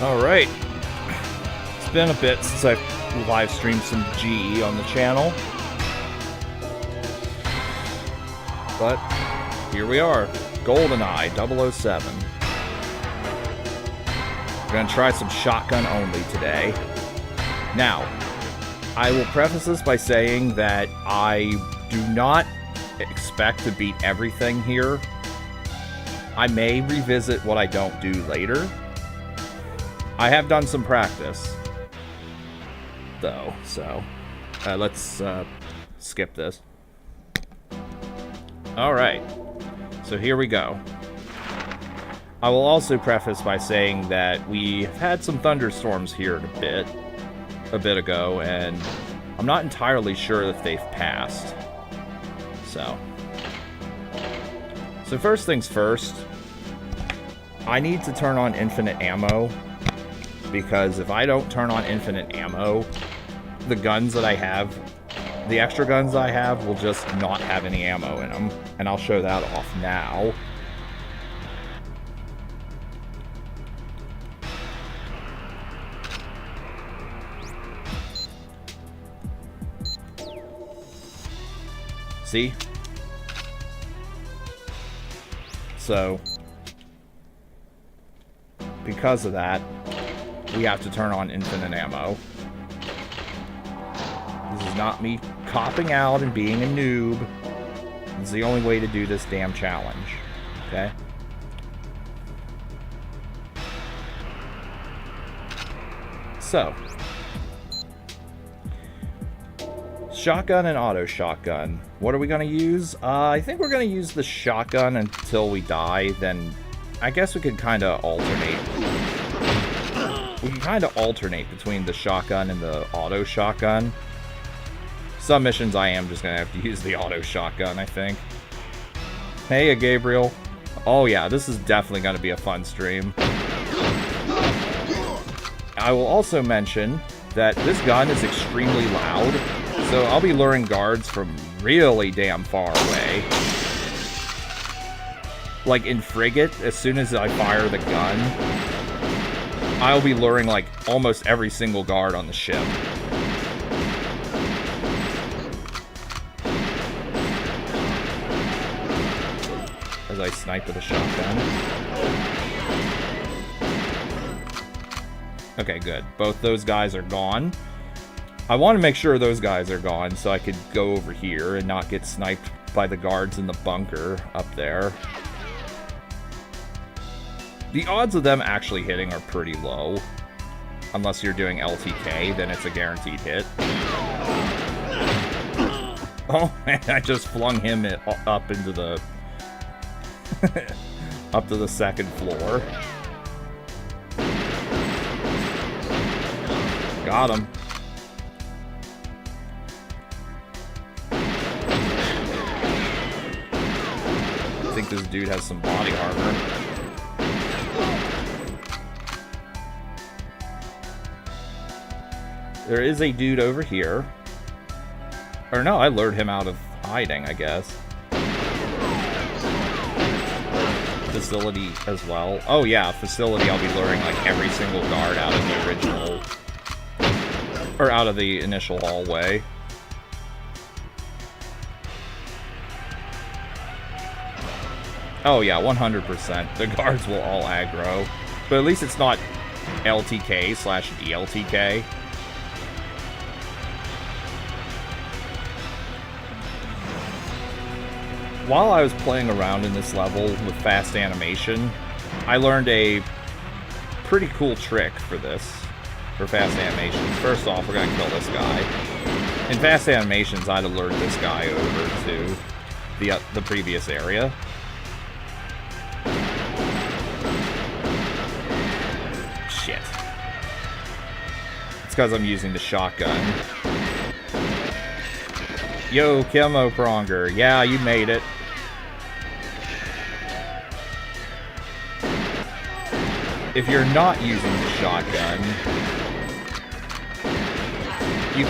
Alright. It's been a bit since I've live streamed some GE on the channel. But here we are. Goldeneye 007. We're gonna try some shotgun only today. Now, I will preface this by saying that I do not expect to beat everything here. I may revisit what I don't do later. I have done some practice, though, so let's skip this. Alright, so here we go. I will also preface by saying that we had some thunderstorms here a bit ago, and I'm not entirely sure if they've passed. So first things first, I need to turn on infinite ammo, because if I don't turn on infinite ammo, the guns that I have, the extra guns I have, will just not have any ammo in them, and I'll show that off now. See? So, because of that, we have to turn on infinite ammo. This is not me copping out and being a noob. It's the only way to do this damn challenge. Okay? So, shotgun and auto shotgun. What are we going to use? I think we're going to use the shotgun until we die. Then I guess we could kind of alternate. We can kind of alternate between the shotgun and the auto shotgun. Some missions I am just going to have to use the auto shotgun, I think. Hey, Gabriel. Oh yeah, this is definitely going to be a fun stream. I will also mention that this gun is extremely loud, so I'll be luring guards from really damn far away. Like in Frigate, as soon as I fire the gun, I'll be luring like almost every single guard on the ship. As I snipe with a shotgun. Okay, good. Both those guys are gone. I want to make sure those guys are gone so I could go over here and not get sniped by the guards in the bunker up there. The odds of them actually hitting are pretty low. Unless you're doing LTK, then it's a guaranteed hit. Oh man, I just flung him up into the... up to the second floor. Got him. I think this dude has some body armor. There is a dude over here. Or no, I lured him out of hiding, I guess. Facility as well. Oh yeah, facility, I'll be luring like every single guard out of the original... or out of the initial hallway. Oh yeah, 100%. The guards will all aggro. But at least it's not LTK slash DLTK. While I was playing around in this level with fast animation, I learned a pretty cool trick for this, for fast animations. First off, we're gonna kill this guy. In fast animations, I'd alert this guy over to the previous area. Shit. It's because I'm using the shotgun. Yo, Chemo Pronger. Yeah, you made it. If you're not using the shotgun, you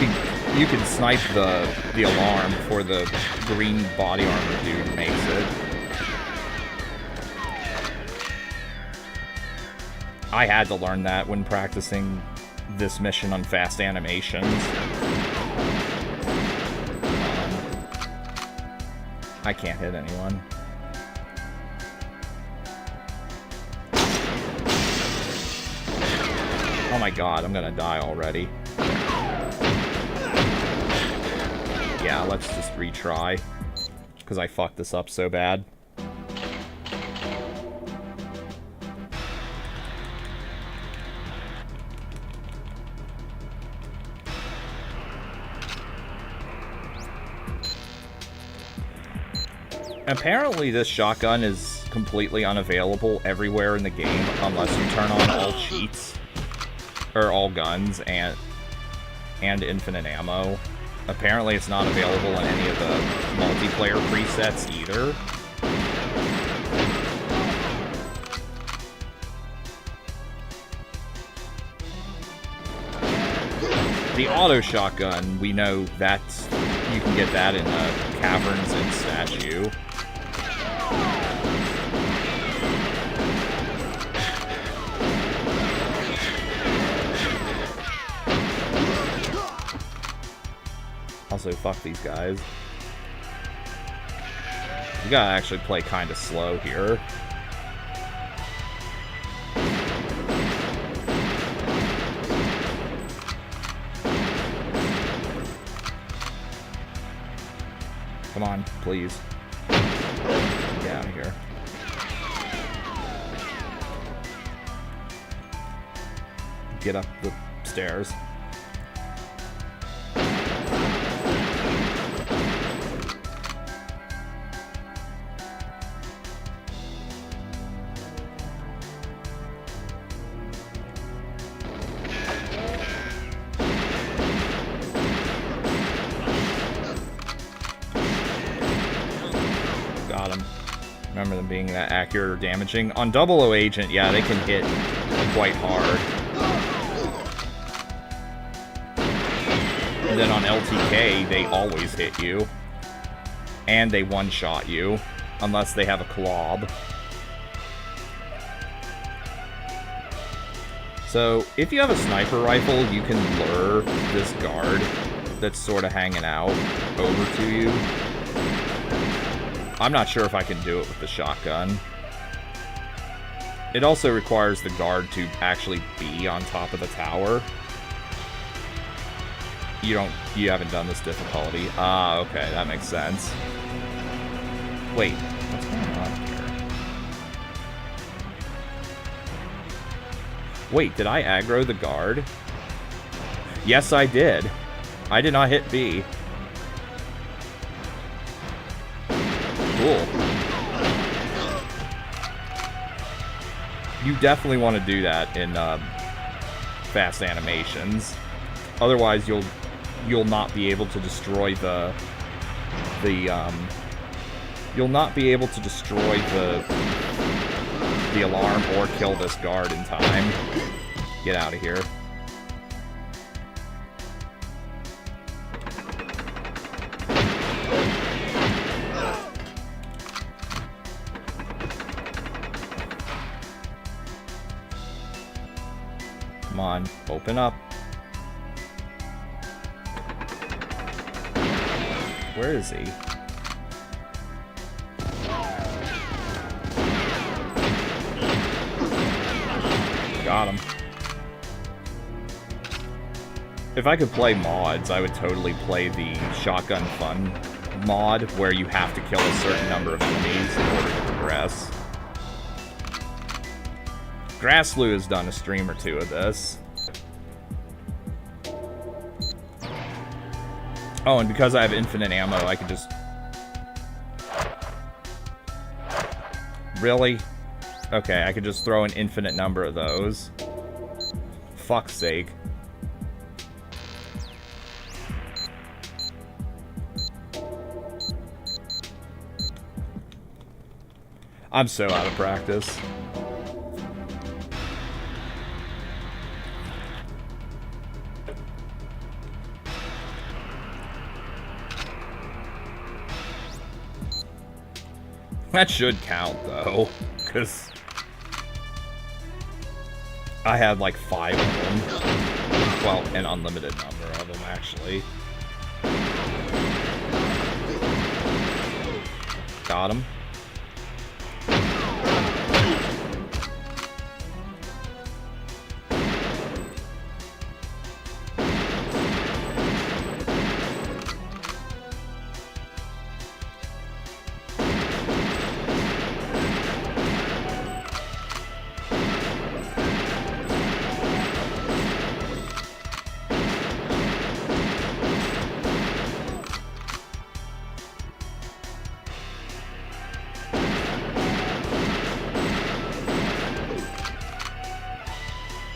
can snipe the alarm before the green body armor dude makes it. I had to learn that when practicing this mission on fast animations. I can't hit anyone. Oh my god, I'm gonna die already. Yeah, let's just retry. Because I fucked this up so bad. Apparently this shotgun is completely unavailable everywhere in the game unless you turn on all cheats. Or all guns and infinite ammo. Apparently it's not available in any of the multiplayer presets either. The auto shotgun, we know that you can get that in caverns and statue. Also, fuck these guys. You gotta actually play kind of slow here. Come on, please. Get out of here. Get up the stairs. Remember them being that accurate or damaging. On 00 Agent, yeah, they can hit quite hard. And then on LTK, they always hit you. And they one-shot you, unless they have a clob. So, if you have a sniper rifle, you can lure this guard that's sort of hanging out over to you. I'm not sure if I can do it with the shotgun. It also requires the guard to actually be on top of the tower. You haven't done this difficulty. Ah, okay, that makes sense. Wait, what's going on here? Wait, did I aggro the guard? Yes, I did. I did not hit B. Cool. You definitely want to do that in fast animations. Otherwise, you'll not be able to destroy you'll not be able to destroy the alarm or kill this guard in time. Get out of here. Come on, open up. Where is he? Got him. If I could play mods, I would totally play the Shotgun Fun mod, where you have to kill a certain number of enemies in order to progress. Grassloo has done a stream or two of this. Oh, and because I have infinite ammo, I can just... Really? Okay, I could just throw an infinite number of those. Fuck's sake. I'm so out of practice. That should count, though, because... I had like 5 of them. Well, an unlimited number of them, actually. Got him.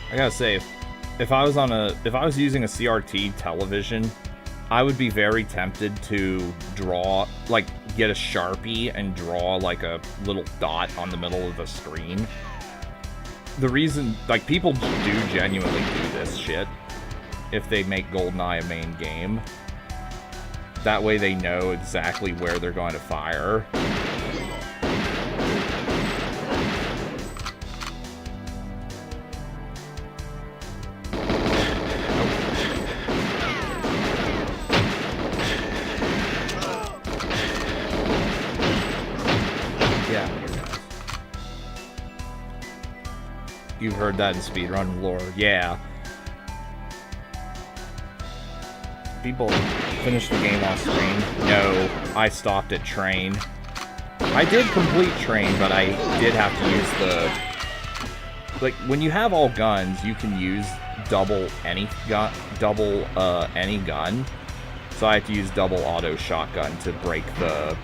I gotta say, if I was using a CRT television, I would be very tempted to draw, like, get a Sharpie and draw, like, a little dot on the middle of the screen. The reason, like, people do genuinely do this shit if they make Goldeneye a main game. That way they know exactly where they're going to fire. You've heard that in speedrun lore. Yeah. People finish the game off screen. No, I stopped at train. I did complete train, but I did have to use the... Like, when you have all guns, you can use double any gun. So I had to use double auto shotgun to break the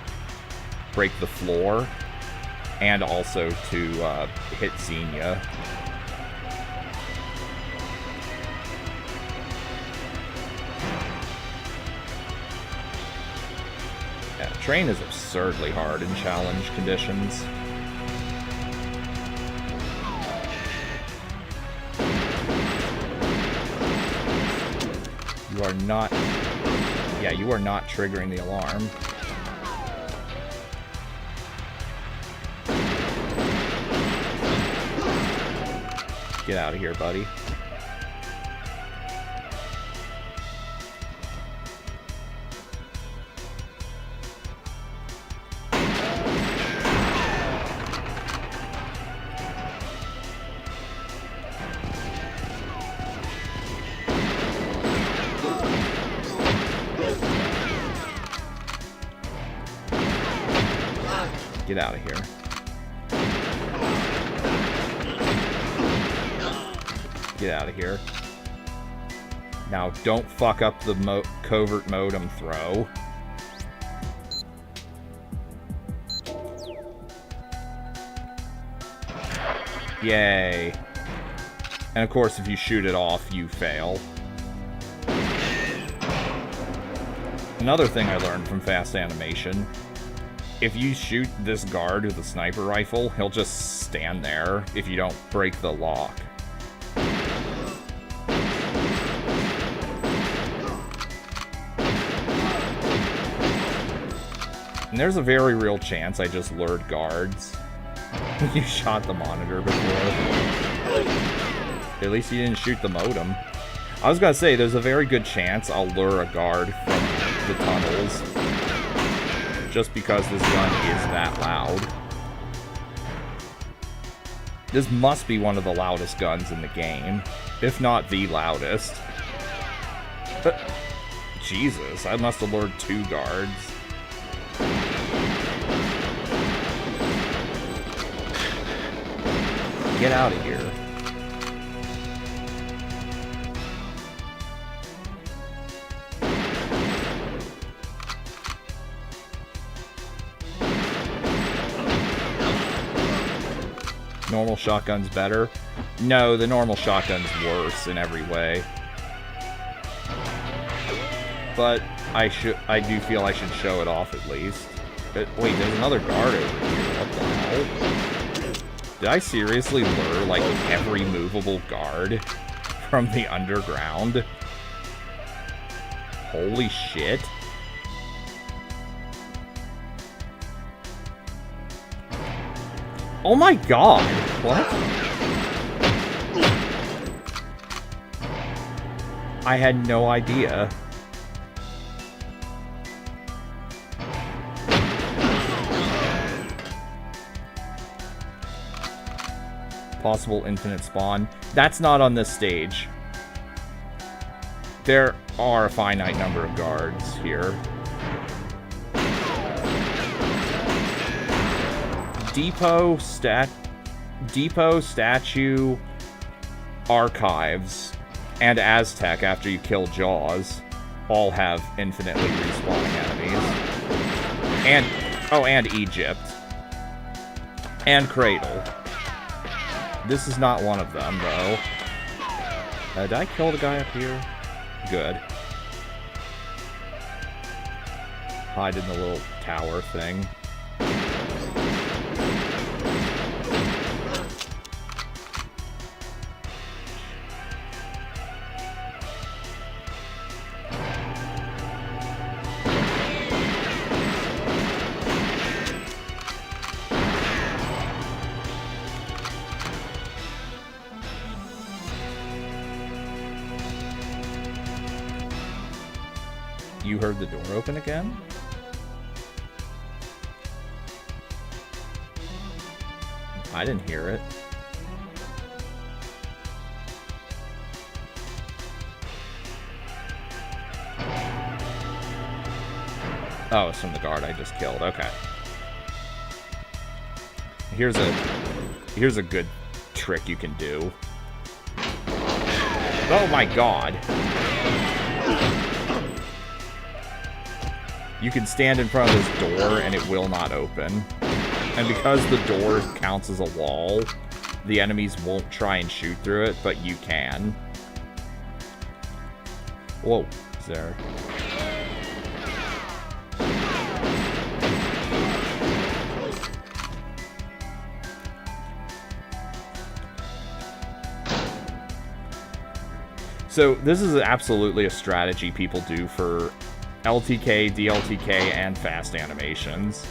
floor, and also to hit Xenia. Train is absurdly hard in challenge conditions. You are not... Yeah, you are not triggering the alarm. Get out of here, buddy. Get out of here. Get out of here. Now, don't fuck up the covert modem throw. Yay. And of course, if you shoot it off, you fail. Another thing I learned from fast animation: if you shoot this guard with a sniper rifle, he'll just stand there if you don't break the lock. And there's a very real chance I just lured guards. You shot the monitor before. At least you didn't shoot the modem. I was gonna say, there's a very good chance I'll lure a guard from the tunnels, just because this gun is that loud. This must be one of the loudest guns in the game, if not the loudest. But, Jesus, I must have lured 2 guards. Get out of here. Normal shotgun's better? No, the normal shotgun's worse in every way. But I do feel I should show it off at least. But wait, there's another guard over here. What the hell? Did I seriously lure, like, every movable guard from the underground? Holy shit. Oh my god! What? I had no idea. Possible infinite spawn. That's not on this stage. There are a finite number of guards here. Depot, Statue, Archives, and Aztec after you kill Jaws all have infinitely respawning enemies. And, oh, and Egypt. And Cradle. This is not one of them, though. Did I kill the guy up here? Good. Hide in the little tower thing. You heard the door open again? I didn't hear it. Oh, it's from the guard I just killed. Okay. Here's a good trick you can do. Oh my god. You can stand in front of this door and it will not open. And because the door counts as a wall, the enemies won't try and shoot through it, but you can. Whoa, is there... So this is absolutely a strategy people do for LTK, DLTK, and fast animations.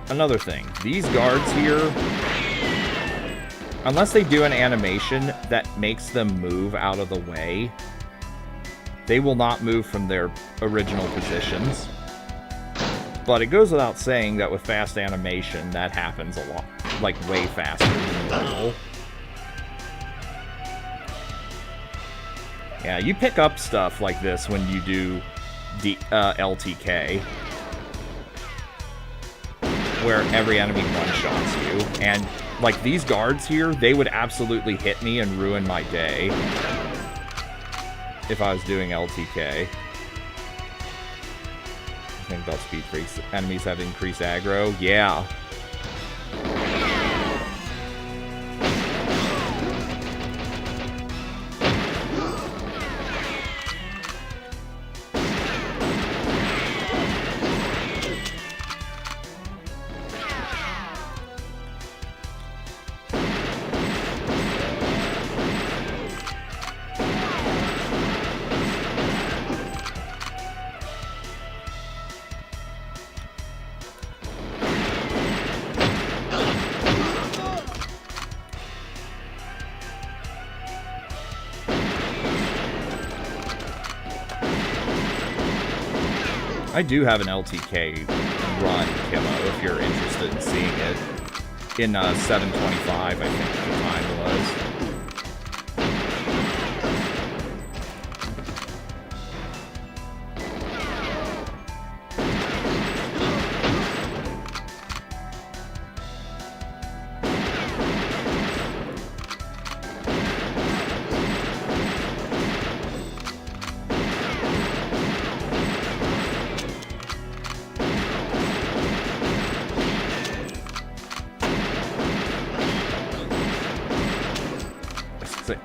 Another thing, these guards here, unless they do an animation that makes them move out of the way, they will not move from their original positions. But it goes without saying that with fast animation, that happens a lot, like way faster than normal. Yeah, you pick up stuff like this when you do LTK, where every enemy one-shots you. And, like, these guards here, they would absolutely hit me and ruin my day if I was doing LTK. I think belt speed freaks. Enemies have increased aggro. Yeah. I do have an LTK run, Kimmo, if you're interested in seeing it. In 725, I think the time was.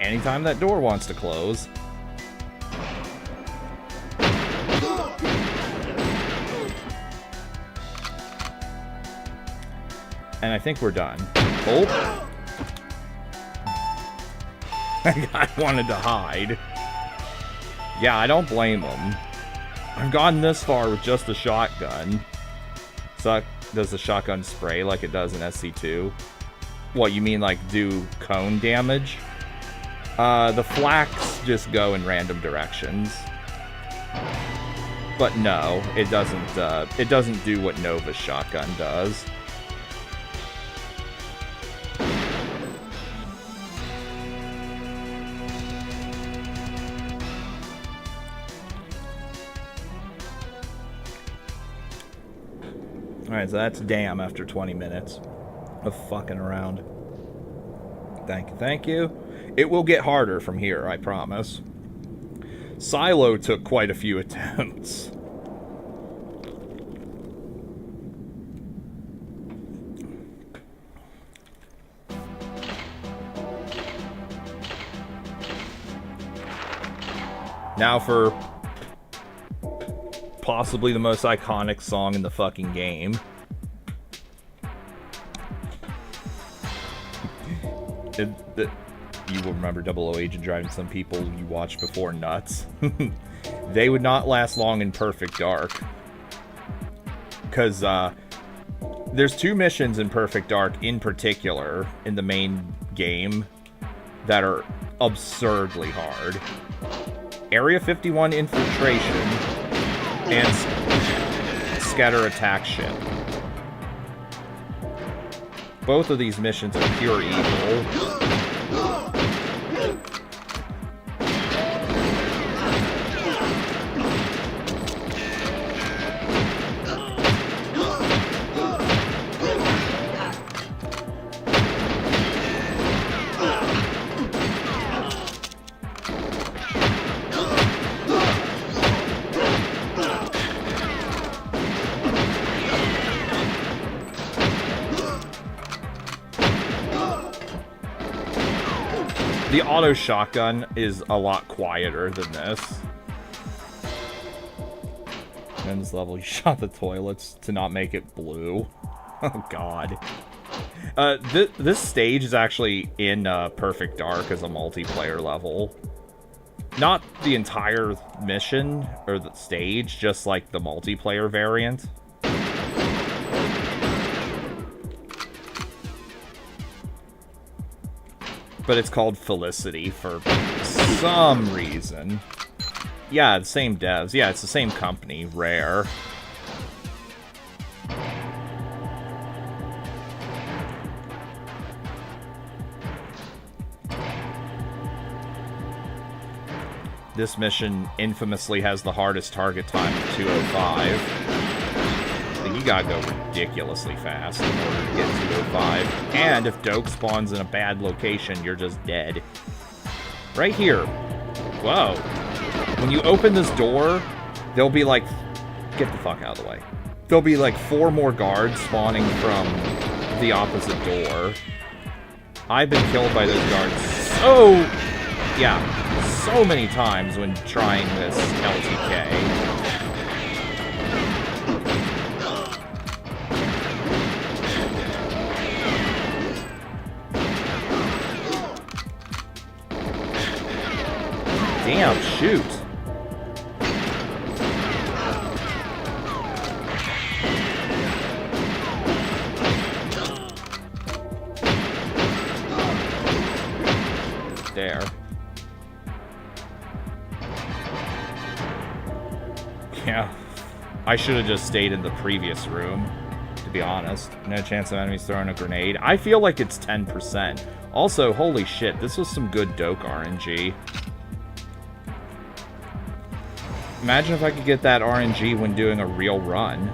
Anytime that door wants to close. And I think we're done. Oh! I wanted to hide. Yeah, I don't blame him. I've gone this far with just a shotgun. So does the shotgun spray like it does in SC2? What, you mean like do cone damage? The flax just go in random directions. But no, it doesn't do what Nova's shotgun does. Alright, so that's damn after 20 minutes of fucking around. Thank you, thank you. It will get harder from here, I promise. Silo took quite a few attempts. Now for possibly the most iconic song in the fucking game. You will remember 00 Agent driving some people you watched before nuts. They would not last long in Perfect Dark. Because there's 2 missions in Perfect Dark in particular in the main game that are absurdly hard. Area 51 Infiltration and Scatter Attack Ship. Both of these missions are pure evil. The auto shotgun is a lot quieter than this. Men's level, you shot the toilets to not make it blue. Oh god. This stage is actually in Perfect Dark as a multiplayer level. Not the entire mission or the stage, just like the multiplayer variant. But it's called Felicity for some reason. Yeah, the same devs. Yeah, it's the same company, Rare. This mission infamously has the hardest target time of 2:05. You gotta go ridiculously fast in order to get 2:05. And if Doke spawns in a bad location, you're just dead. Right here. Whoa. When you open this door, there'll be like... Get the fuck out of the way. There'll be like 4 more guards spawning from the opposite door. I've been killed by those guards so... Yeah. So many times when trying this LTK. Damn, shoot. There. Yeah. I should have just stayed in the previous room, to be honest. No chance of enemies throwing a grenade. I feel like it's 10%. Also, holy shit, this was some good Doke RNG. Imagine if I could get that RNG when doing a real run,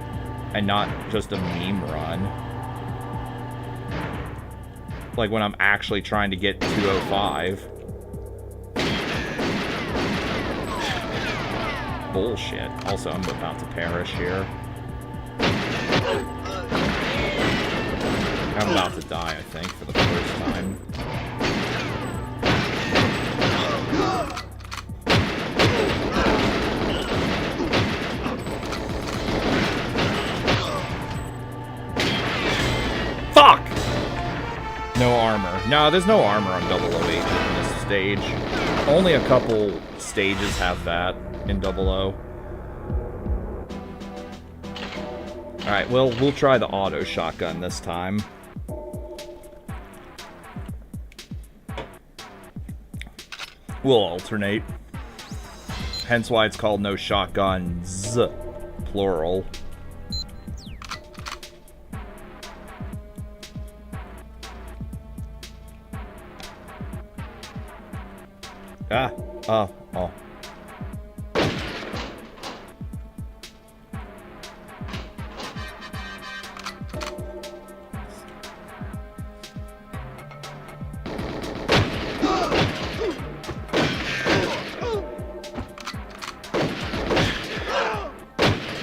and not just a meme run. Like when I'm actually trying to get 2:05. Bullshit. Also, I'm about to perish here. I'm about to die, I think, for the first time. Fuck! No armor. No, there's no armor on 008 in this stage. Only a couple stages have that in 00. Alright, well, we'll try the auto shotgun this time. We'll alternate. Hence why it's called no shotguns, plural. Ah, oh.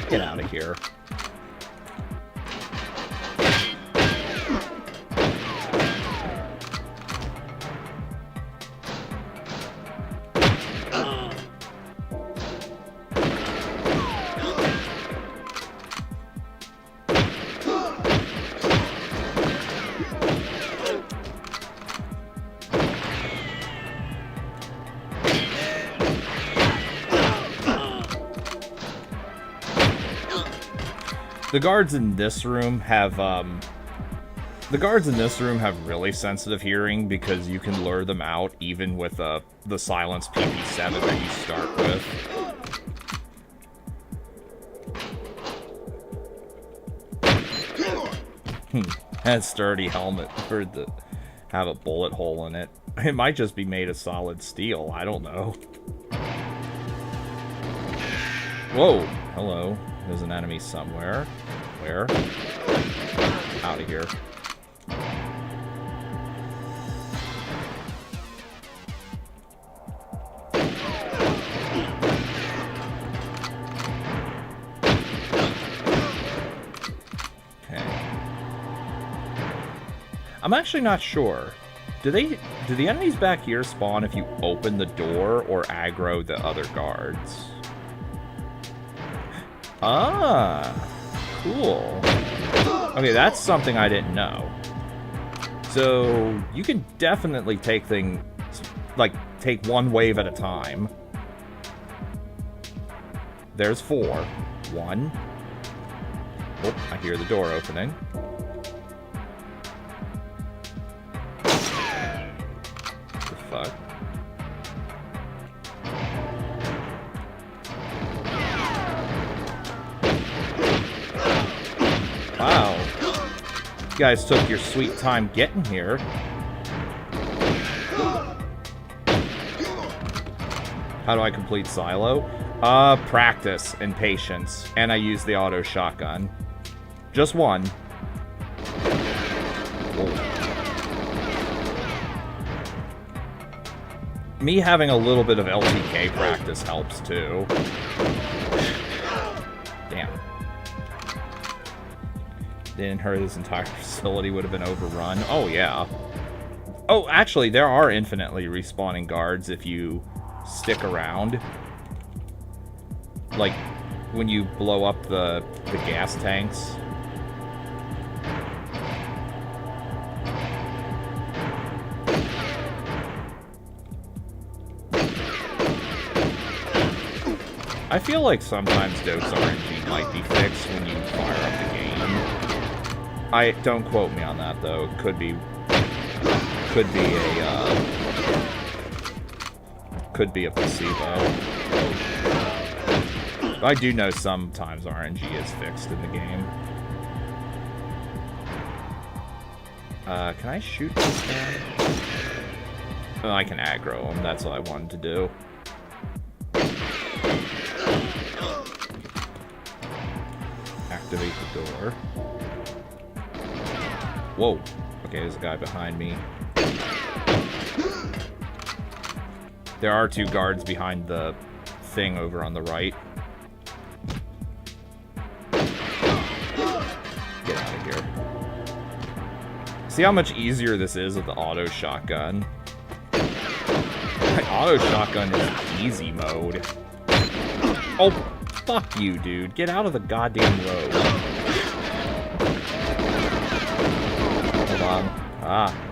Get out of here. The guards in this room have really sensitive hearing because you can lure them out even with the silenced PP7 that you start with. That sturdy helmet for have a bullet hole in it. It might just be made of solid steel. I don't know. Whoa! Hello. There's an enemy somewhere. Where? Out of here. Okay. I'm actually not sure. Do the enemies back here spawn if you open the door or aggro the other guards? Ah, cool. Okay, that's something I didn't know. So, you can definitely take things, like, take one wave at a time. There's 4. 1. Oh, I hear the door opening. What the fuck? Wow. You guys took your sweet time getting here. How do I complete silo? Practice and patience. And I use the auto shotgun. Just one. Me having a little bit of LTK practice helps too. Damn. Didn't hurt this entire facility would have been overrun. Oh, yeah. Oh, actually, there are infinitely respawning guards if you stick around. Like, when you blow up the gas tanks. I feel like sometimes Dope's RNG might be fixed when you fire up the game. Don't quote me on that though. It could be a placebo. I do know sometimes RNG is fixed in the game. Can I shoot this guy? Oh, I can aggro him. That's what I wanted to do. Activate the door. Whoa. Okay, there's a guy behind me. There are 2 guards behind the thing over on the right. Get out of here. See how much easier this is with the auto shotgun? My auto shotgun is easy mode. Oh, fuck you, dude. Get out of the goddamn road. Hold on. Ah.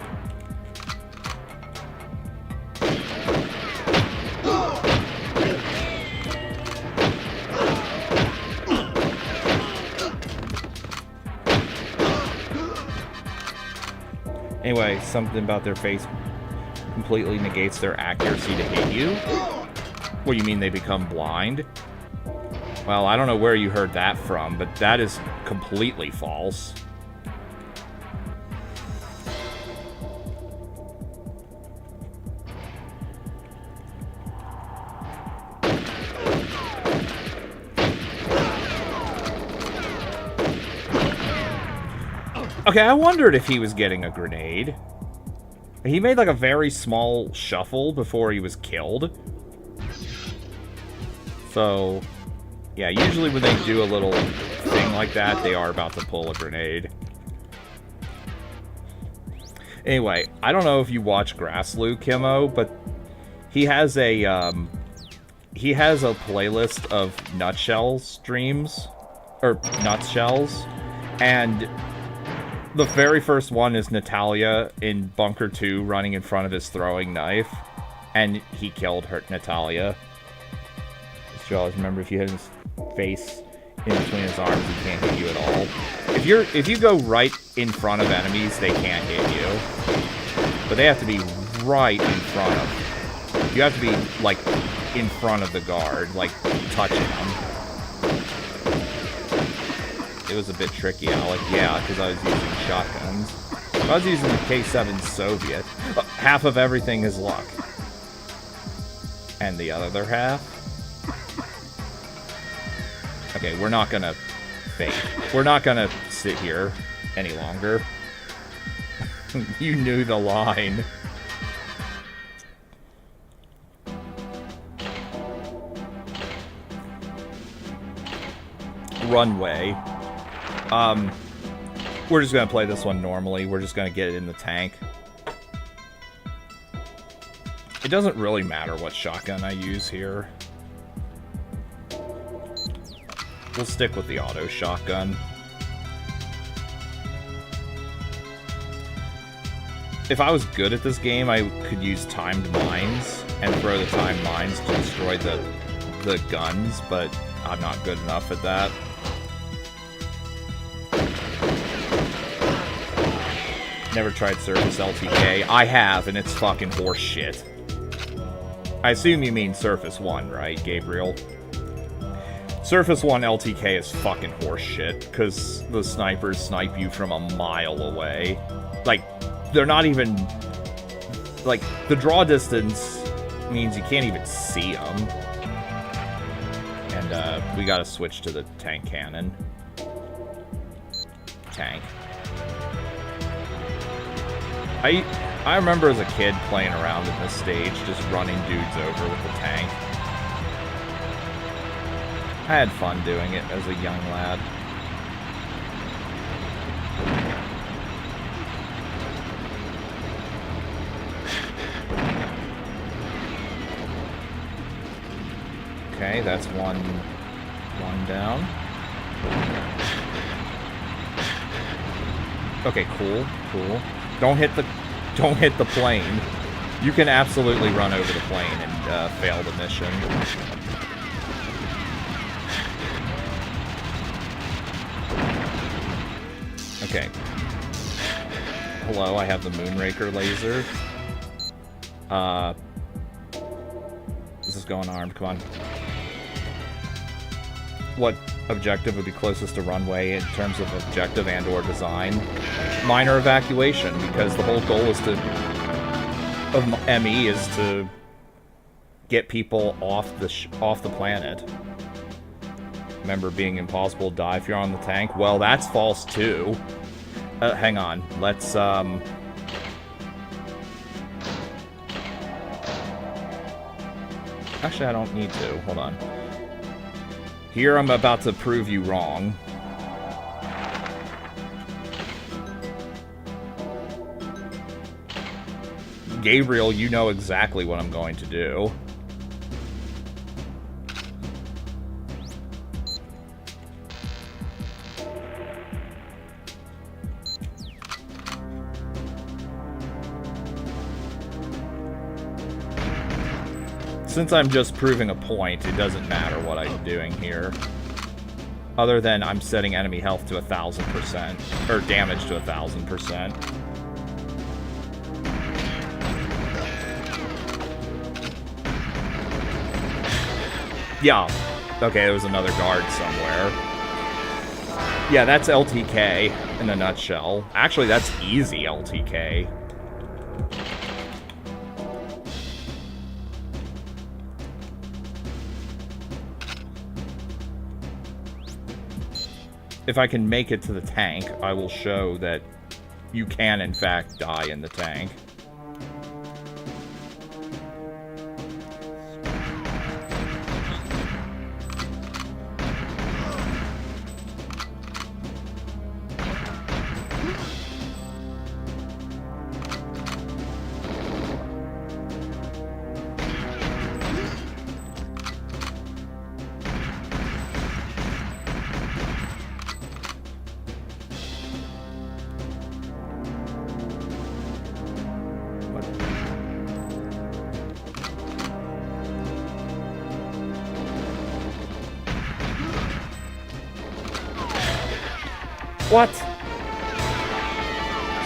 Anyway, something about their face. completely negates their accuracy to hit you. What do you mean they become blind? Well, I don't know where you heard that from, but that is completely false. Okay, I wondered if he was getting a grenade. He made like a very small shuffle before he was killed. So, yeah, usually when they do a little thing like that, they are about to pull a grenade. Anyway, I don't know if you watch Grassloo, Kimmo, but he has a playlist of nutshell streams, or nutshells, and the very first one is Natalia in Bunker 2 running in front of his throwing knife, and he killed Natalia. So always remember, if you hit his face in between his arms, he can't hit you at all. If you go right in front of enemies, they can't hit you. But they have to be right in front of. You have to be, like, in front of the guard, like, touching them. It was a bit tricky, Alec. Yeah, because I was using shotguns. I was using the K7 Soviet. Half of everything is luck. And the other half? Okay, we're not gonna fake. We're not gonna sit here any longer. You knew the line. Runway. We're just gonna play this one normally. We're just gonna get it in the tank. It doesn't really matter what shotgun I use here. We'll stick with the auto shotgun. If I was good at this game, I could use timed mines and throw the timed mines to destroy the guns, but I'm not good enough at that. Never tried Surface LTK. I have, and it's fucking horse shit. I assume you mean Surface 1, right, Gabriel? Surface 1 LTK is fucking horse shit, because the snipers snipe you from a mile away. Like, they're not even... Like, the draw distance means you can't even see them. And, we gotta switch to the tank cannon. Tank. I remember as a kid playing around in this stage, just running dudes over with the tank. I had fun doing it as a young lad. Okay, that's one down. Okay, cool. Don't hit the plane. You can absolutely run over the plane and fail the mission. Okay. Hello, I have the Moonraker laser. This is going armed, come on. What objective would be closest to runway in terms of objective and or design? Minor evacuation, because the whole goal is of ME is to get people off the planet. Remember being impossible to die if you're on the tank? Well, that's false too. Hang on. Let's actually, I don't need to. Hold on. Here I'm about to prove you wrong. Gabriel, you know exactly what I'm going to do. Since I'm just proving a point, it doesn't matter what I'm doing here. Other than I'm setting enemy health to 1,000%, or damage to 1,000%. Yeah. Okay, there was another guard somewhere. Yeah, that's LTK in a nutshell. Actually, that's easy LTK. If I can make it to the tank, I will show that you can, in fact, die in the tank. What?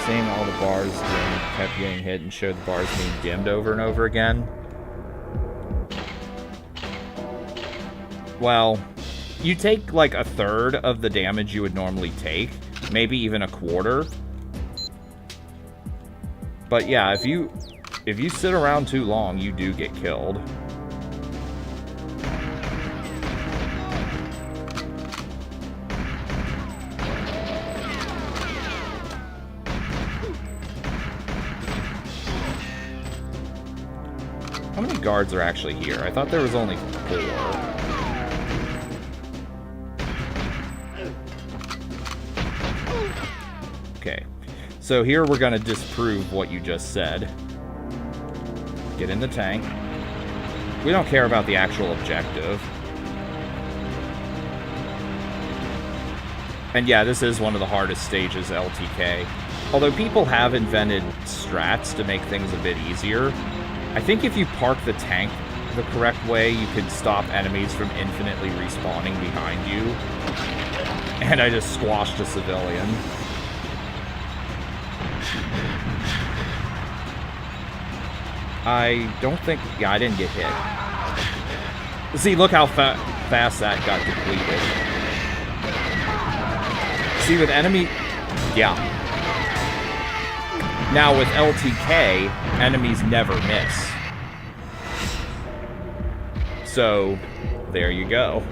Seeing all the bars kept getting hit and showed the bars being dimmed over and over again. Well, you take like a third of the damage you would normally take, maybe even a quarter. But yeah, if you sit around too long, you do get killed. How many guards are actually here? I thought there was only 4. Okay. So here we're going to disprove what you just said. Get in the tank. We don't care about the actual objective. And yeah, this is one of the hardest stages, LTK. Although people have invented strats to make things a bit easier. I think if you park the tank the correct way, you could stop enemies from infinitely respawning behind you. And I just squashed a civilian. I don't think... Yeah, I didn't get hit. See, look how fast that got depleted. See, with enemy... Yeah. Now, with LTK, enemies never miss. So, there you go.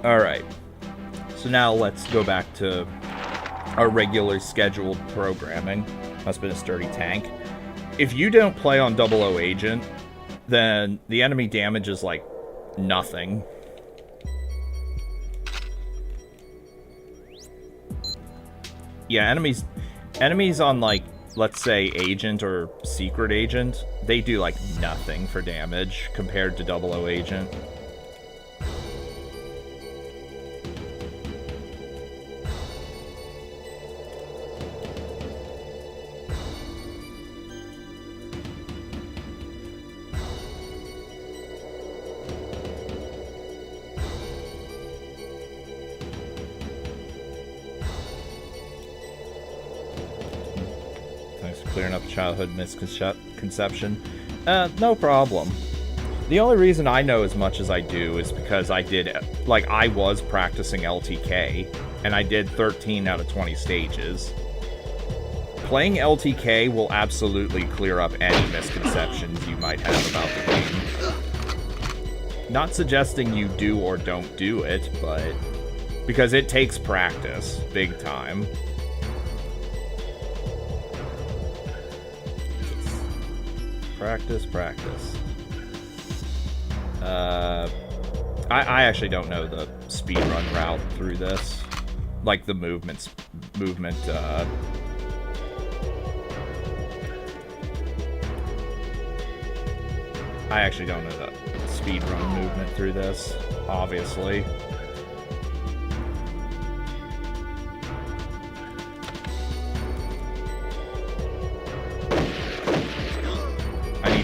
Alright. So now let's go back to our regular scheduled programming. Must have been a sturdy tank. If you don't play on 00 Agent, then the enemy damage is like nothing. Yeah, enemies on like, let's say Agent or Secret Agent, they do like nothing for damage compared to 00 Agent. Clearing up childhood misconception. No problem. The only reason I know as much as I do is because I was practicing LTK, and I did 13 out of 20 stages. Playing LTK will absolutely clear up any misconceptions you might have about the game. Not suggesting you do or don't do it, but... because it takes practice, big time. Practice. I actually don't know the speedrun route through this. Like the movement, I actually don't know the speedrun movement through this, obviously.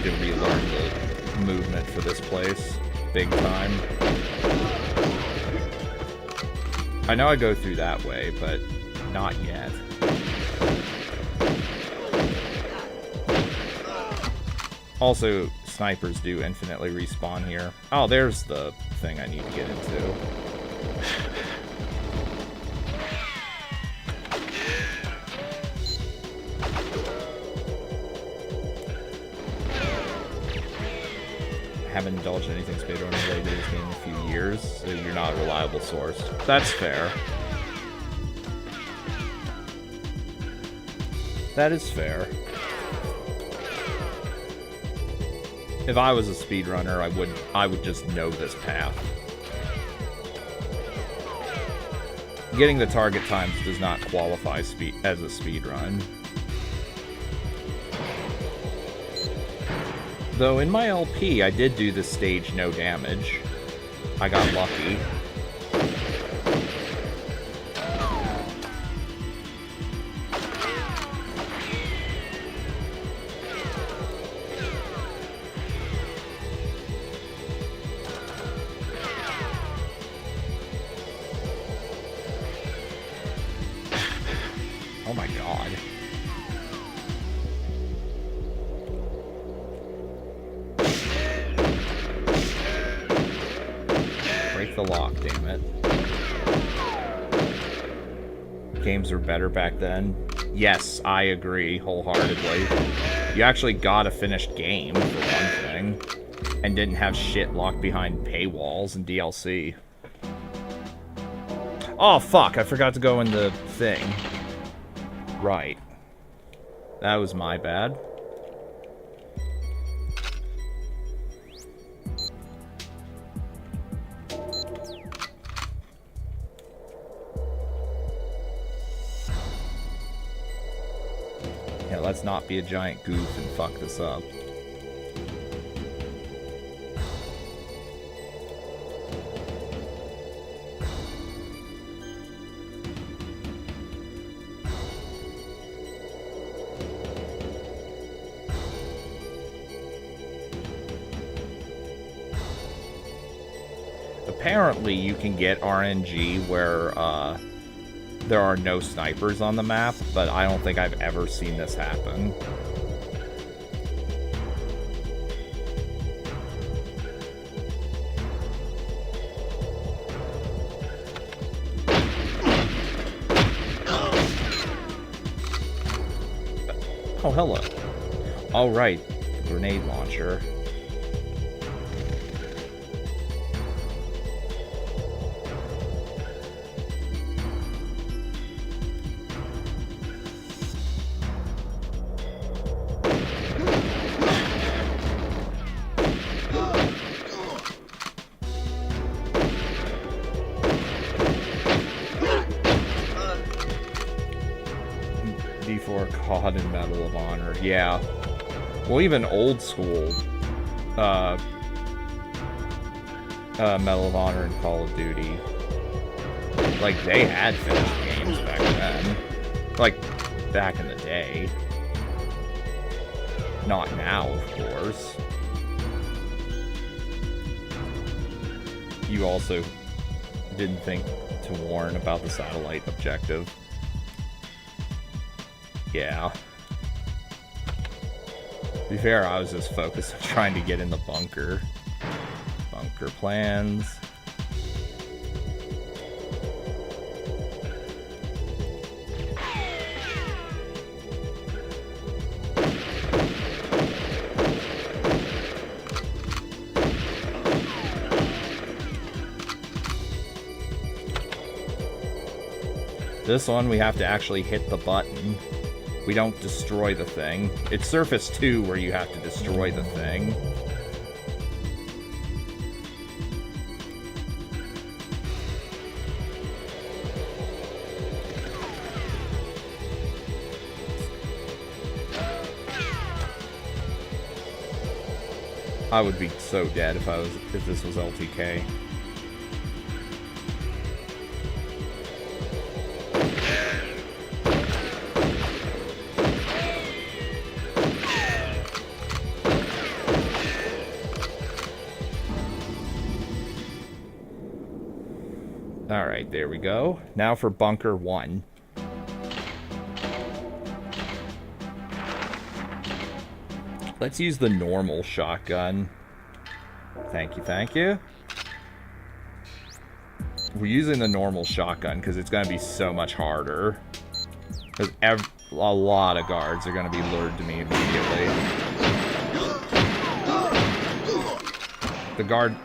To relearn the movement for this place big time. I know I go through that way, but not yet. Also, snipers do infinitely respawn here. Oh, there's the thing I need to get into. Haven't indulged in anything speedrunning related to this game in a few years, so you're not a reliable source. That's fair. That is fair. If I was a speedrunner, I would just know this path. Getting the target times does not qualify as a speedrun. Though in my LP, I did do this stage no damage. I got lucky. Oh my god. Break the lock, damn it. Games were better back then. Yes, I agree wholeheartedly. You actually got a finished game, for one thing, and didn't have shit locked behind paywalls and DLC. Oh, fuck, I forgot to go in the thing. Right. That was my bad. Yeah, let's not be a giant goof and fuck this up. Apparently, you can get RNG where there are no snipers on the map, but I don't think I've ever seen this happen. Oh, hello. All right, grenade launcher. COD and Medal of Honor, yeah. Well, even old school Medal of Honor and Call of Duty, like, they had finished games back then. Like, back in the day. Not now, of course. You also didn't think to warn about the satellite objective. Yeah. To be fair, I was just focused on trying to get in the bunker. Bunker plans. This one, we have to actually hit the button. We don't destroy the thing. It's Surface 2 where you have to destroy the thing. I would be so dead if this was LTK. Alright, there we go. Now for bunker 1. Let's use the normal shotgun. Thank you, thank you. We're using the normal shotgun because it's going to be so much harder. Because a lot of guards are going to be lured to me immediately. The guard...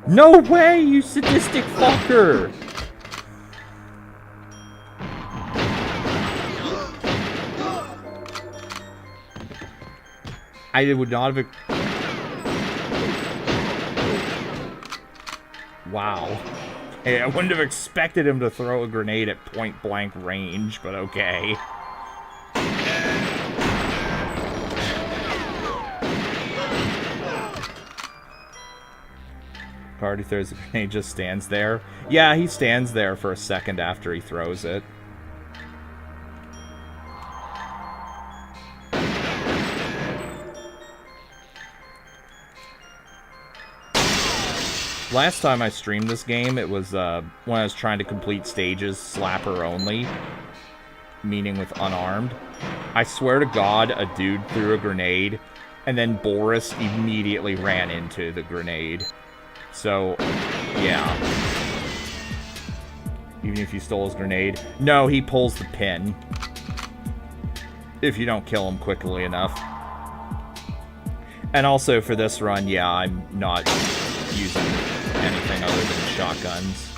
No way, you sadistic fucker! I would not have... Wow. Hey, I wouldn't have expected him to throw a grenade at point-blank range, but okay. Guard who throws a grenade just stands there. Yeah, he stands there for a second after he throws it. Last time I streamed this game, it was when I was trying to complete stages slapper only, meaning with unarmed. I swear to God, a dude threw a grenade, and then Boris immediately ran into the grenade. So, yeah. Even if you stole his grenade. No, he pulls the pin. If you don't kill him quickly enough. And also for this run, yeah, I'm not using anything other than shotguns.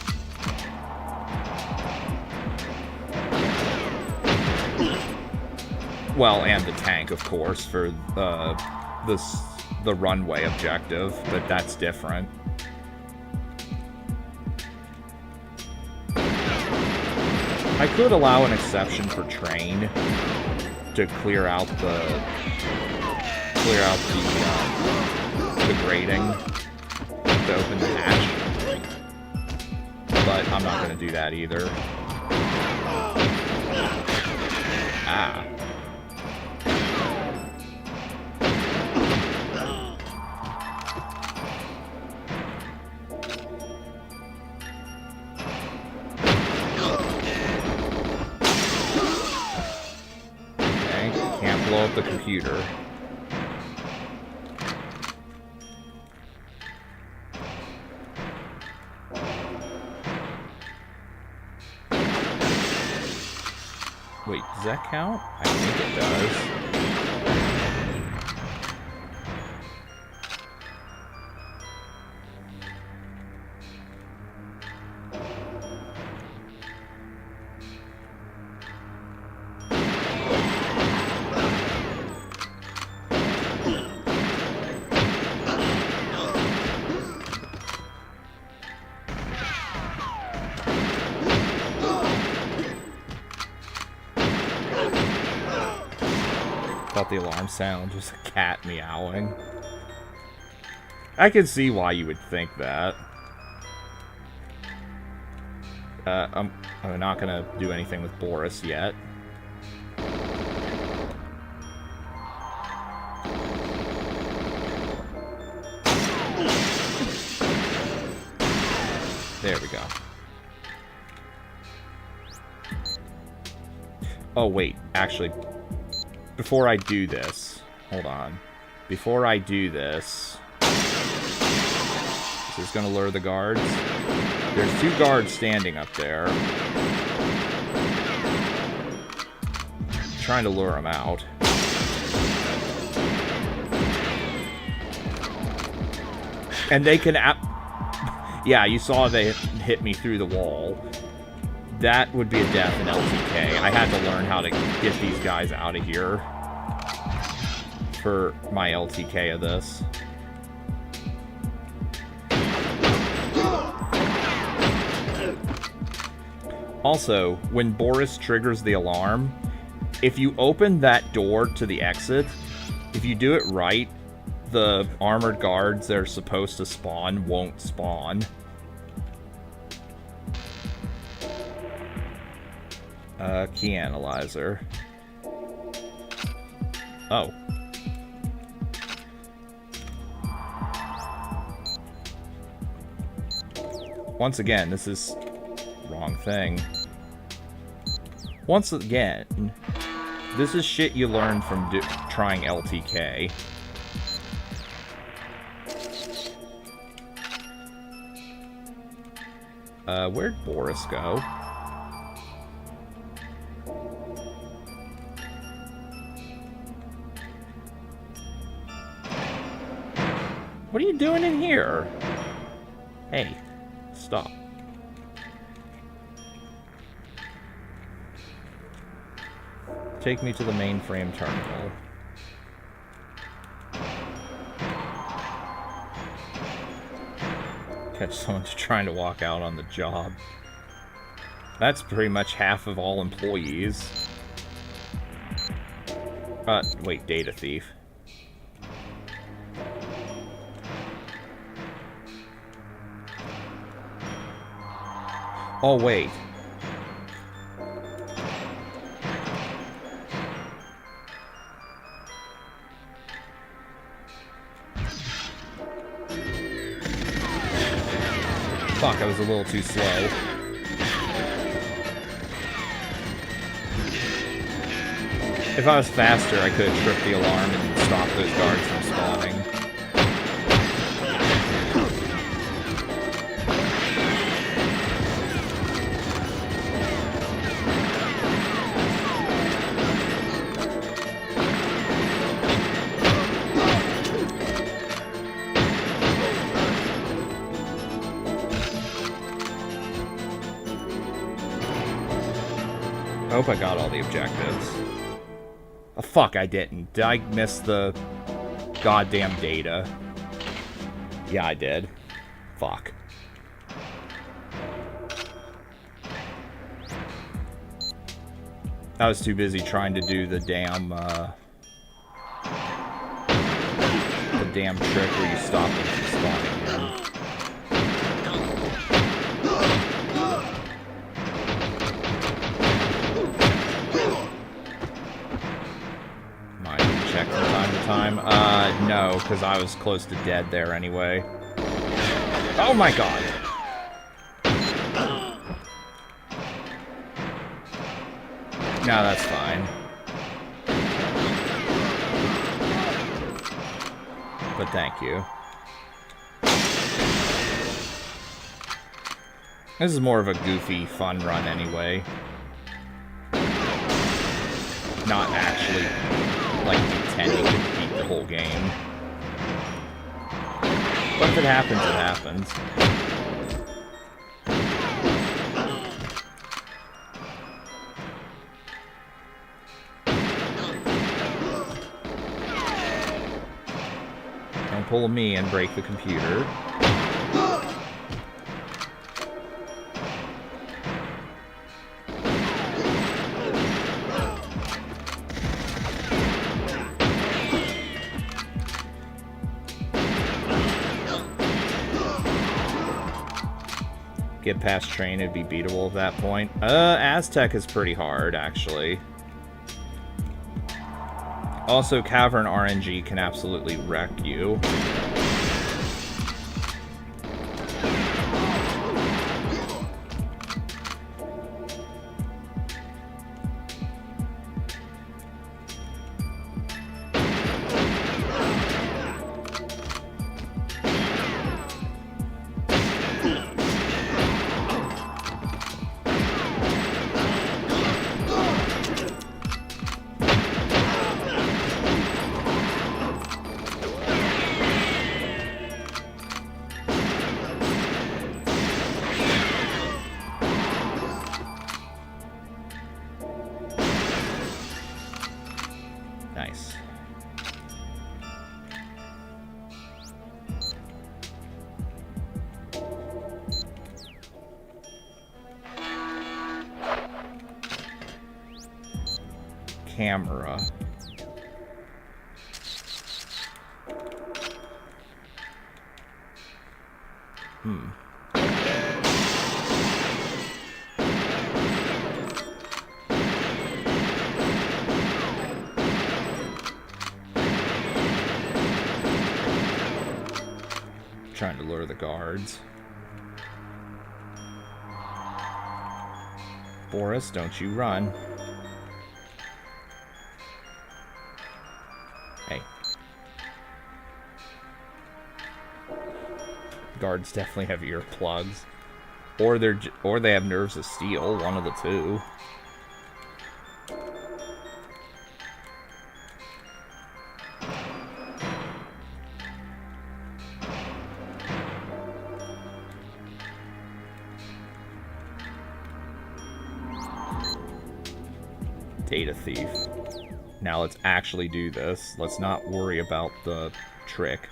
Well, and the tank, of course, for the runway objective, but that's different. I could allow an exception for train to clear out the grating to open the hatch, but I'm not going to do that either. Ah. Okay, can't blow up the computer. Wait, does that count? I think it does. Thought the alarm sound was a cat meowing. I can see why you would think that. I'm not gonna do anything with Boris yet. There we go. Oh wait, actually, before I do this, hold on. Before I do this, is this gonna lure the guards? There's 2 guards standing up there. Trying to lure them out. And they can... Yeah, you saw they hit me through the wall. That would be a death in LTK. I had to learn how to get these guys out of here for my LTK of this. Also, when Boris triggers the alarm, if you open that door to the exit, if you do it right, the armored guards that are supposed to spawn won't spawn. Key analyzer. Oh. Once again, this is... wrong thing. Once again, this is shit you learn from trying LTK. Where'd Boris go? What are you doing in here? Hey, stop. Take me to the mainframe terminal. Catch someone trying to walk out on the job. That's pretty much half of all employees. Wait, data thief. Oh, wait. Fuck, I was a little too slow. If I was faster, I could have tripped the alarm and stopped those guards from spawning. I hope I got all the objectives. Oh, fuck, I didn't. Did I miss the goddamn data? Yeah, I did. Fuck. I was too busy trying to do the damn trick where you stop them from spawning in. Check from time to time? No, because I was close to dead there anyway. Oh my god! No, that's fine. But thank you. This is more of a goofy, fun run anyway. Not actually, like, intending to beat the whole game. But if it happens, it happens. Don't pull me and break the computer. Get past train, it'd be beatable at that point. Aztec is pretty hard, actually. Also, Cavern RNG can absolutely wreck you. Nice. Camera. Trying to lure the guards. Boris, don't you run. Hey. Guards definitely have earplugs. Or they have nerves of steel, one of the two. Data thief. Now let's actually do this. Let's not worry about the trick.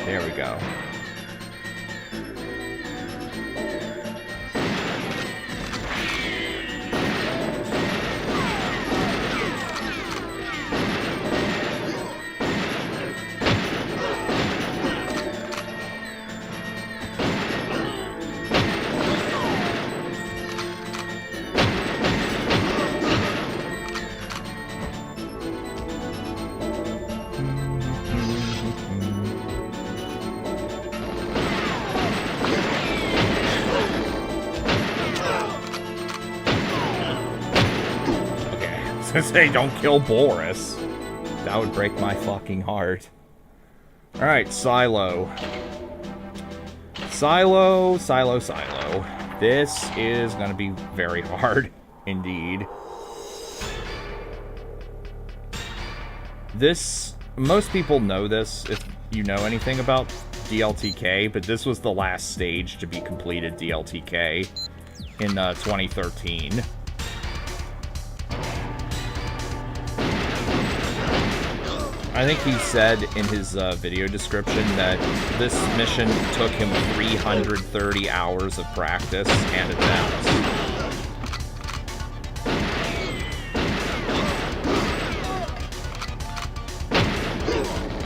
There we go. Say don't kill Boris. That would break my fucking heart. Alright, Silo. Silo. This is gonna be very hard indeed. Most people know this if you know anything about DLTK, but this was the last stage to be completed DLTK in 2013. I think he said in his video description that this mission took him 330 hours of practice and attempts.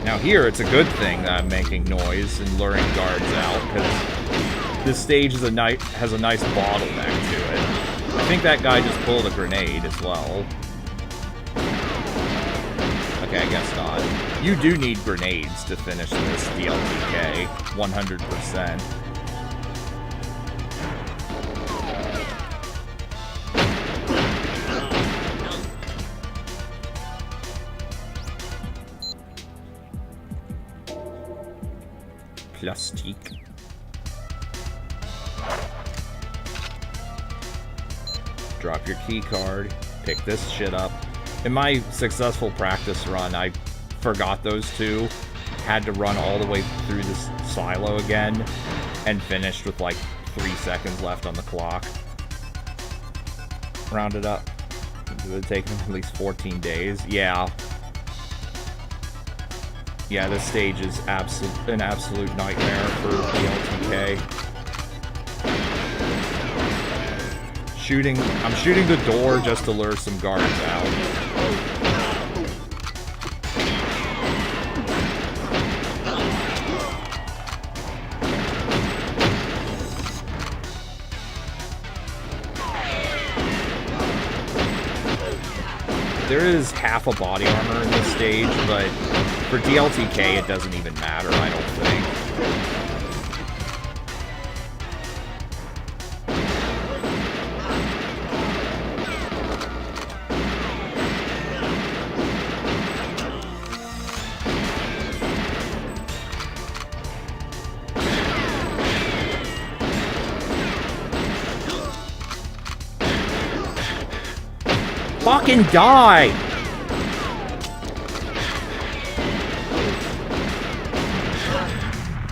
Now here, it's a good thing that I'm making noise and luring guards out, because this stage is has a nice bottleneck to it. I think that guy just pulled a grenade as well. Okay, I guess not. You do need grenades to finish this DLTK, 100%. Plastique. Drop your key card. Pick this shit up. In my successful practice run, I forgot those two. Had to run all the way through this silo again, and finished with like 3 seconds left on the clock. Round it up. It would take them at least 14 days. Yeah. Yeah, this stage is an absolute nightmare for DLTK. I'm shooting the door just to lure some guards out. There is half a body armor in this stage, but for DLTK it doesn't even matter, I don't think. Fucking die!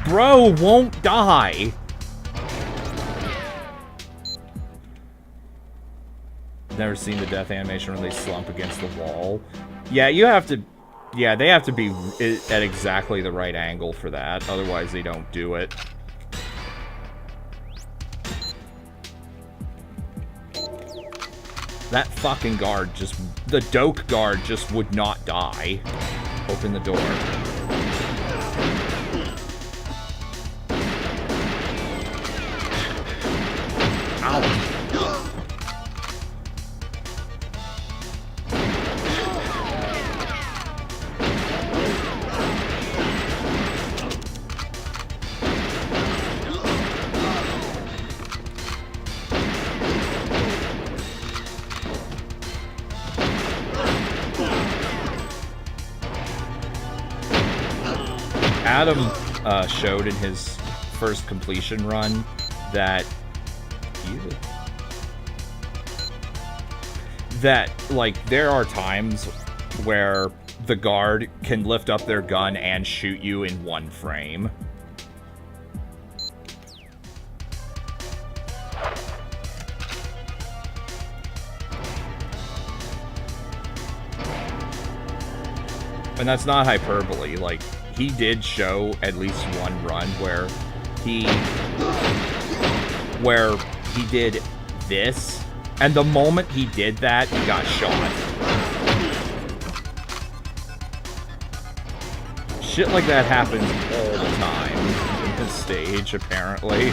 Bro won't die. Never seen the death animation when they slump against the wall. Yeah, you have to... Yeah, they have to be at exactly the right angle for that. Otherwise, they don't do it. That fucking guard just... The Doke guard just would not die. Open the door. Adam showed in his first completion run that like there are times where the guard can lift up their gun and shoot you in one frame. And that's not hyperbole. Like, he did show at least one run where he did this, and the moment he did that, he got shot. Shit like that happens all the time in this stage, apparently.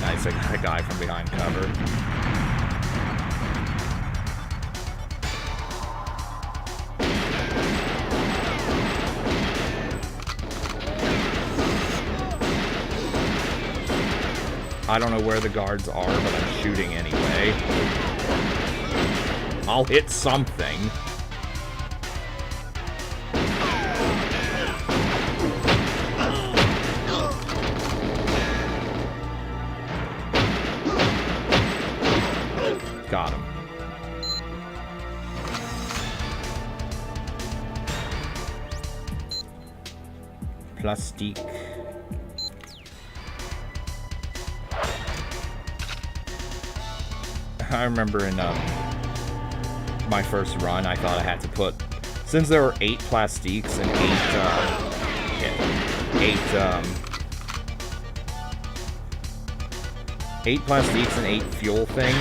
Nice, I got a guy from behind cover. I don't know where the guards are, but I'm shooting anyway. I'll hit something. Got him. Plastique. I remember in my first run, I thought I had to put, since there were 8 plastiques and 8 plastiques and 8 fuel things,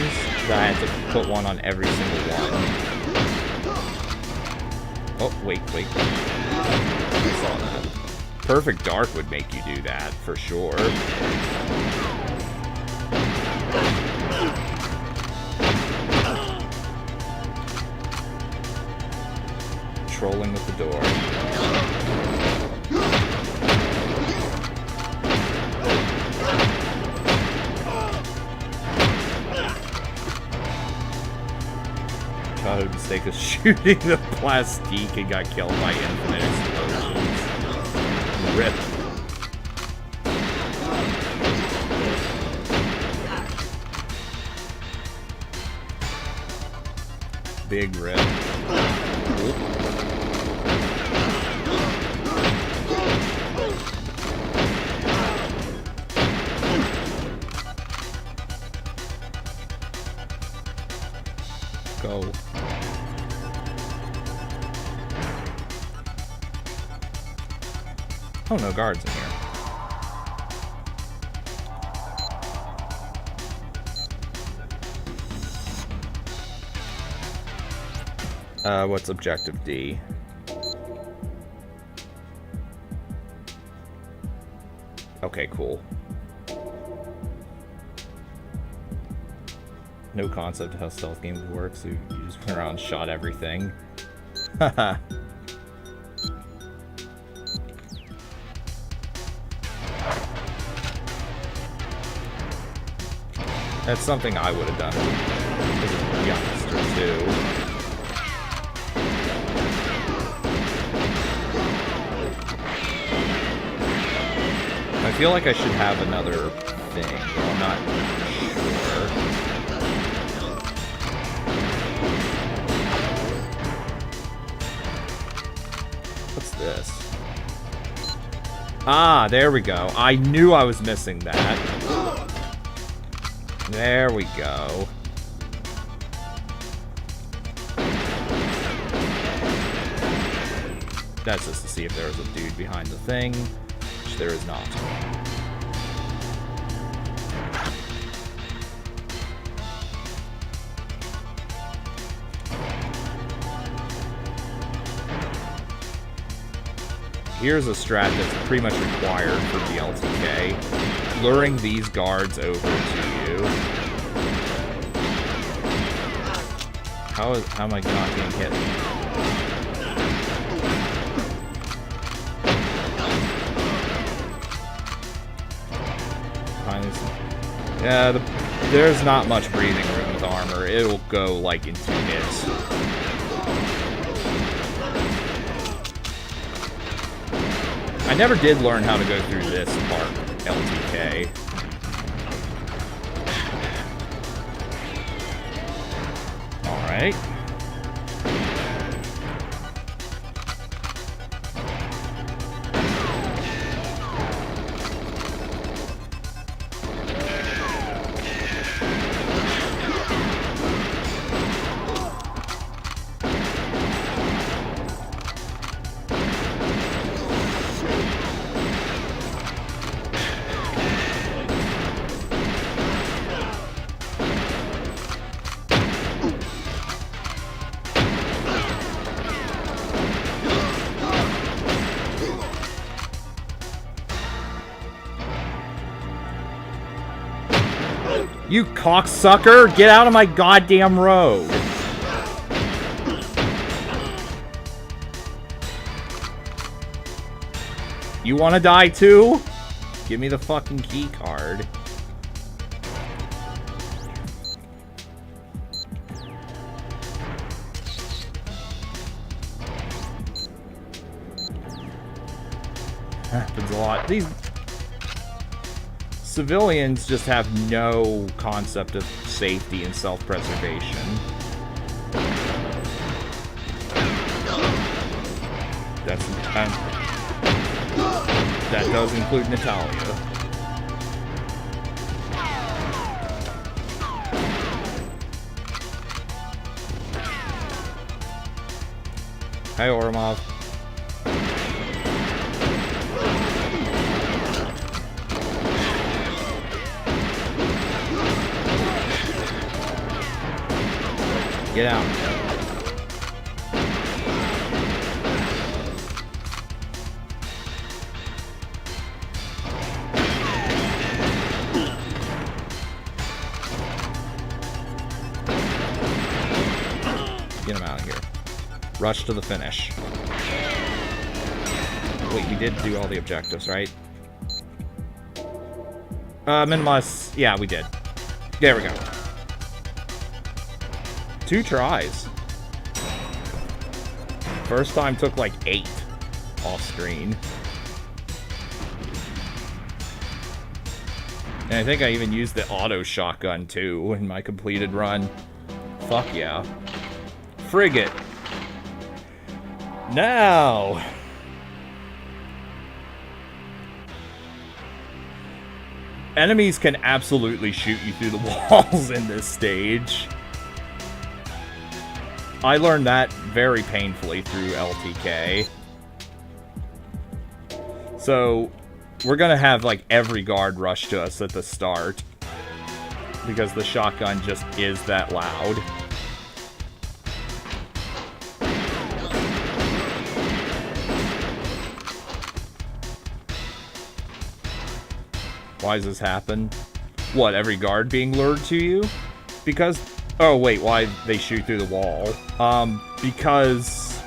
that I had to put one on every single one. Oh, wait. I saw that. Perfect Dark would make you do that, for sure. Trolling with the door. Childhood mistake of shooting the plastique and got killed by infinite explosions. Rip. Big rip. Go. Oh, no guards in here. What's objective D? Okay, cool. No concept of how stealth games work, so you just went around and shot everything. Haha. That's something I would have done as a youngster, too. I feel like I should have another thing, but I'm not sure. What's this? Ah, there we go. I knew I was missing that. There we go. That's just to see if there was a dude behind the thing, which there is not. here's a strat that's pretty much required for the LTK. Luring these guards over to you. How am I not getting hit? Yeah, there's not much breathing room with armor. It'll go, like, in 2 hits. I never did learn how to go through this part, LTK. Alright. You cocksucker! Get out of my goddamn road! You wanna die too? Give me the fucking key card. Happens a lot. These civilians just have no concept of safety and self-preservation. That does include Natalia. Hi, Ormov. Get out. Get him out of here. Rush to the finish. Wait, we did do all the objectives, right? Minimize. Yeah, we did. There we go. 2 tries. First time took like 8 off screen. And I think I even used the auto shotgun too in my completed run. Fuck yeah. Frigate. Now. Enemies can absolutely shoot you through the walls in this stage. I learned that very painfully through LTK. So, we're gonna have, like, every guard rush to us at the start. Because the shotgun just is that loud. Why does this happen? What, every guard being lured to you? Because... Oh, wait, why they shoot through the wall? Because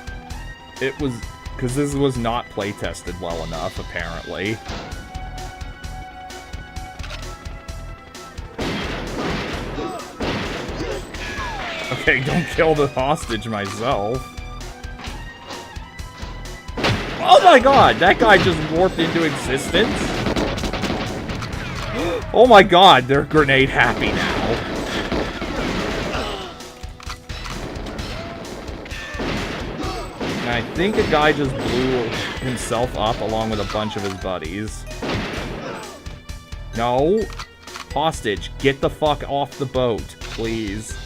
it was... Because this was not playtested well enough, apparently. Okay, don't kill the hostage myself. Oh my god, that guy just warped into existence? Oh my god, they're grenade happy now. I think a guy just blew himself up along with a bunch of his buddies. No. Hostage, get the fuck off the boat, please.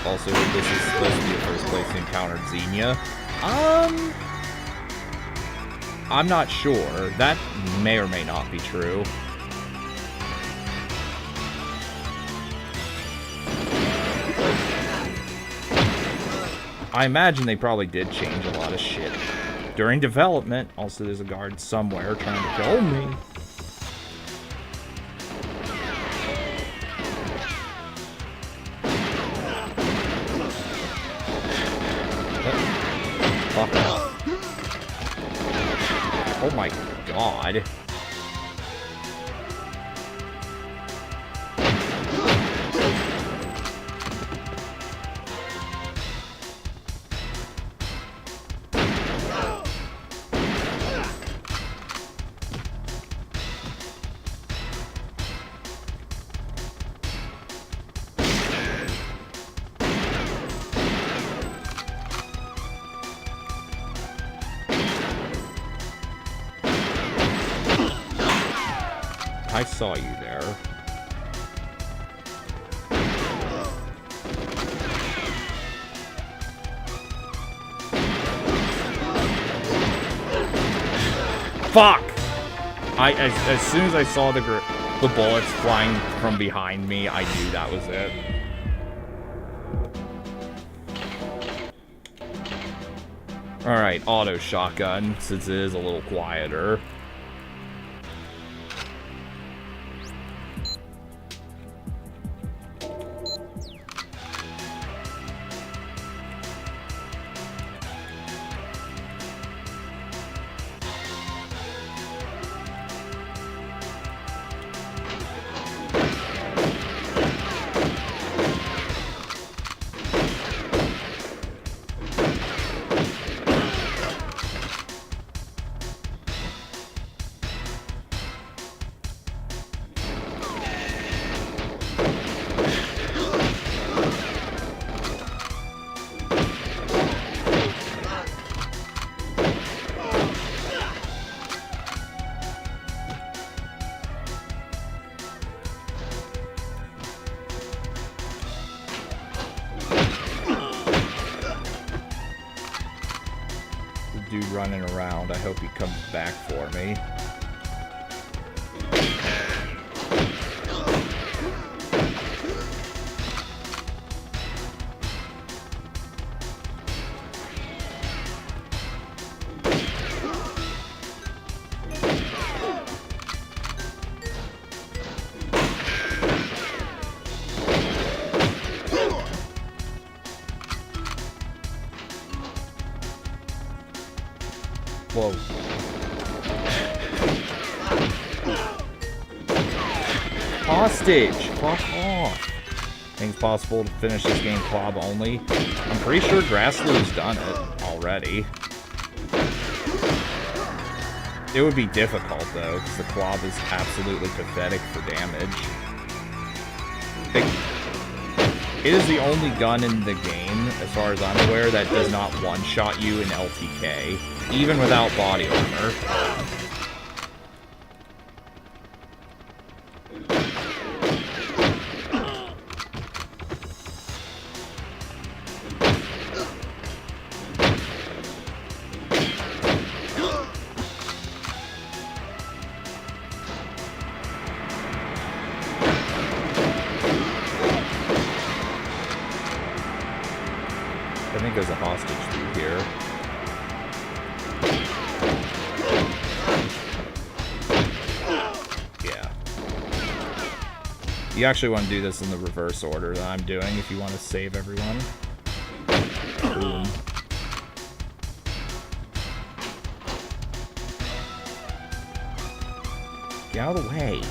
Also, this is supposed to be the first place we encountered Xenia. I'm not sure. That may or may not be true. I imagine they probably did change a lot of shit during development. Also, there's a guard somewhere trying to kill me. Fuck off. Oh my god. I saw you there. Fuck! As soon as I saw the bullets flying from behind me, I knew that was it. Alright, auto shotgun, since it is a little quieter. Dude running around. I hope he comes back for me. Whoa. Hostage! Fuck off. Think it's possible to finish this game Clob only? I'm pretty sure Grasslow's done it already. It would be difficult though, because the Clob is absolutely pathetic for damage. It is the only gun in the game, as far as I'm aware, that does not one-shot you in LTK, even without body armor. I think there's a hostage through here. Yeah. You actually want to do this in the reverse order that I'm doing if you want to save everyone. Boom. Get out of the way.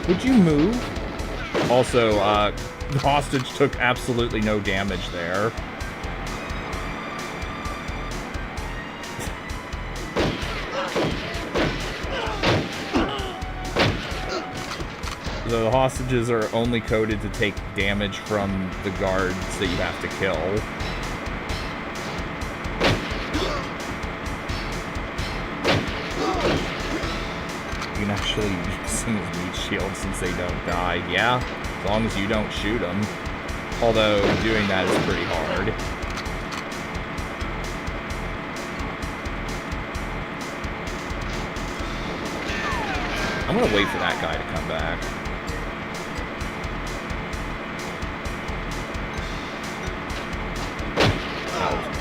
Would you move? Also, the hostage took absolutely no damage there. So the hostages are only coded to take damage from the guards that you have to kill. You can actually use them as meat shields since they don't die. Yeah, as long as you don't shoot them. Although, doing that is pretty hard. I'm gonna wait for that guy to come back. Out.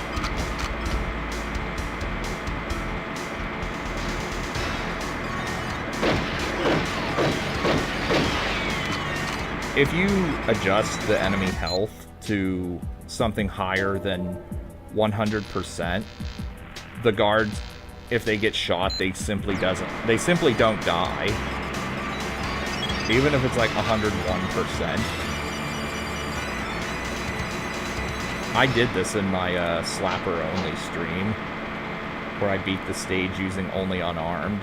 If you adjust the enemy health to something higher than 100%, the guards, if they get shot, they simply don't die. Even if it's like 101%. I did this in my slapper only stream, where I beat the stage using only unarmed.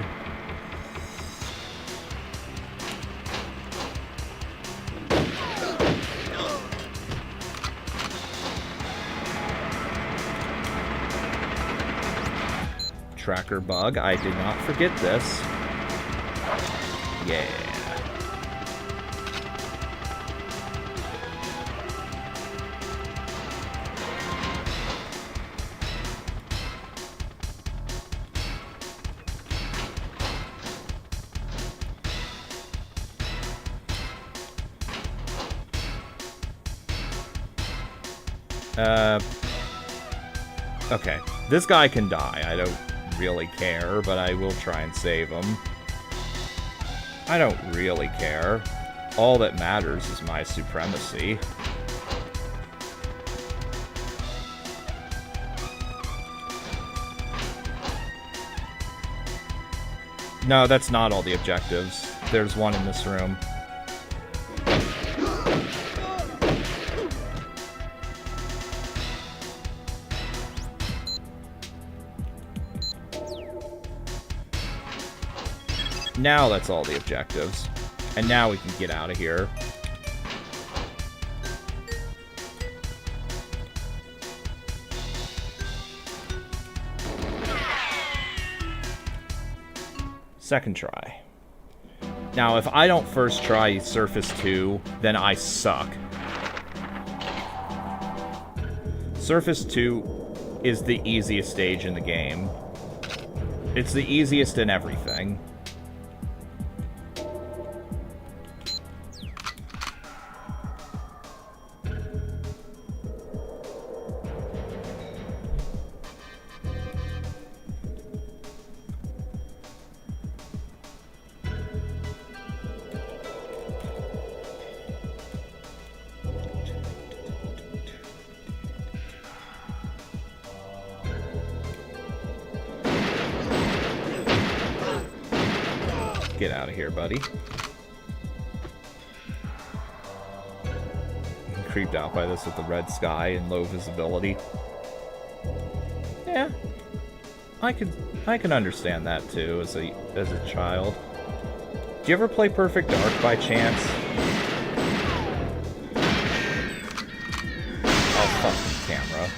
Tracker bug. I did not forget this. Yeah. Okay. This guy can die. I don't really care, but I will try and save him. I don't really care. All that matters is my supremacy. No, that's not all the objectives. There's one in this room. Now that's all the objectives. And now we can get out of here. Second try. Now, if I don't first try Surface 2, then I suck. Surface 2 is the easiest stage in the game. It's the easiest in everything. Get out of here, buddy. I'm creeped out by this with the red sky and low visibility. Yeah, I can understand that too as a child. Do you ever play Perfect Dark by chance? Oh, fuck the camera.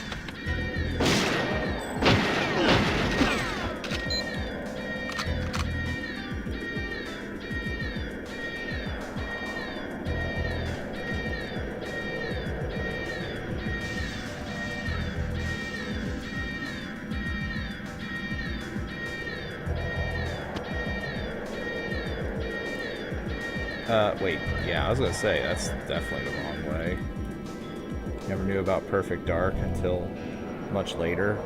Wait, yeah, I was gonna say, that's definitely the wrong way. Never knew about Perfect Dark until much later.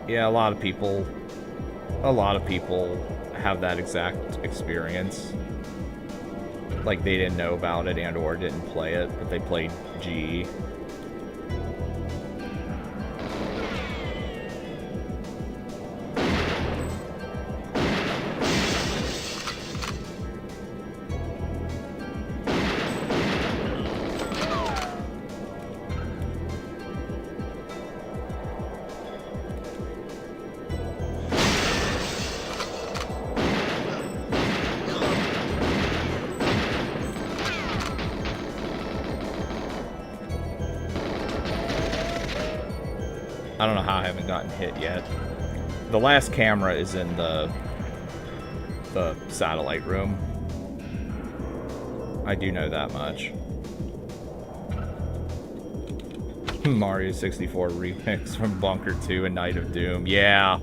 Yeah, a lot of people have that exact experience. Like, they didn't know about it and or didn't play it, but they played G. I don't know how I haven't gotten hit yet. The last camera is in the satellite room. I do know that much. Mario 64 remix from Bunker 2 and Night of Doom. Yeah.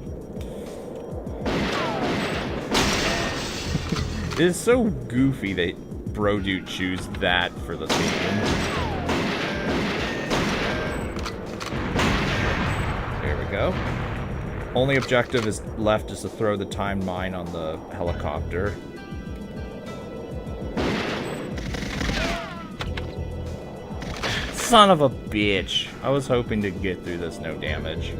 It is so goofy that Bro Dude choose that for the theme. There we go. Only objective is left is to throw the timed mine on the helicopter. Son of a bitch. I was hoping to get through this no damage.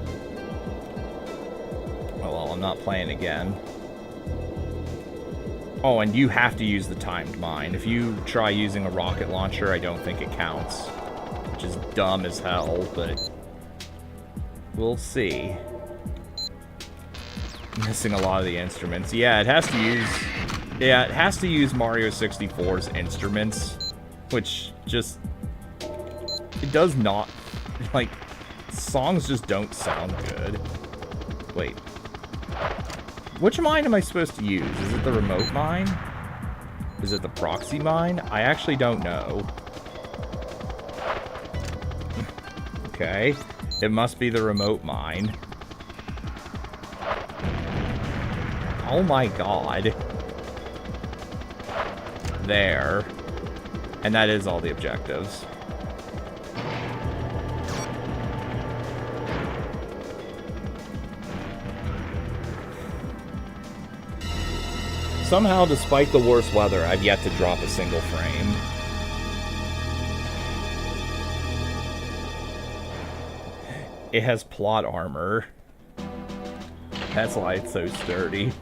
Oh well, I'm not playing again. Oh, and you have to use the timed mine. If you try using a rocket launcher, I don't think it counts. Which is dumb as hell, but we'll see. Missing a lot of the instruments. Yeah, it has to use... Yeah, it has to use Mario 64's instruments, which just... It does not... Like, songs just don't sound good. Wait. Which mine am I supposed to use? Is it the remote mine? Is it the proxy mine? I actually don't know. Okay. It must be the remote mine. Oh my god. There. And that is all the objectives. Somehow, despite the worst weather, I've yet to drop a single frame. It has plot armor. That's why it's so sturdy.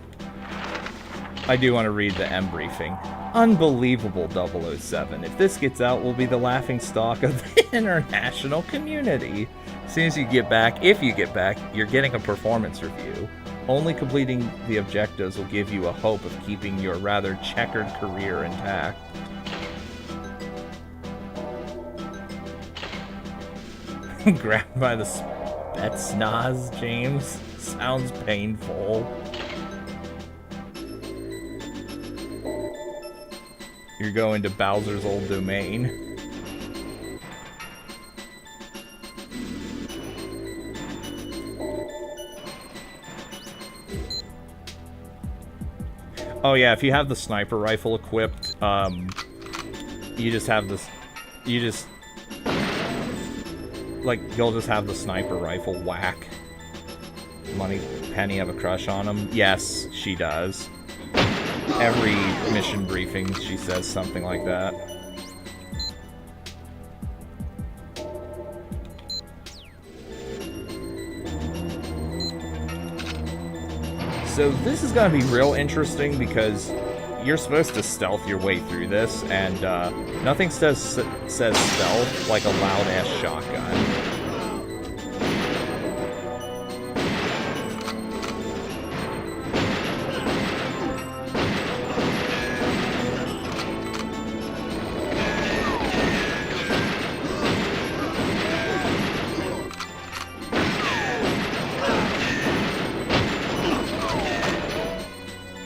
I do want to read the M briefing. Unbelievable 007. If this gets out, we'll be the laughingstock of the international community. As soon as you get back, if you get back, you're getting a performance review. Only completing the objectives will give you a hope of keeping your rather checkered career intact. Grabbed by the Spetsnaz, James? Sounds painful. You're going to Bowser's old domain. Oh yeah, if you have the sniper rifle equipped, you just have this, you'll just have the sniper rifle whack. Money Penny have a crush on him? Yes, she does. Every mission briefing, she says something like that. So this is going to be real interesting because you're supposed to stealth your way through this, and nothing says stealth like a loud-ass shotgun.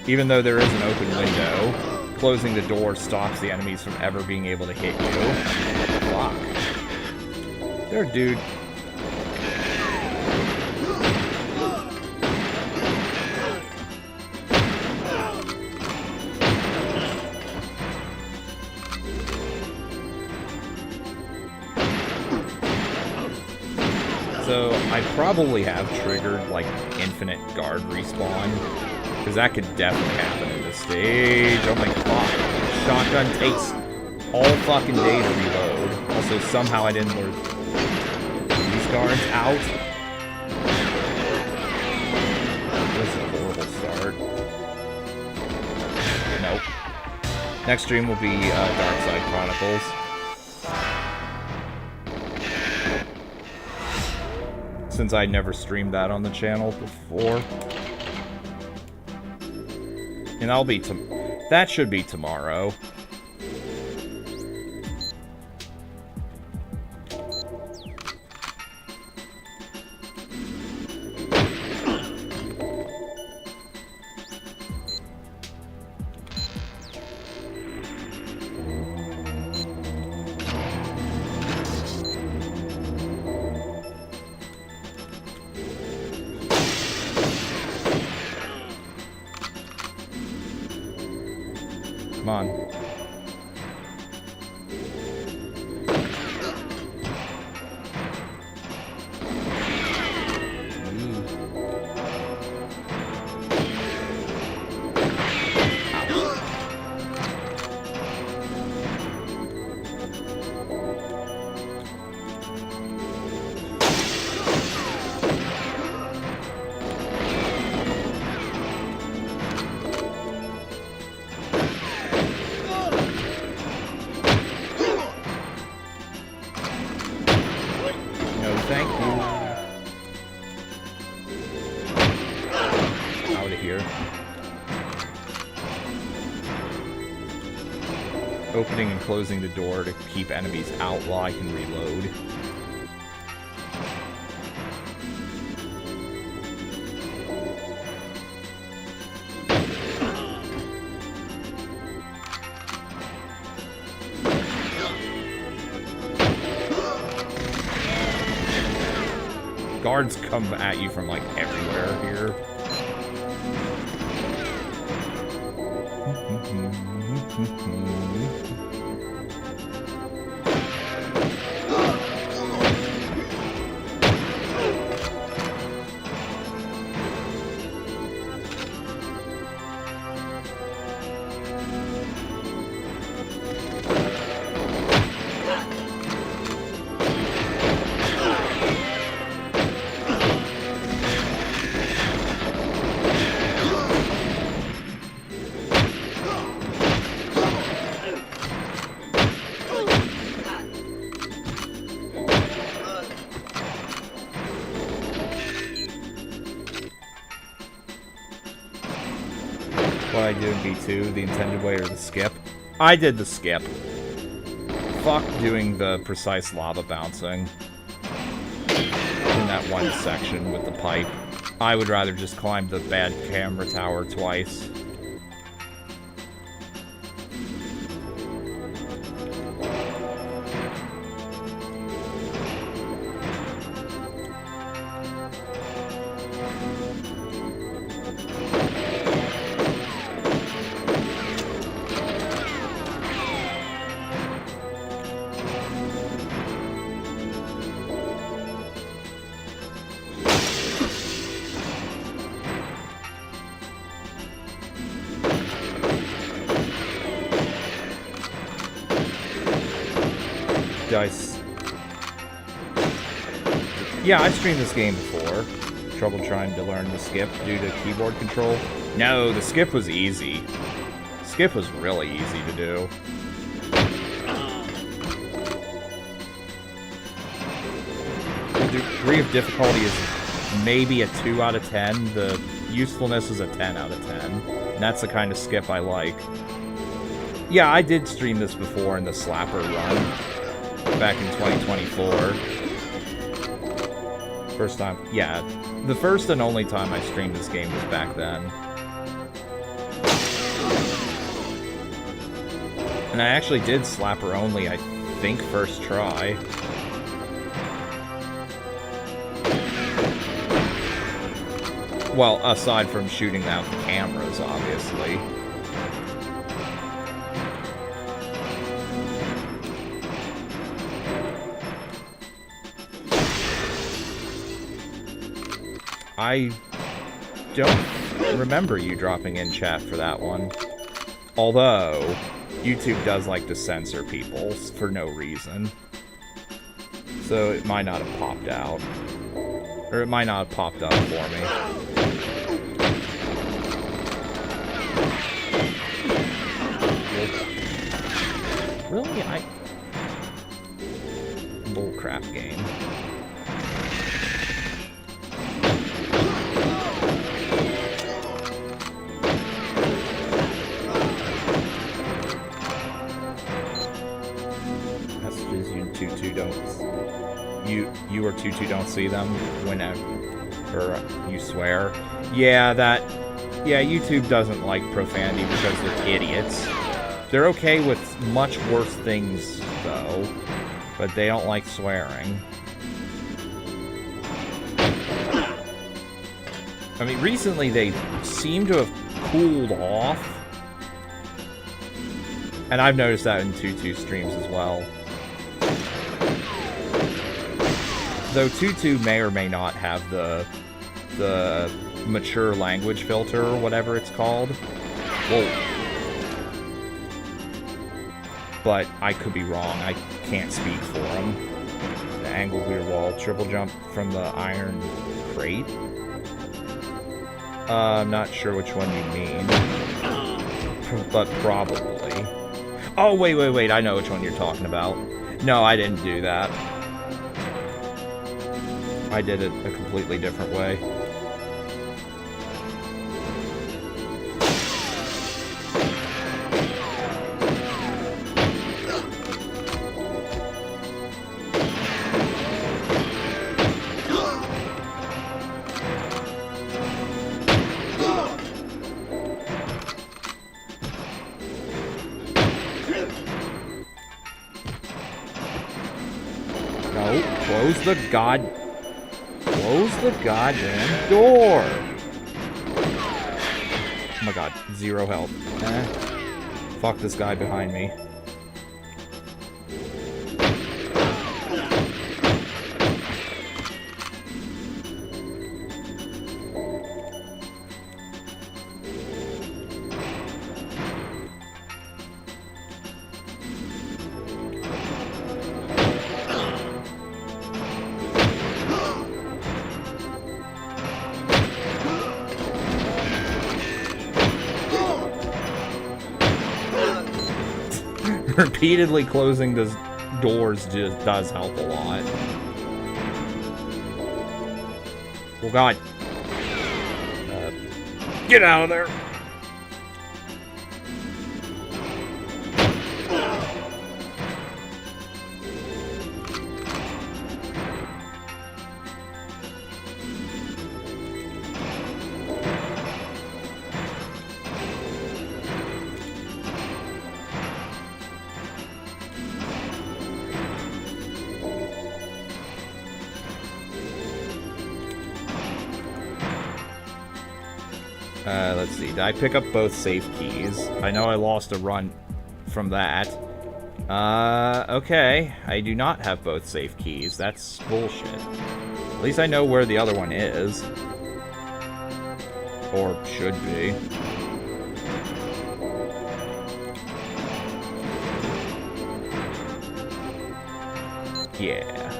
Even though there is an open window, closing the door stops the enemies from ever being able to hit you. Fuck. There, dude. So, I probably have triggered, like, infinite guard respawn. Because that could definitely happen in this stage. Oh my god. Shotgun takes all fucking day to reload. Also, somehow I didn't lure these guards out. This is a horrible start. Nope. Next stream will be Dark Side Chronicles. Since I never streamed that on the channel before. And that'll be that should be tomorrow. Come on. Opening and closing the door to keep enemies out while I can reload. Guards come at you from like everywhere here. What I do in V2, the intended way or the skip? I did the skip. Fuck doing the precise lava bouncing in that one section with the pipe. I would rather just climb the bad camera tower twice. Dice. Yeah, I've streamed this game before. Trouble trying to learn the skip due to keyboard control. No, the skip was easy. Skip was really easy to do. The degree of difficulty is maybe a 2 out of 10. The usefulness is a 10 out of 10. And that's the kind of skip I like. Yeah, I did stream this before in the Slapper run. Back in 2024. First time, yeah. The first and only time I streamed this game was back then. And I actually did Slapper only, I think, first try. Well, aside from shooting out the cameras, obviously. I don't remember you dropping in chat for that one. Although, YouTube does like to censor people for no reason. So it might not have popped out. Or it might not have popped up for me. Really? Bullcrap game. You or Tutu don't see them whenever you swear. Yeah, YouTube doesn't like profanity because they're idiots. They're okay with much worse things, though, but they don't like swearing. I mean, recently they seem to have cooled off. And I've noticed that in 2-2 streams as well. Though 2-2 may or may not have the mature language filter or whatever it's called. Whoa. But I could be wrong. I can't speak for him. The angle weird wall, triple jump from the iron crate. I'm not sure which one you mean. But probably. Oh, wait. I know which one you're talking about. No, I didn't do that. I did it a completely different way. Close the goddamn door! Oh my god, 0 health. Fuck this guy behind me. Repeatedly closing the doors just does help a lot. Oh god. Get out of there! Let's see. Did I pick up both safe keys? I know I lost a run from that. Okay. I do not have both safe keys. That's bullshit. At least I know where the other one is. Or should be. Yeah.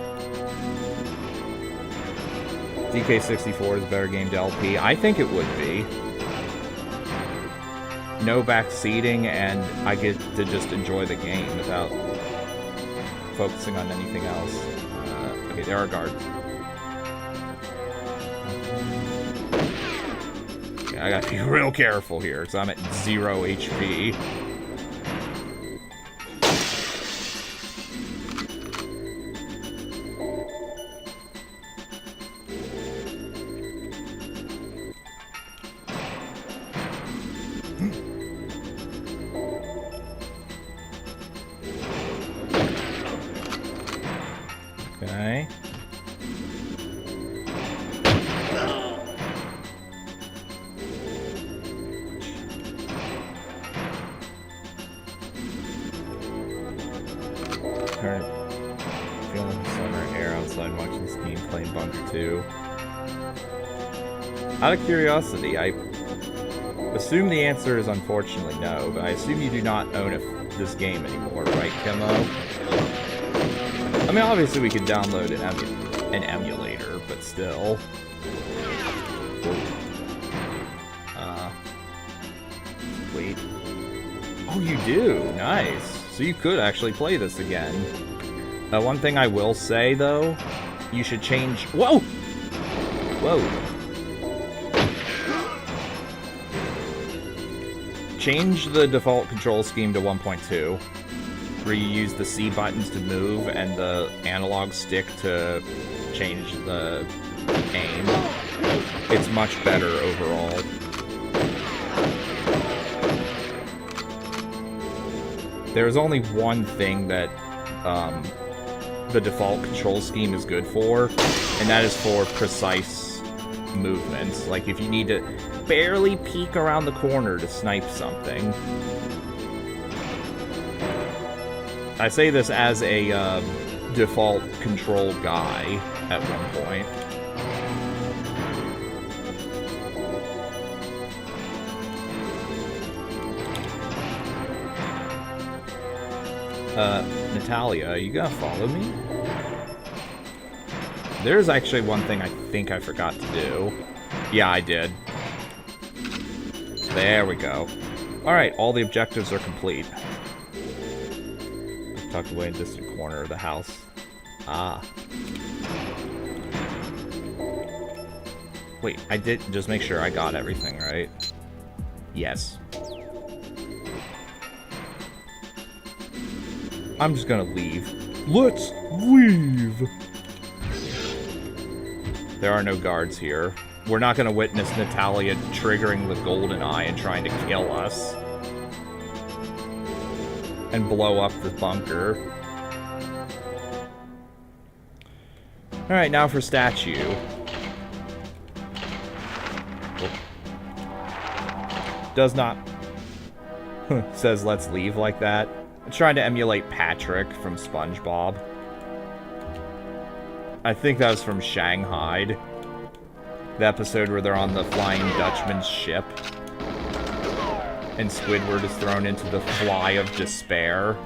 DK64 is a better game to LP. I think it would be. No backseating, and I get to just enjoy the game without focusing on anything else. Okay, there are guards. Yeah, I gotta be real careful here, because I'm at 0 HP. Okay. Current feeling summer air outside watching this game playing Bunker 2. Out of curiosity, I assume the answer is unfortunately no, but I assume you do not own this game anymore, right, Kimo? I mean, obviously we could download an emulator, but still. Wait. Oh, you do? Nice. So you could actually play this again. One thing I will say, though, you should change... Whoa! Whoa. Change the default control scheme to 1.2. Where you use the C buttons to move and the analog stick to change the aim. It's much better overall. There's only one thing that the default control scheme is good for, and that is for precise movements. Like if you need to barely peek around the corner to snipe something. I say this as a default control guy at one point. Natalia, you gonna follow me? There's actually one thing I think I forgot to do. Yeah, I did. There we go. Alright, all the objectives are complete. Tucked away in a distant corner of the house. Ah. Wait, I did just make sure I got everything, right? Yes. I'm just gonna leave. Let's leave! There are no guards here. We're not gonna witness Natalia triggering the Goldeneye and trying to kill us. And blow up the bunker. Alright, now for statue. Does not... says let's leave like that. I'm trying to emulate Patrick from SpongeBob. I think that was from Shanghai. The episode where they're on the Flying Dutchman's ship. And Squidward is thrown into the Fly of Despair.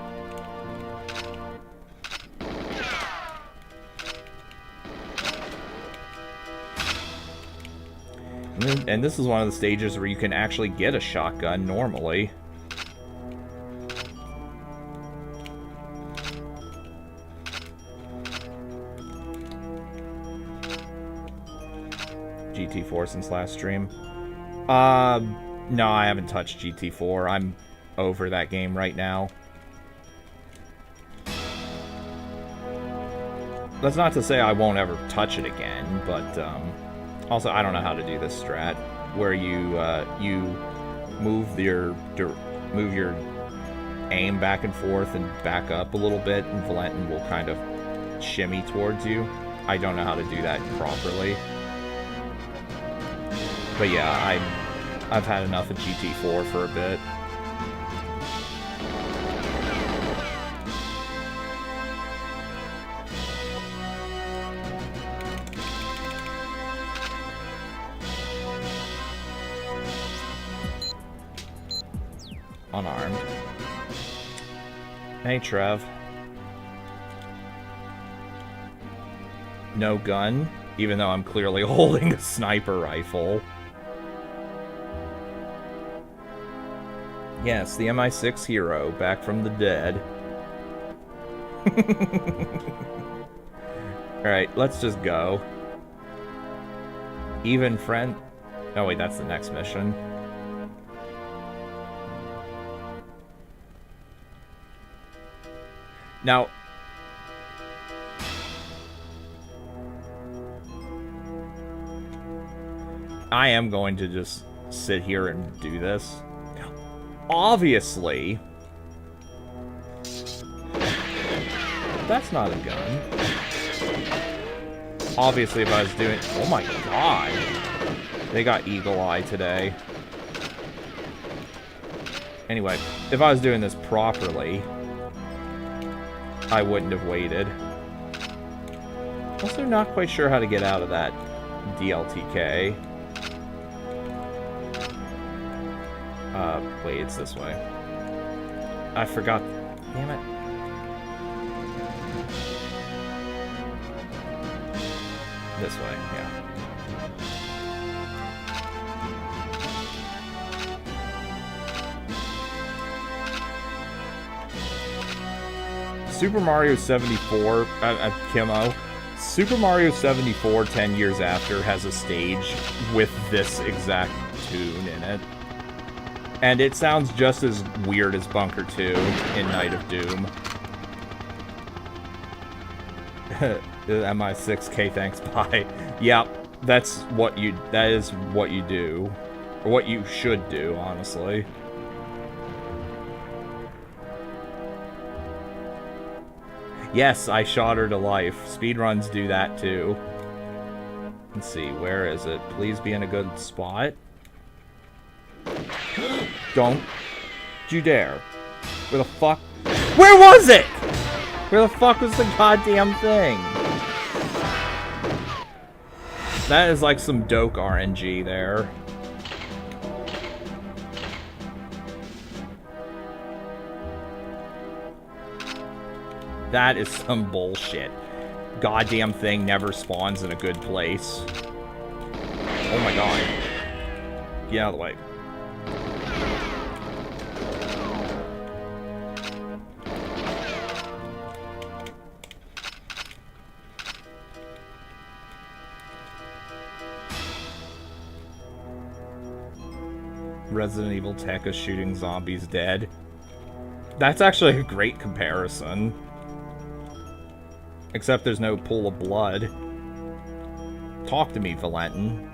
And this is one of the stages where you can actually get a shotgun normally. GT4 since last stream. No, I haven't touched GT4. I'm over that game right now. That's not to say I won't ever touch it again, but also I don't know how to do this strat where you move your aim back and forth and back up a little bit, and Valentin will kind of shimmy towards you. I don't know how to do that properly. But yeah, I've had enough of GT4 for a bit. Unarmed. Hey, Trev. No gun, even though I'm clearly holding a sniper rifle. Yes, the MI6 hero, back from the dead. Alright, let's just go. Even friend... Oh wait, that's the next mission. Now... I am going to just sit here and do this. Obviously, that's not a gun. Obviously, if I was doing... Oh my god. They got Eagle Eye today. Anyway, if I was doing this properly, I wouldn't have waited. Also, not quite sure how to get out of that DLTK. Wait, it's this way. I forgot. Damn it. This way, yeah. Super Mario 74, Kimo. Super Mario 74, 10 years after, has a stage with this exact tune in it. And it sounds just as weird as Bunker 2 in Night of Doom. MI6K, thanks, bye. Yep, that is what you do. Or what you should do, honestly. Yes, I shot her to life. Speedruns do that too. Let's see, where is it? Please be in a good spot. Don't you dare. Where the fuck? Where was it? Where the fuck was the goddamn thing? That is like some dope RNG there. That is some bullshit. Goddamn thing never spawns in a good place. Oh my god. Get out of the way. Resident Evil Tech is shooting zombies dead. That's actually a great comparison. Except there's no pool of blood. Talk to me, Valentin.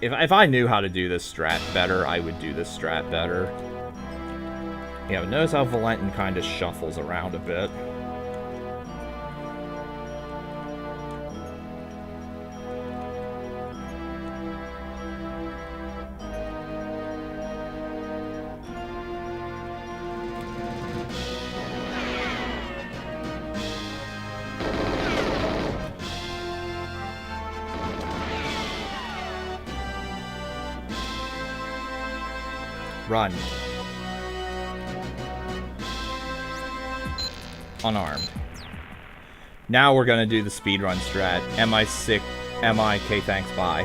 If I knew how to do this strat better, I would do this strat better. Yeah, notice how Valentin kind of shuffles around a bit. Run. Unarmed. Now we're gonna do the speedrun strat. Am I sick? M-I-K, thanks, bye.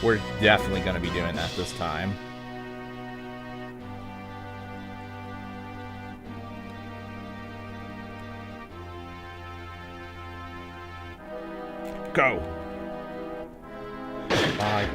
We're definitely gonna be doing that this time. Go! Bye.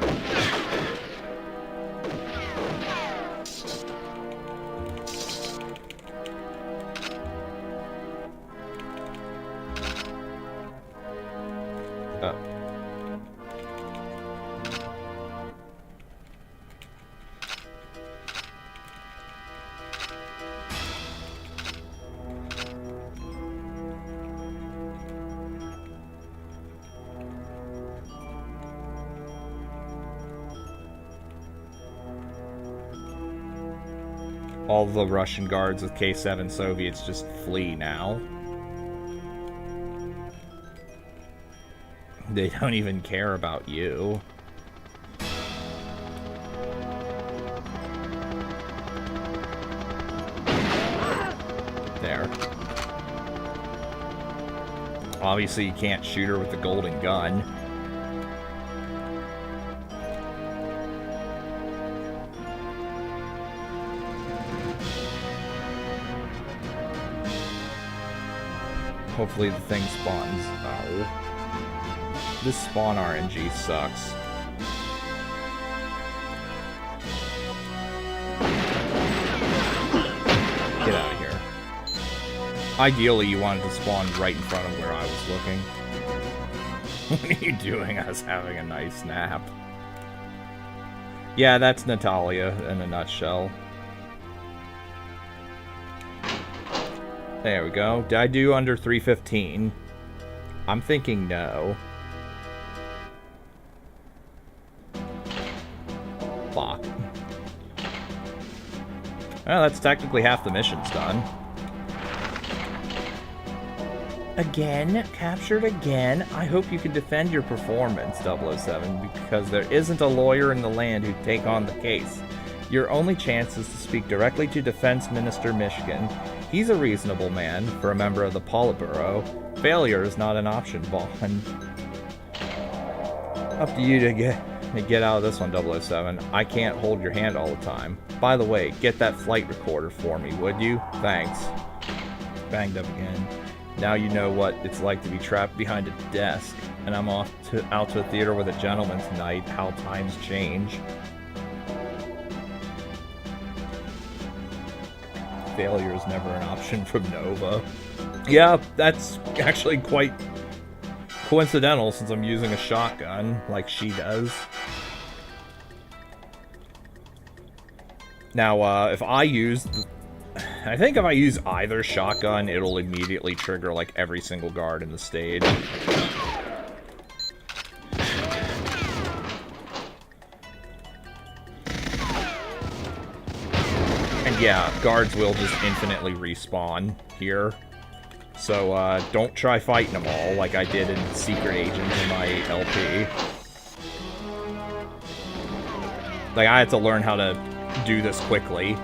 All the Russian guards with K7 Soviets just flee now. They don't even care about you. There. Obviously you can't shoot her with the golden gun. Hopefully the thing spawns. Oh. This spawn RNG sucks. Get out of here. Ideally, you wanted to spawn right in front of where I was looking. What are you doing? I was having a nice nap. Yeah, that's Natalia in a nutshell. There we go. Did I do under 315? I'm thinking no. Fuck. Well, that's technically half the mission's done. Again? Captured again? I hope you can defend your performance, 007, because there isn't a lawyer in the land who'd take on the case. Your only chance is to speak directly to Defense Minister Mishkin. He's a reasonable man for a member of the Politburo. Failure is not an option, Bond. Up to you to get out of this one, 007. I can't hold your hand all the time. By the way, get that flight recorder for me, would you? Thanks. Banged up again. Now you know what it's like to be trapped behind a desk. And I'm out to a theater with a gentleman tonight. How times change. Failure is never an option from Nova. Yeah, that's actually quite coincidental since I'm using a shotgun like she does. Now, if I use... I think if I use either shotgun, it'll immediately trigger like every single guard in the stage. yeah, guards will just infinitely respawn here. So, don't try fighting them all like I did in Secret Agent in my LP. Like, I had to learn how to do this quickly,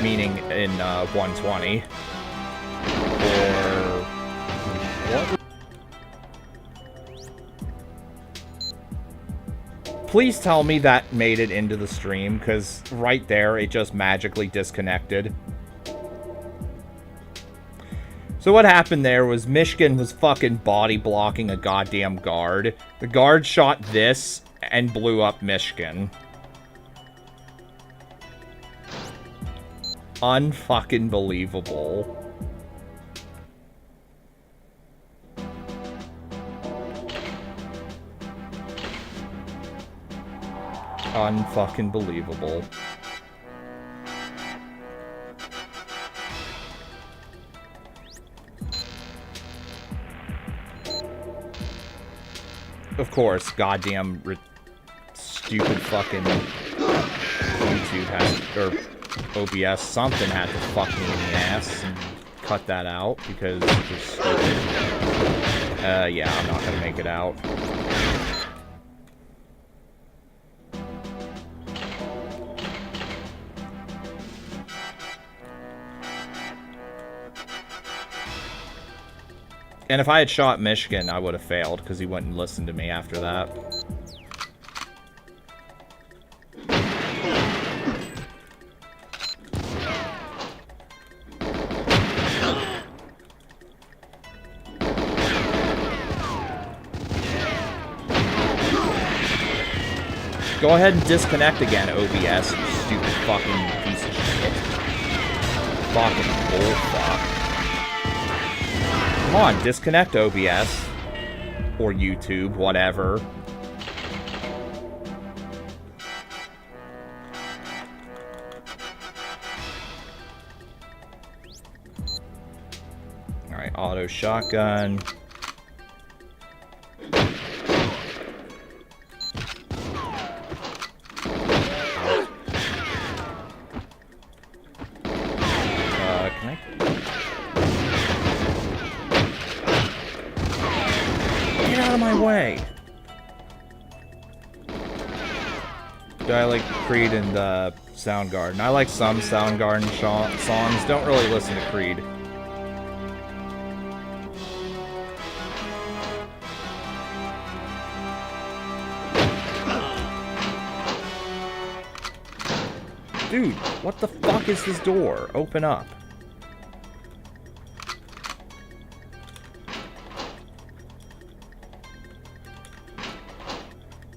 meaning in 120. Or... what? Please tell me that made it into the stream, because right there, it just magically disconnected. So what happened there was Mishkin was fucking body blocking a goddamn guard. The guard shot this and blew up Mishkin. Unfucking believable. Unfucking believable. Of course, goddamn stupid fucking YouTube has, or OBS, something had to fuck me in the ass and cut that out because they're stupid. Yeah, I'm not gonna make it out. And if I had shot Michigan, I would have failed, because he wouldn't listen to me after that. Go ahead and disconnect again, OBS, you stupid fucking piece of shit. Fucking bullfuck. Come on, disconnect OBS. Or YouTube, whatever. Alright, auto shotgun. I like Creed and Soundgarden. I like some Soundgarden songs. Don't really listen to Creed. Dude, what the fuck is this door? Open up.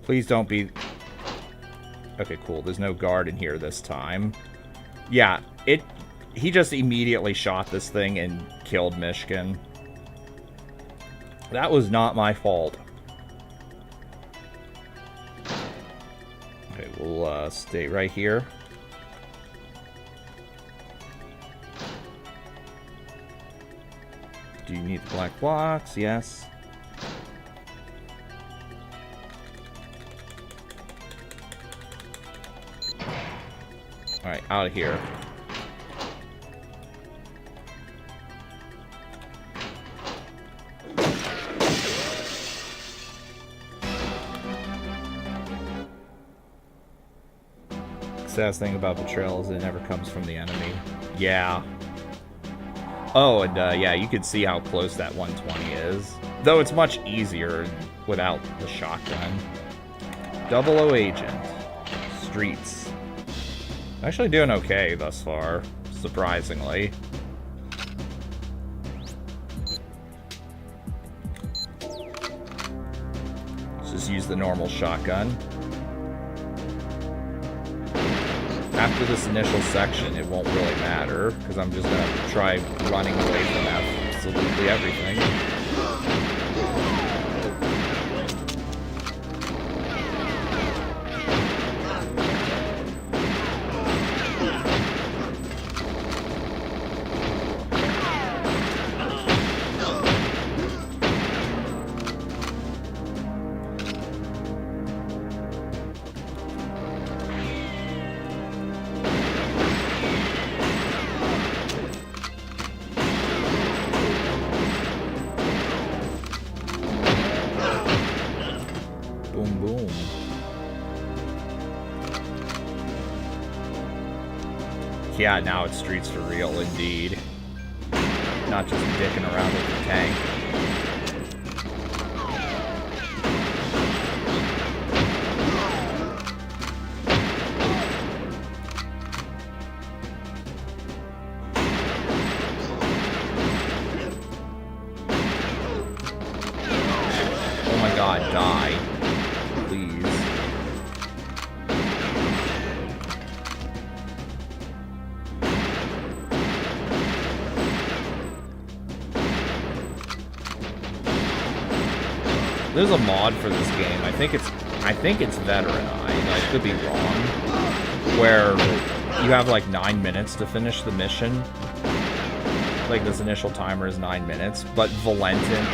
Please don't be... Okay, cool. There's no guard in here this time. Yeah, he just immediately shot this thing and killed Mishkin. That was not my fault. Okay, we'll stay right here. Do you need the black blocks? Yes. Alright, out of here. The saddest thing about betrayal is it never comes from the enemy. Yeah. Oh, and yeah, you can see how close that 120 is. Though it's much easier without the shotgun. 00 Agent. Streets. Actually doing okay thus far, surprisingly. Let's just use the normal shotgun. After this initial section, it won't really matter, because I'm just going to try running away from absolutely everything. Yeah, now it's streets for real, indeed. Not just dicking around with the tank. Oh my god, die. Please. There's a mod for this game. I think it's Veteraneye. I could be wrong. Where you have like 9 minutes to finish the mission. Like this initial timer is 9 minutes, but Valentin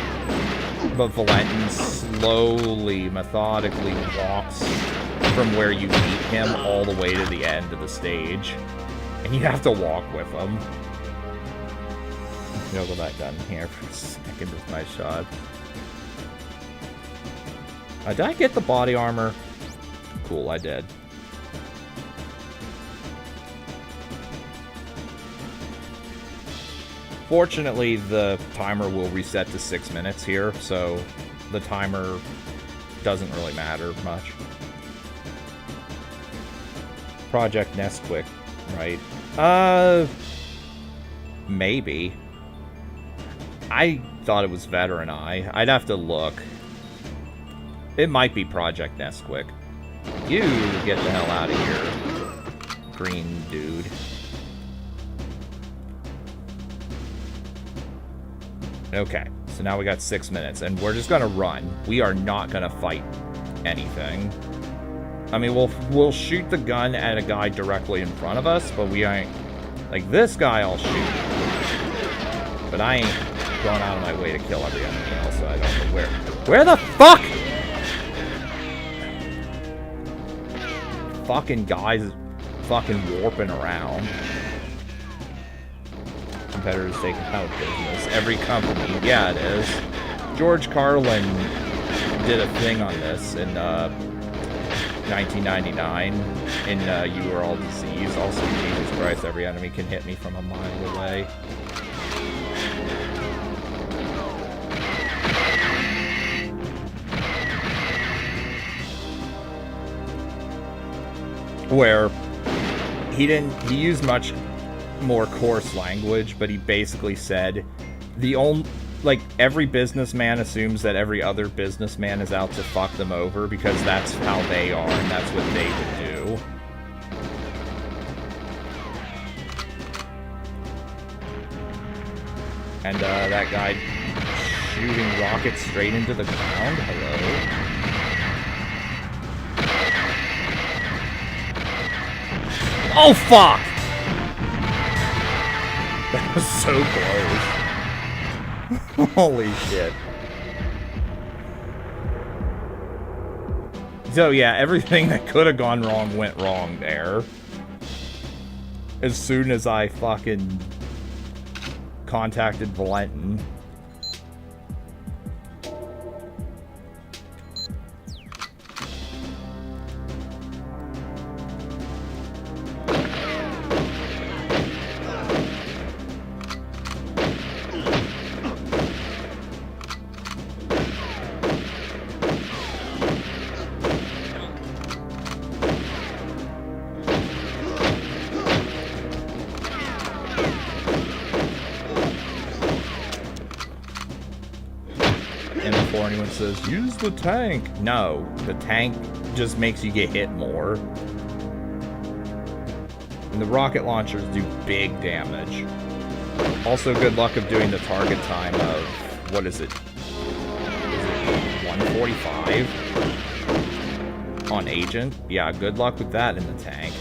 slowly, methodically walks from where you meet him all the way to the end of the stage, and you have to walk with him. Juggle that gun here for a second with my shot. Did I get the body armor? Cool, I did. Fortunately, the timer will reset to 6 minutes here, so the timer doesn't really matter much. Project Nesquik, right? Maybe. I thought it was Veteraneye. I'd have to look. It might be Project Nesquik. You get the hell out of here, green dude. Okay, so now we got 6 minutes, and we're just gonna run. We are not gonna fight anything. I mean, we'll shoot the gun at a guy directly in front of us, but we ain't... Like, this guy I'll shoot. But I ain't going out of my way to kill every enemy else, so I don't know where... Where the fuck?! Fucking guys fucking warping around. Competitors taken out of business. Every company. Yeah, it is. George Carlin did a thing on this in 1999 in You Are All Disease. Also, Jesus Christ, every enemy can hit me from a mile away. Where he used much more coarse language, but he basically said every businessman assumes that every other businessman is out to fuck them over because that's how they are and that's what they would do. And that guy shooting rockets straight into the ground. Hello. Oh, fuck! That was so close. Holy shit. So, yeah, everything that could have gone wrong went wrong there. As soon as I fucking contacted Valentin. Says, use the tank. No, the tank just makes you get hit more. And the rocket launchers do big damage. Also, good luck of doing the target time of, what is it? Is it 145? On Agent? Yeah, good luck with that in the tank.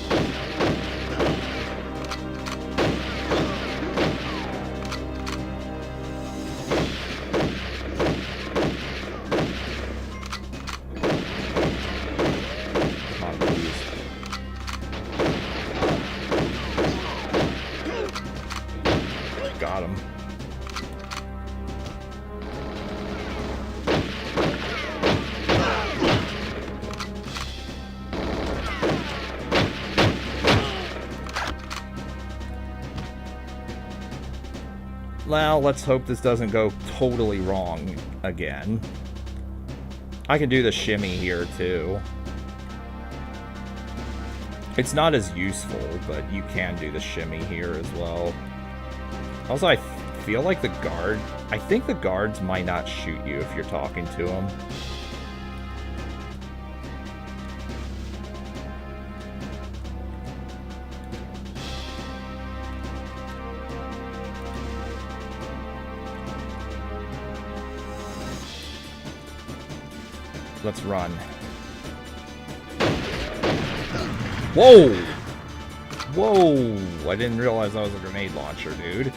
Well, let's hope this doesn't go totally wrong again. I can do the shimmy here, too. It's not as useful, but you can do the shimmy here as well. Also, I feel like the guard... I think the guards might not shoot you if you're talking to them. Let's run. Whoa! Whoa! I didn't realize that was a grenade launcher, dude.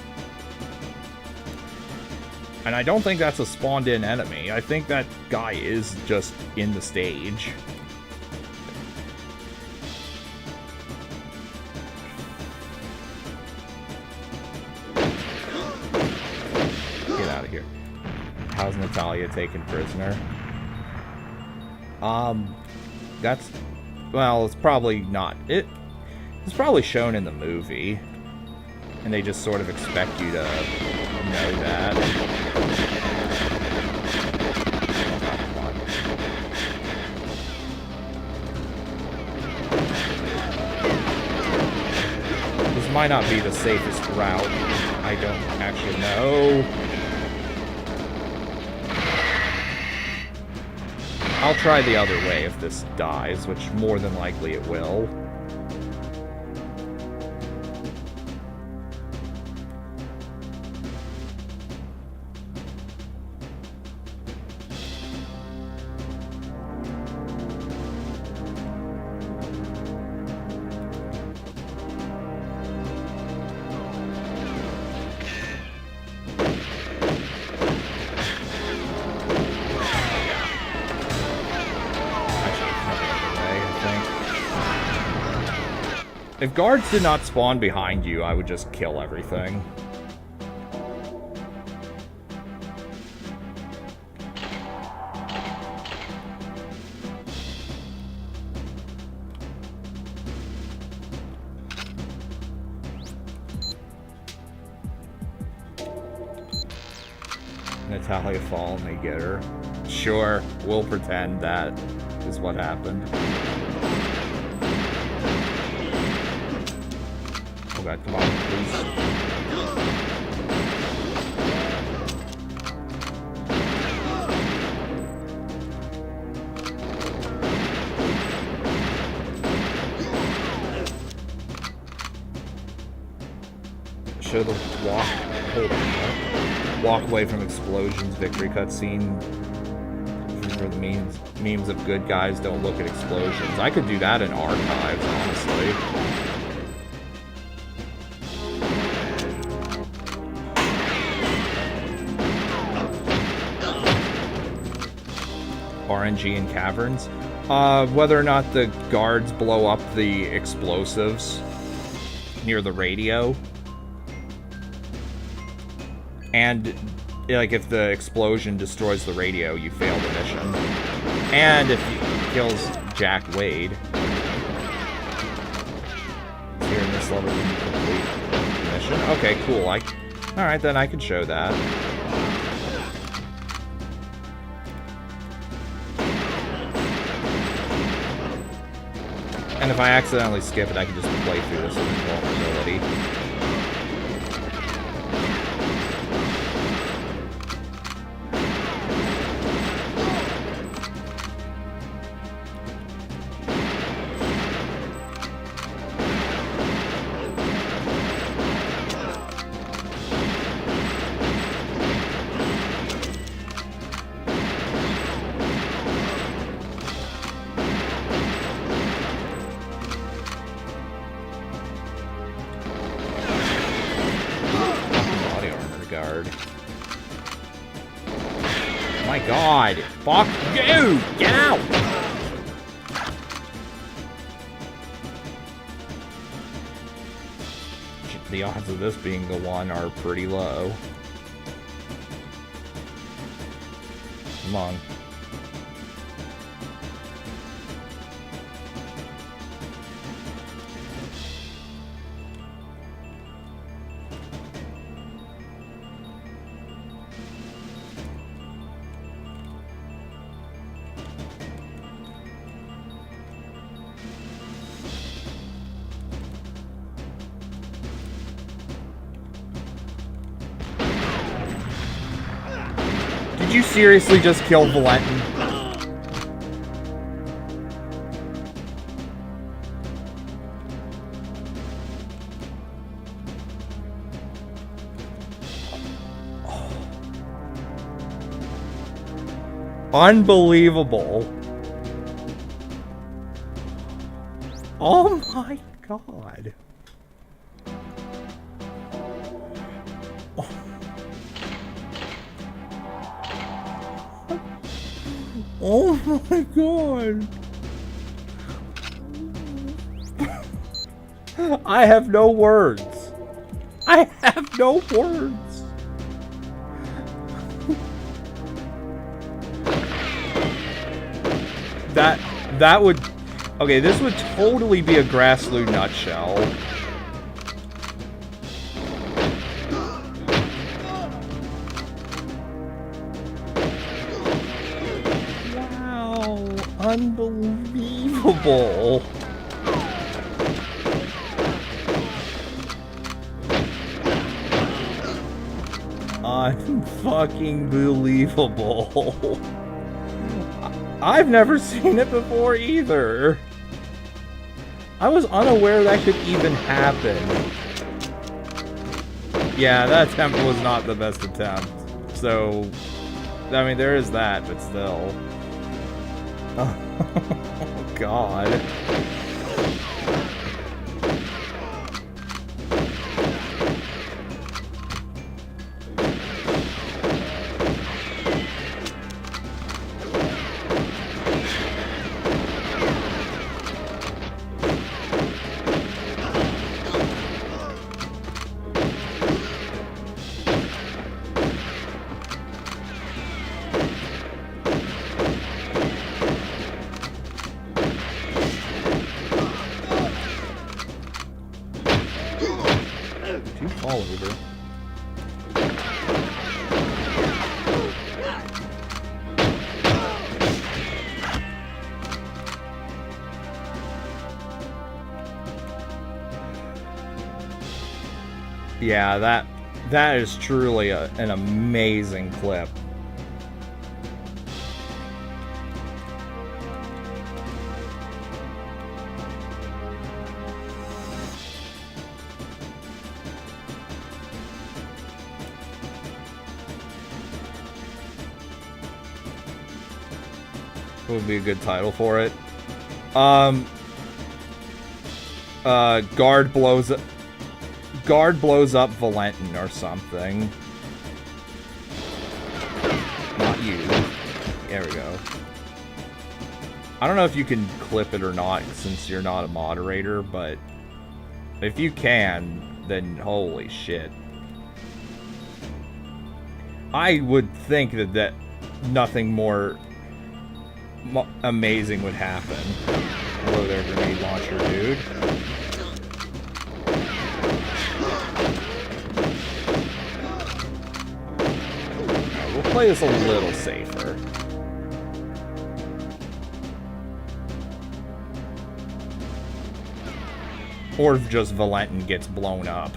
And I don't think that's a spawned-in enemy. I think that guy is just in the stage. Get out of here. How's Natalia taken prisoner? That's... Well, it's probably not... It's probably shown in the movie. And they just sort of expect you to know that. This might not be the safest route. I don't actually know. I'll try the other way if this dies, which more than likely it will. If guards did not spawn behind you, I would just kill everything. Natalia fall and they get her. Sure, we'll pretend that is what happened. God, come on, please. Show the walk away from explosions victory cutscene. For the memes of good guys don't look at explosions. I could do that in archives, honestly. RNG in caverns. Whether or not the guards blow up the explosives near the radio. And, like, if the explosion destroys the radio, you fail the mission. And if it kills Jack Wade. Here in this level, you can complete the mission. Okay, cool. Alright, then I can show that. And if I accidentally skip it, I can just play through this with invulnerability. My god! Fuck you! Get out! The odds of this being the one are pretty low. Come on. you seriously just kill Valentin? Unbelievable. Oh my god. Oh my god. I have no words. I have no words. That would... Okay, this would totally be a Grassloot nutshell. Wow, unbelievable. Unfucking believable. I've never seen it before either. I was unaware that could even happen. Yeah, that attempt was not the best attempt. So, I mean, there is that, but still. Oh, God. Yeah, that is truly an amazing clip. What would be a good title for it? Guard blows up Valentin or something. Not you. There we go. I don't know if you can clip it or not since you're not a moderator, but if you can, then holy shit. I would think that nothing more amazing would happen. Hello there, grenade launcher, dude. We'll play this a little safer. Or if just Valentin gets blown up.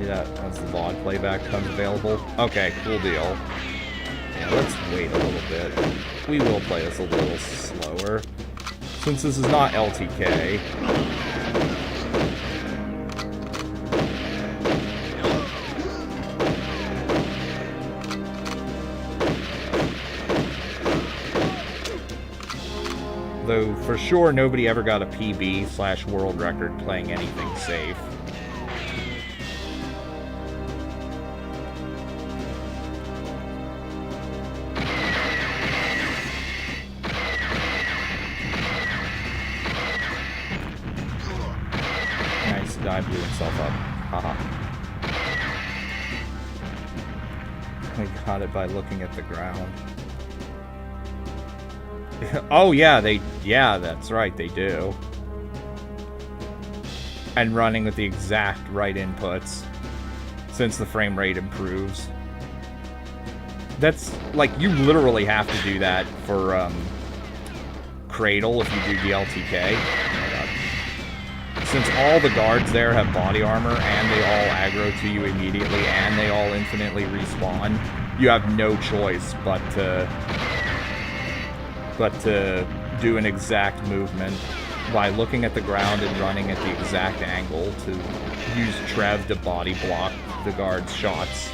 Yeah, once the VOD playback comes available. Okay, cool deal. Yeah, let's wait a little bit. We will play this a little slower. Since this is not LTK. Though, for sure, nobody ever got a PB/world record playing anything safe. Nice, the guy blew himself up. Haha. We got it by looking at the ground. Oh yeah, that's right, they do. And running with the exact right inputs, since the frame rate improves. That's, like, you literally have to do that for, Cradle if you do DLTK. Oh my god. since all the guards there have body armor and they all aggro to you immediately and they all infinitely respawn, you have no choice but to do an exact movement by looking at the ground and running at the exact angle to use Trev to body block the guard's shots.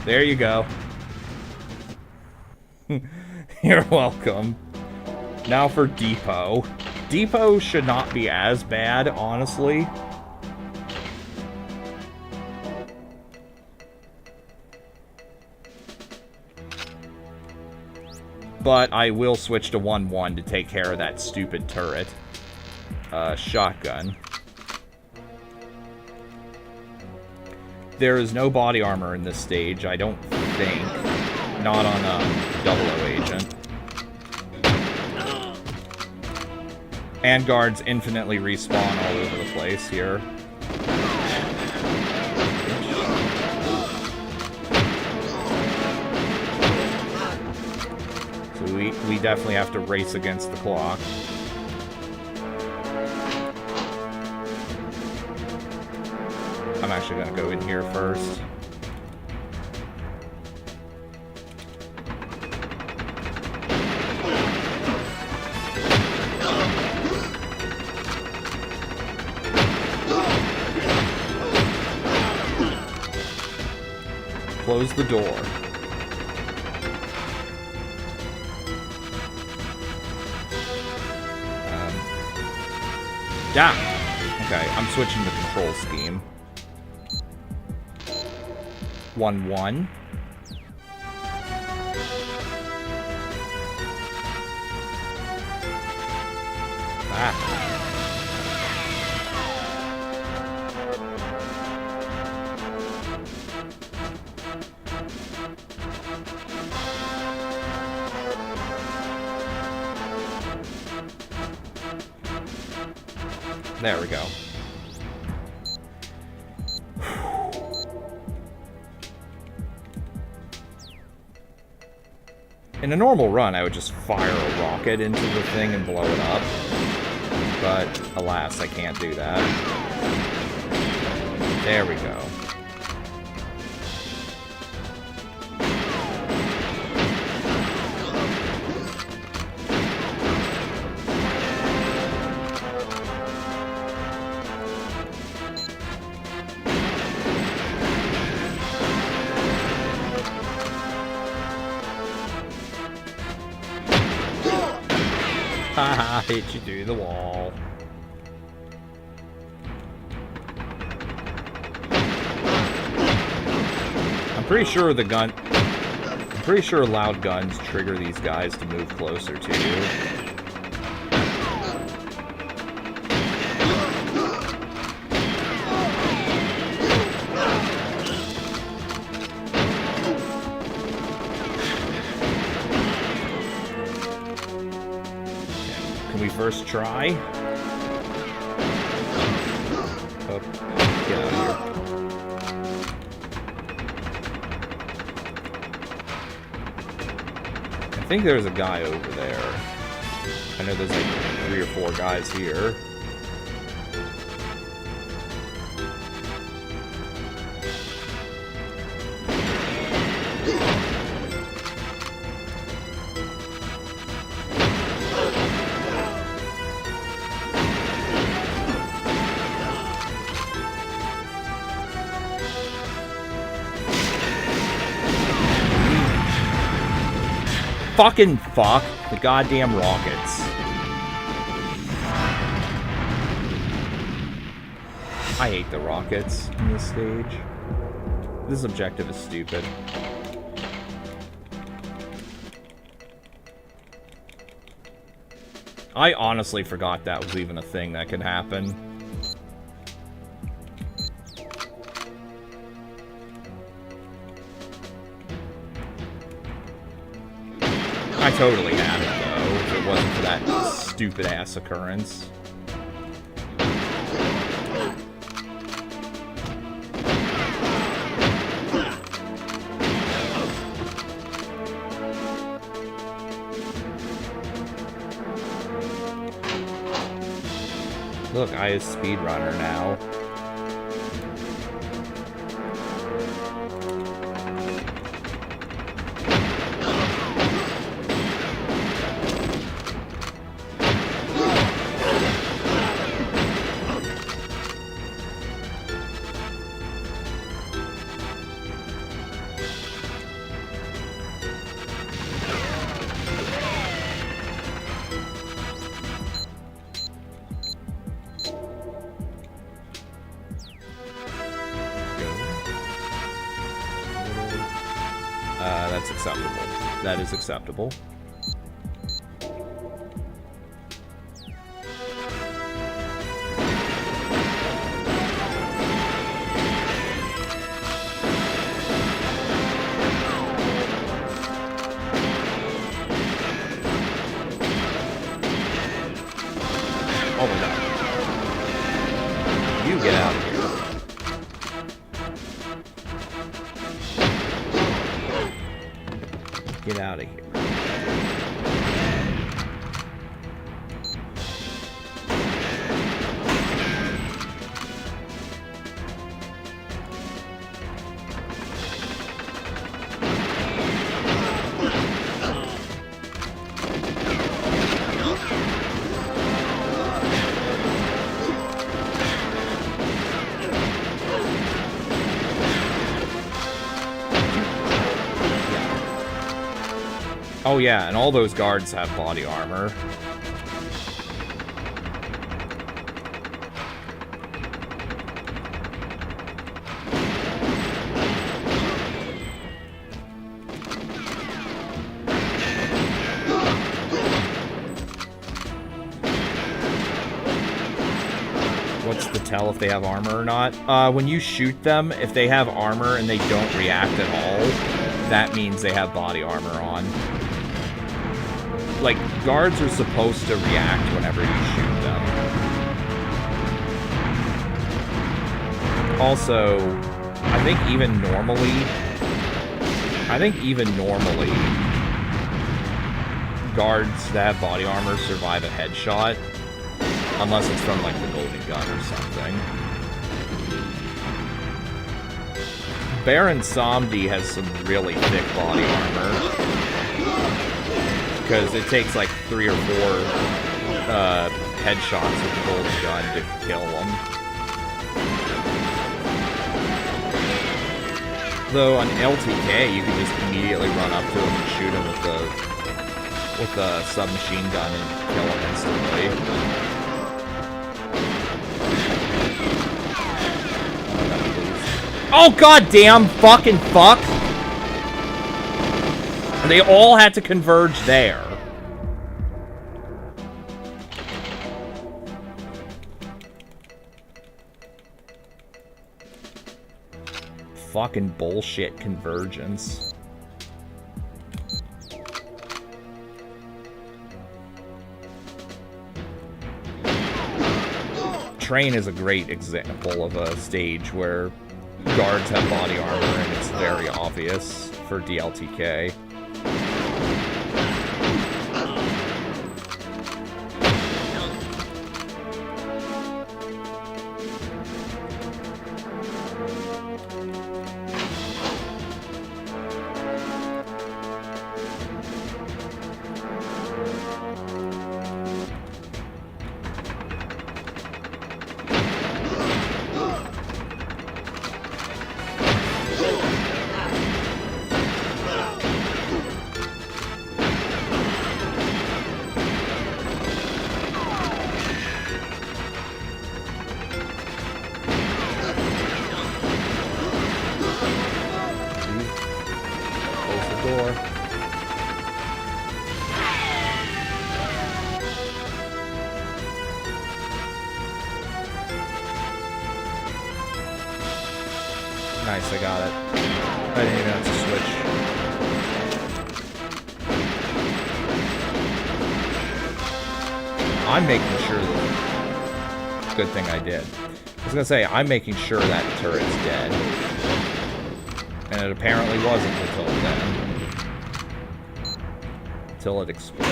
There you go. You're welcome. Now for Depot. Depot should not be as bad, honestly. But I will switch to 1-1 to take care of that stupid turret. Shotgun. There is no body armor in this stage, I don't think. Not on 00 agent. And guards infinitely respawn all over the place here. So we definitely have to race against the clock. I'm actually going to go in here first. Close the door. Yeah. Okay, I'm switching the control scheme. 1-1. Ah. There we go. In a normal run, I would just fire a rocket into the thing and blow it up. But, alas, I can't do that. There we go. Haha, hit you through the wall. I'm pretty sure loud guns trigger these guys to move closer to you. First try. Oh, get out of here. I think there's a guy over there. I know there's like 3 or 4 guys here. Fucking fuck the goddamn rockets. I hate the rockets in this stage. This objective is stupid. I honestly forgot that was even a thing that could happen. I totally had it, though, if it wasn't for that stupid-ass occurrence. Look, I is speedrunner now. That's acceptable. That is acceptable. Oh my god. You get out of here. Get out of here. Oh yeah, and all those guards have body armor. What's the tell if they have armor or not? When you shoot them, if they have armor and they don't react at all, that means they have body armor on. Like, guards are supposed to react whenever you shoot them. Also, I think even normally, guards that have body armor survive a headshot, unless it's from, like, the golden gun or something. Baron Samdi has some really thick body armor. Because it takes like 3 or 4 headshots with the golden gun to kill them. Though on LTK, you can just immediately run up to him and shoot him with the submachine gun and kill him instantly. Oh goddamn fucking fuck! They all had to converge there. Fucking bullshit convergence. Train is a great example of a stage where guards have body armor and it's very obvious for DLTK. Nice, I got it. I didn't even have to switch. I'm making sure that... Good thing I did. I was gonna say, I'm making sure that turret's dead. And it apparently wasn't until then. Until it exploded.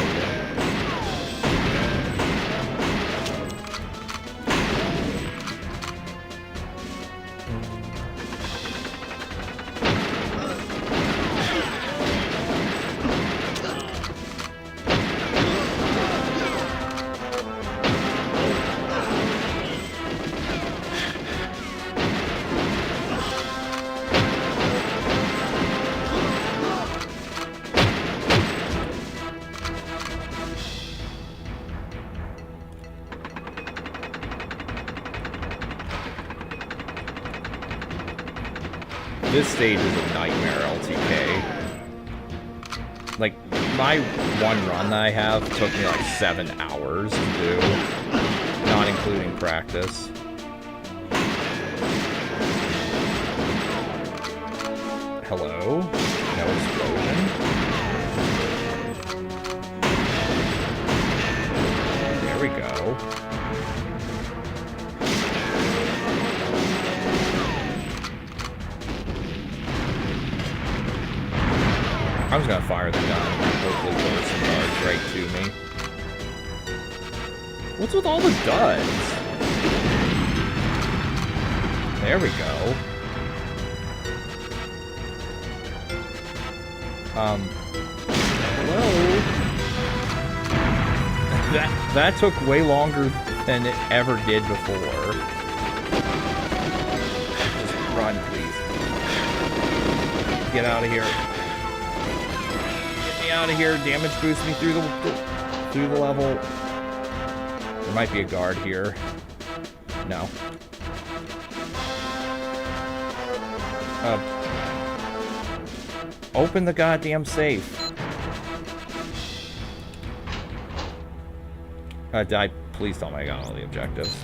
This stage is a nightmare, LTK. Like, my one run that I have took me like 7 hours to do, not including practice. Hello? No explosion? There we go. I'm just gonna fire the gun. Hopefully throw some darts right to me. What's with all the duds? There we go. Hello? That took way longer than it ever did before. Just run, please. Get out of here. Get me out of here. Damage boost me through the level. There might be a guard here. No. Open the goddamn safe. Please tell me I got all the objectives.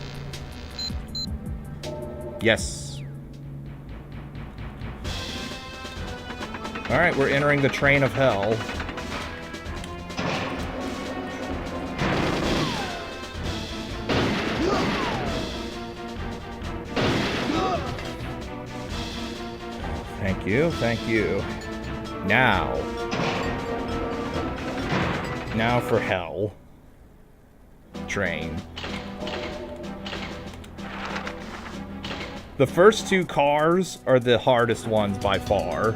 Yes. Alright, we're entering the train of hell. Thank you, thank you. Now for hell. Train. The first 2 cars are the hardest ones by far.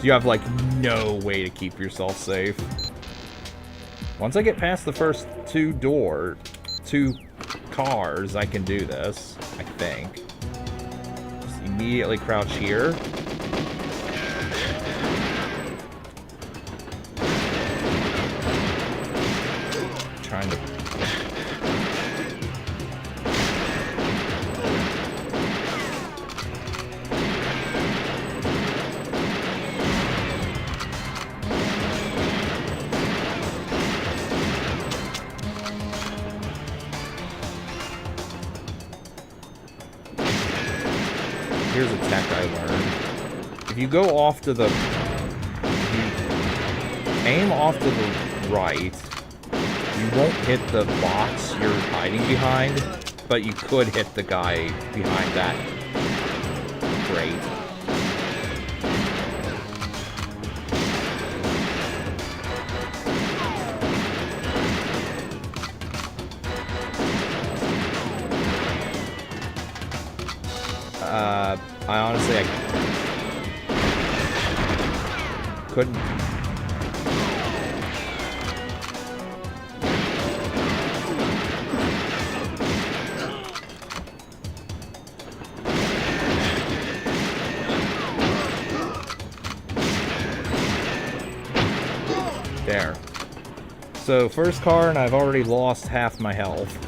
You have like no way to keep yourself safe. Once I get past the first 2 cars, I can do this, I think. Just immediately crouch here. Trying to... Here's a tech I learned. If you go off to the... If you aim off to the right, you won't hit the box you're hiding behind, but you could hit the guy behind that crate. I honestly, couldn't. There. So, first car, and I've already lost half my health.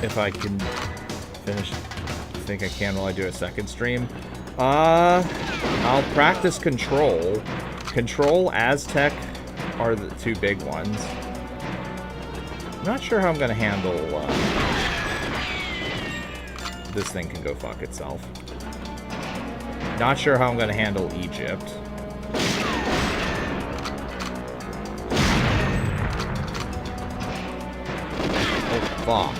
If I can finish, I think I can while I do a second stream. I'll practice Control. Control, Aztec are the 2 big ones. I'm not sure how I'm gonna handle, this thing can go fuck itself. Not sure how I'm gonna handle Egypt. Oh, fuck.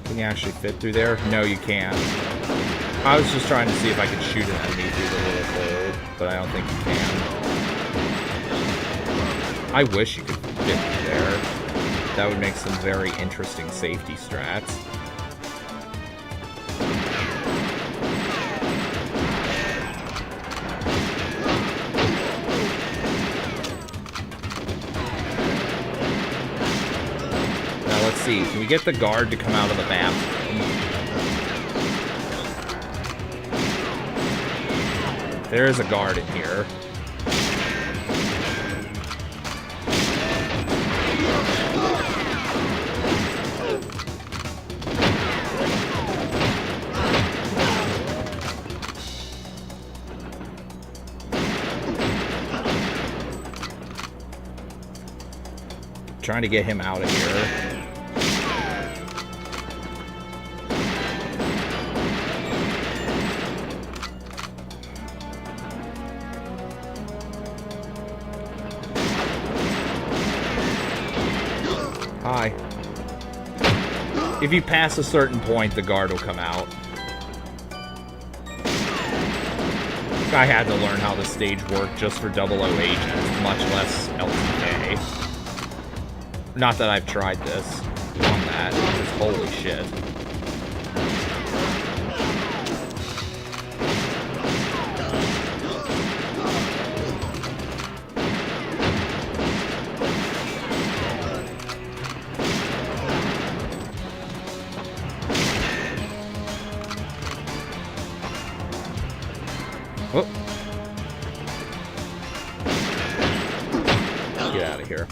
Can you actually fit through there? No, you can't. I was just trying to see if I could shoot an enemy through the little hole, but I don't think you can. I wish you could fit through there. That would make some very interesting safety strats. Now let's see, can we get the guard to come out of the bathroom? There is a guard in here. Trying to get him out of here. Hi. If you pass a certain point, the guard will come out. I had to learn how the stage worked just for 00 agents, much less LTK. Not that I've tried this on that, just holy shit. Oh. Get out of here.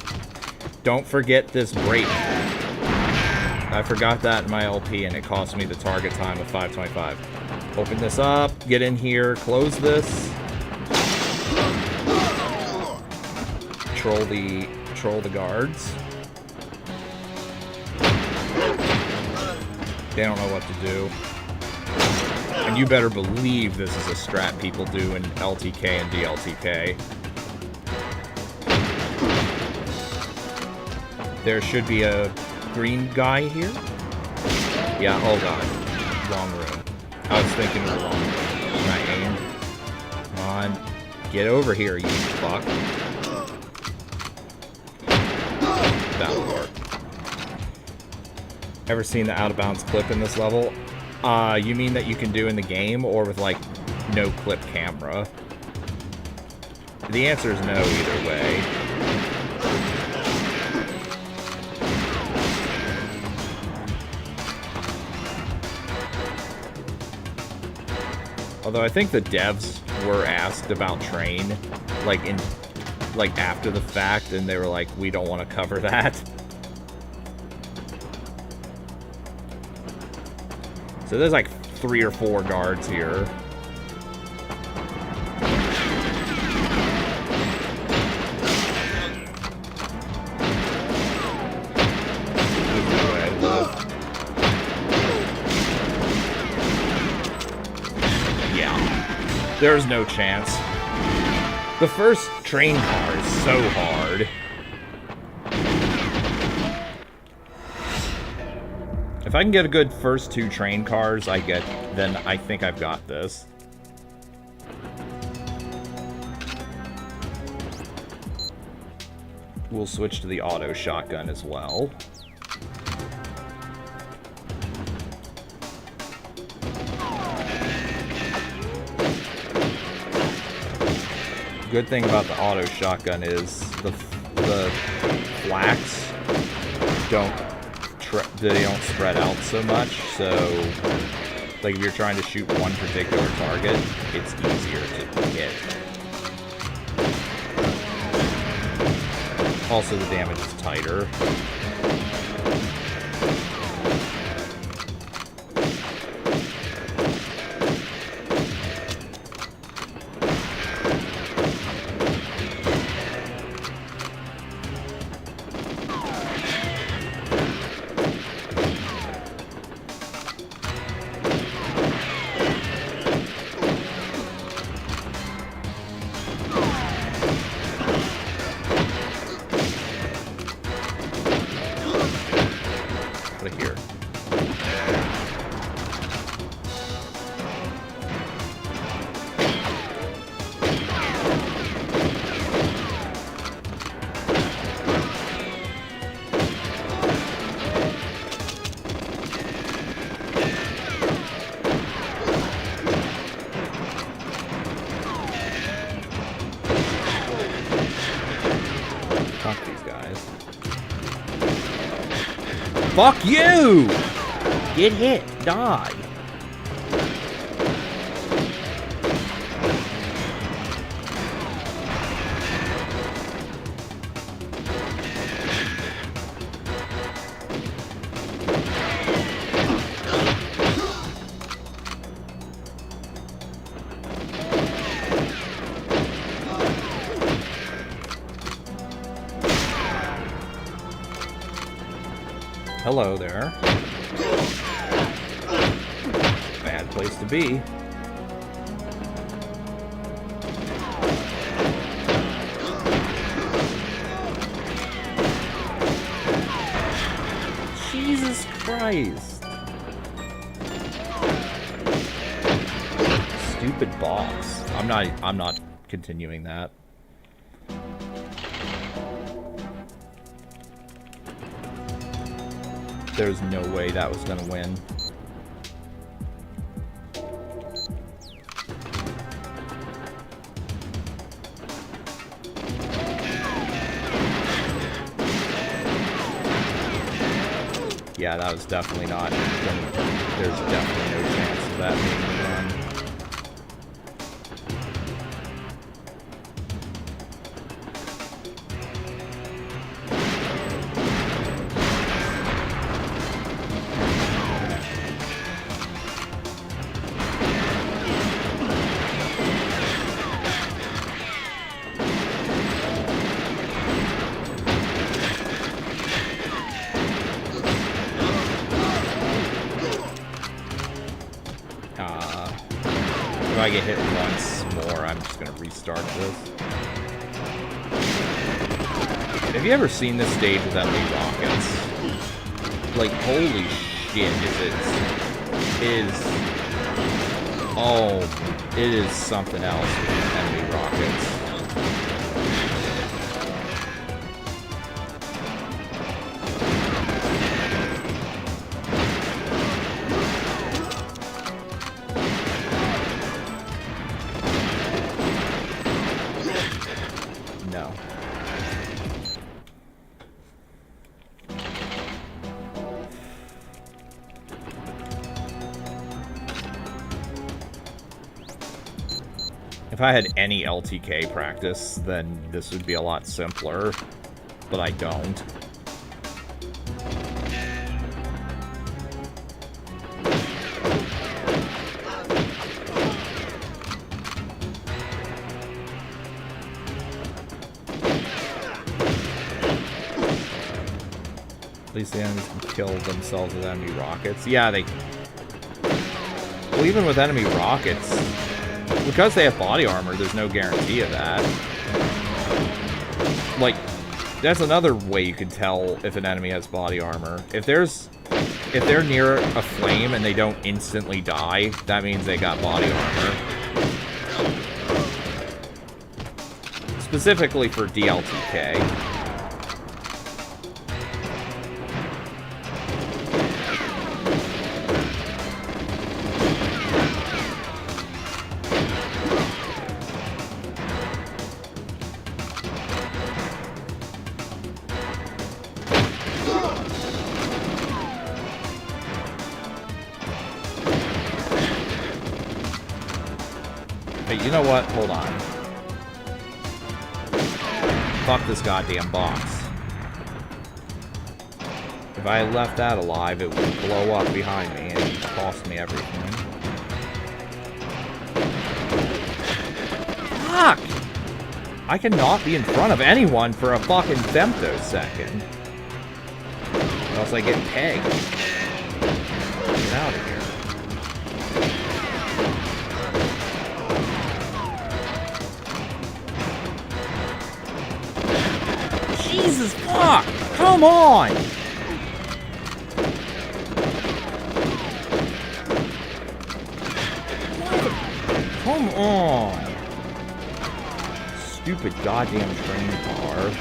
Don't forget this break. I forgot that in my LP and it cost me the target time of 5:25. Open this up, get in here, close this. Troll the guards. They don't know what to do. And you better believe this is a strat people do in LTK and DLTK. There should be a green guy here. Yeah, oh god. Wrong room. I was thinking of the wrong room. Can I aim? Come on. Get over here, you fuck. That'll work. Ever seen the out of bounds clip in this level? You mean that you can do in the game or with like no clip camera? The answer is no either way. Although I think the devs were asked about Train, like after the fact, and they were like, we don't want to cover that. So there's like 3 or 4 guards here. There's no chance. The first train car is so hard. If I can get a good first 2 train cars, then I think I've got this. We'll switch to the auto shotgun as well. Good thing about the auto shotgun is the flaks don't spread out so much. So, like if you're trying to shoot one particular target, it's easier to hit. Also, the damage is tighter. Fuck you! Get hit. Die. Hello there. Bad place to be. Jesus Christ. Stupid boss. I'm not continuing that. There's no way that was gonna win. Yeah, that was definitely not gonna, there's definitely no chance of that being done. If I get hit once more, I'm just gonna restart this. Have you ever seen this stage with enemy rockets? Like, holy shit, it is something else with enemy rockets. If I had any LTK practice, then this would be a lot simpler, but I don't. At least the enemies can kill themselves with enemy rockets. Yeah, they... Well, even with enemy rockets... Because they have body armor, there's no guarantee of that. Like, that's another way you can tell if an enemy has body armor. If they're near a flame and they don't instantly die, that means they got body armor. Specifically for DLTK. You know what? Hold on. Fuck this goddamn box. If I had left that alive, it would blow up behind me and cost me everything. Fuck! I cannot be in front of anyone for a fucking femtosecond. Or else I get pegged. Get out of here. Jesus fuck! Come on! Come on! Stupid goddamn train car.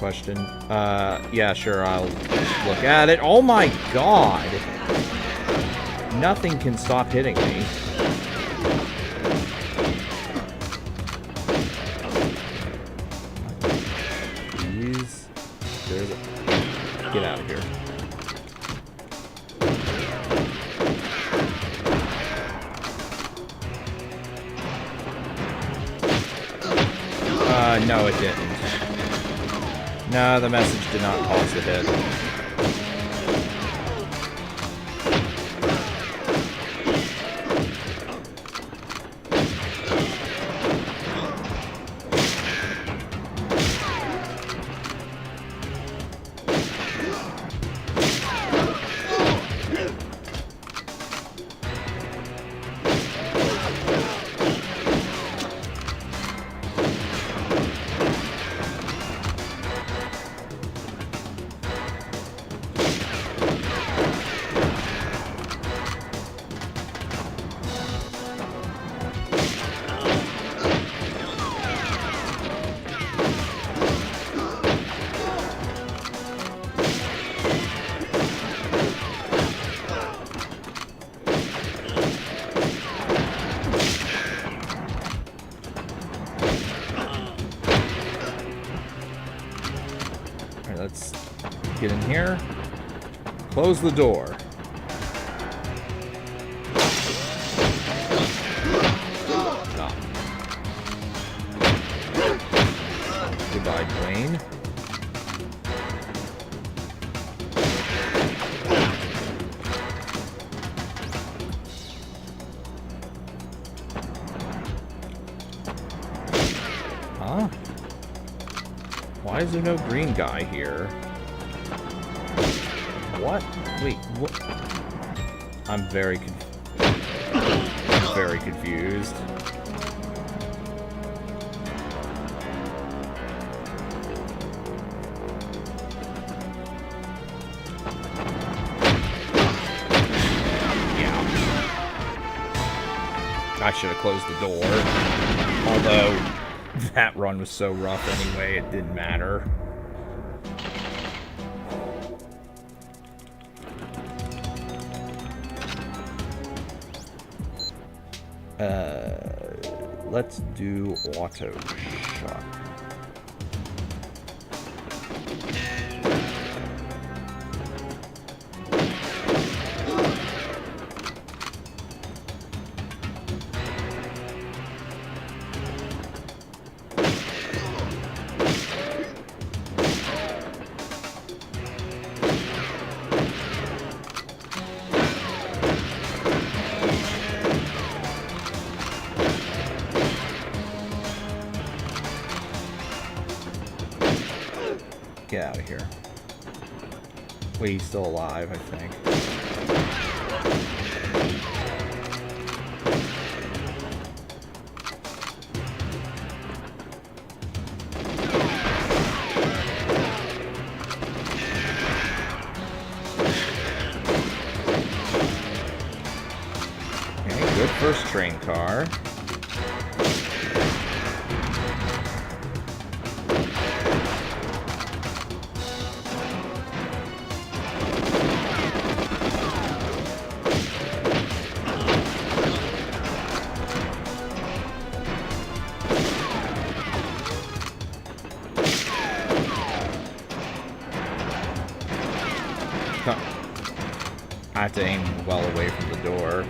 question? Yeah, sure, I'll look at it. Oh my god! Nothing can stop hitting me. Jeez. There's a... Get out of here. No, it didn't. No, the message did not cause the hit. Let's get in here. Close the door. Stop. Goodbye, Dwayne. Huh? Why is there no green guy here? What? Wait, what? I'm very confused. Yeah. I should have closed the door. Although, that run was so rough anyway, it didn't matter. Let's do auto shock. Get out of here. Wait, he's still alive, I think. Okay, good first train car. I have to aim well away from the door.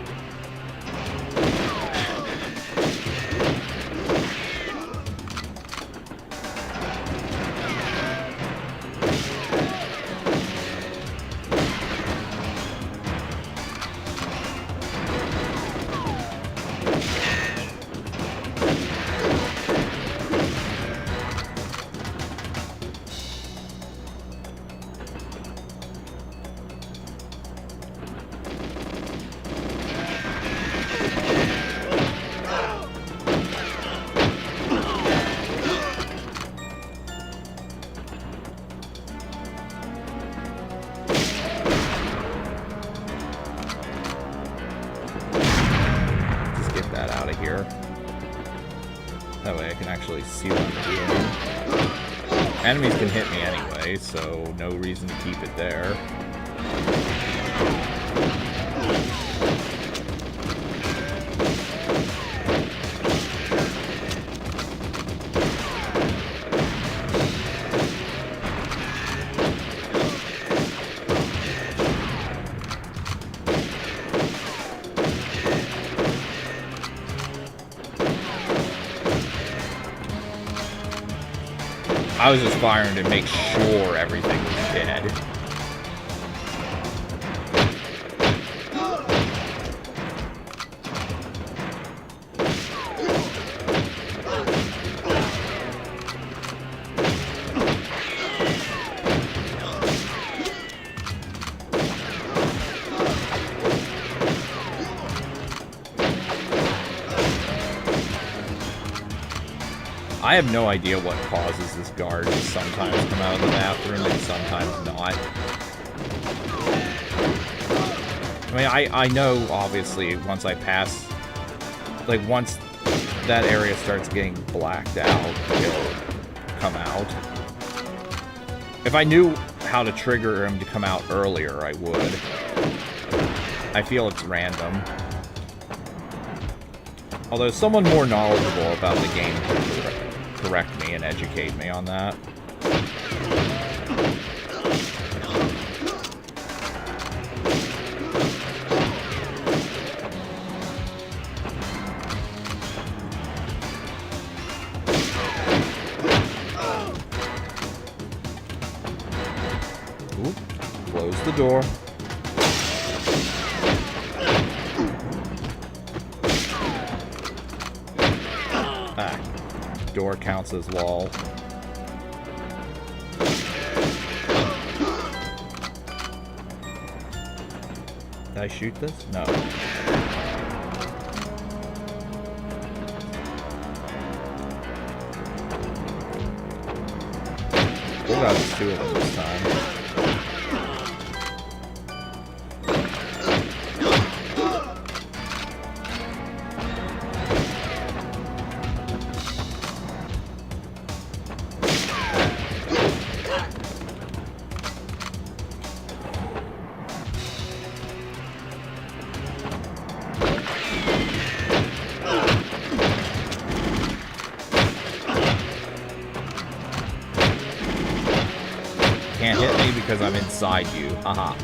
Here. That way I can actually see what I'm doing. Enemies can hit me anyway, so no reason to keep it there. I was just firing to make sure everything was dead. I have no idea what causes this guard to sometimes come out of the bathroom and sometimes not. I mean, I know, obviously, once I pass... Like, once that area starts getting blacked out, it'll come out. If I knew how to trigger him to come out earlier, I would. I feel it's random. Although someone more knowledgeable about the game could correct me and educate me on that. Oop, close the door. Door counts as wall. Did I shoot this? No. We got two of them this time. Can't hit me because I'm inside you. Haha.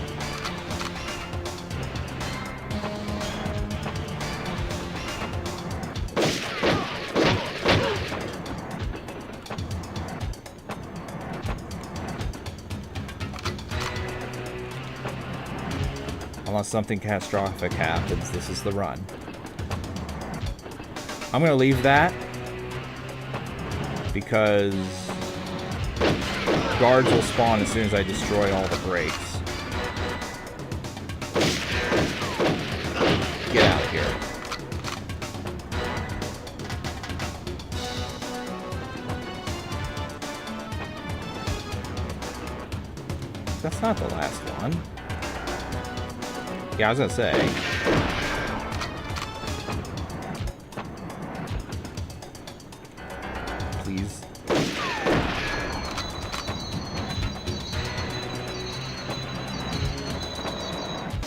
Unless something catastrophic happens, this is the run. I'm gonna leave that because guards will spawn as soon as I destroy all the brakes. Get out of here. That's not the last one. Yeah, I was gonna say. Please.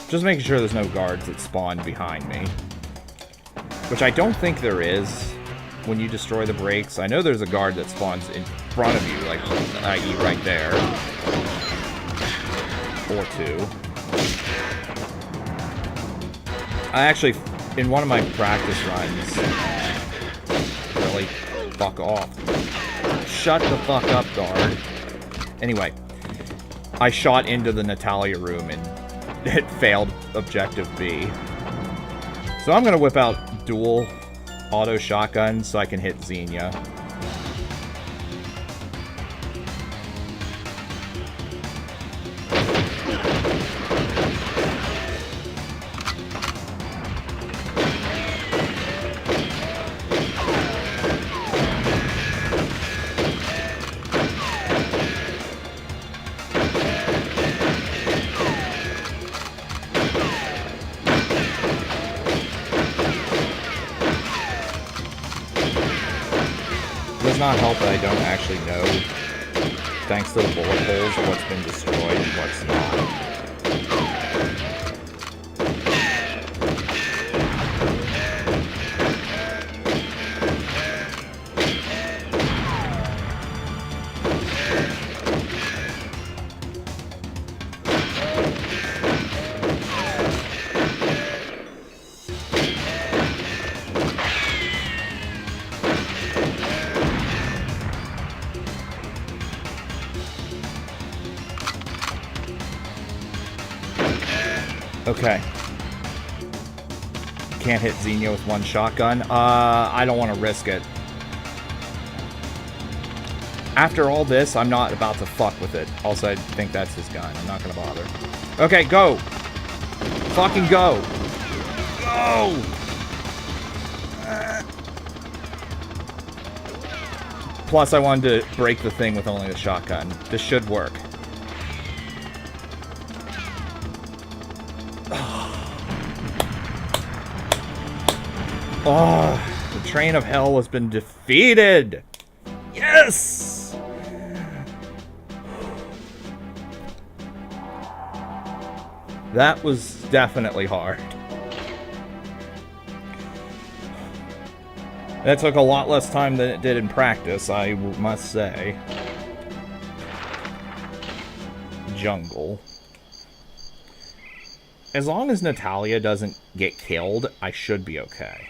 Just making sure there's no guards that spawn behind me. Which I don't think there is when you destroy the brakes. I know there's a guard that spawns in front of you, like, i.e. right there. Or two. I actually, in one of my practice runs... Really? Fuck off. Shut the fuck up, guard. Anyway. I shot into the Natalia room and it failed objective B. So I'm gonna whip out dual auto shotguns so I can hit Xenia. Does not help that I don't actually know thanks to the bullet holes, what's been destroyed and what's not. Okay. Can't hit Xenia with one shotgun. I don't want to risk it. After all this, I'm not about to fuck with it. Also, I think that's his gun. I'm not gonna bother. Okay, go! Fucking go! Go! Plus, I wanted to break the thing with only the shotgun. This should work. Oh, the train of hell has been defeated! Yes! That was definitely hard. That took a lot less time than it did in practice, I must say. Jungle. As long as Natalia doesn't get killed, I should be okay.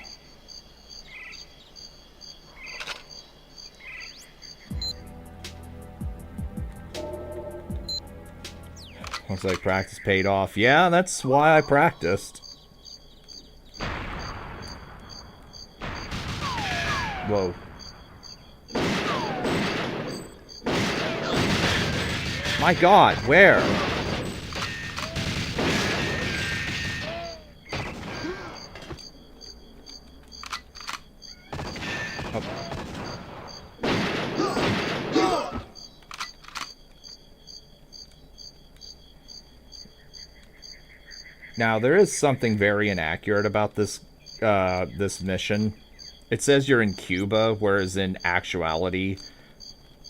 Looks like practice paid off. Yeah, that's why I practiced. Whoa. My God, where? Now, there is something very inaccurate about this this mission. It says you're in Cuba, whereas in actuality,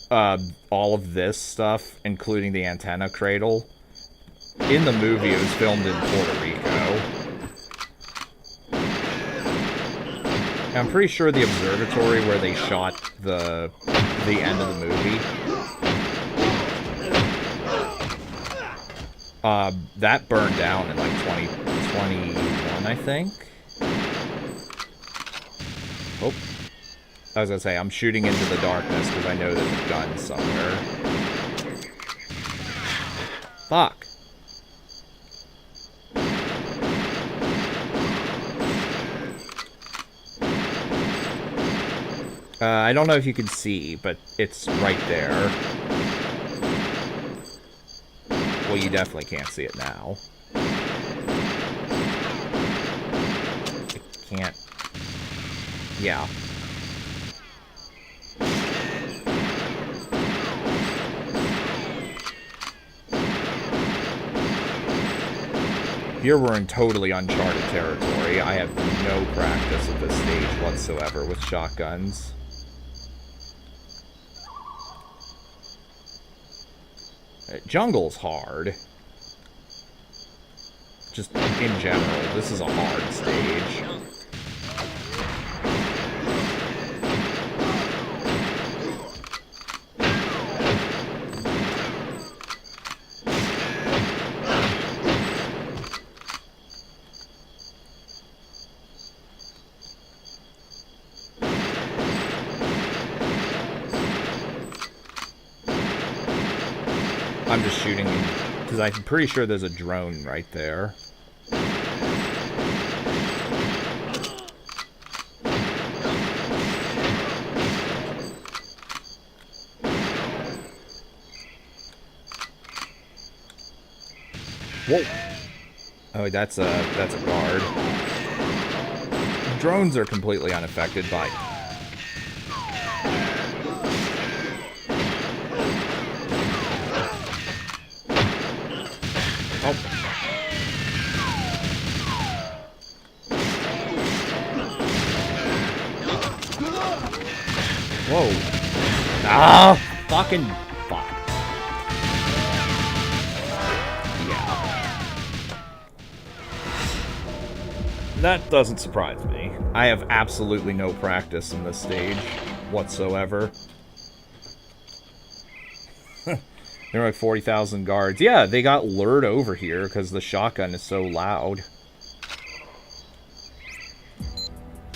all of this stuff, including the antenna cradle, in the movie it was filmed in Puerto Rico. I'm pretty sure the observatory where they shot the end of the movie, that burned down in like 2021, I think. Oh, I was gonna say, I'm shooting into the darkness because I know there's a gun somewhere. Fuck. I don't know if you can see, but it's right there. Well, you definitely can't see it now. I can't... Yeah. Here we're in totally uncharted territory. I have no practice at this stage whatsoever with shotguns. Jungle's hard. Just in general, this is a hard stage. I'm just shooting because I'm pretty sure there's a drone right there. Whoa! Oh, that's a guard. Drones are completely unaffected by... Oh. Whoa. Ah, fucking fuck. That doesn't surprise me. I have absolutely no practice in this stage whatsoever. There are like 40,000 guards. Yeah, they got lured over here because the shotgun is so loud.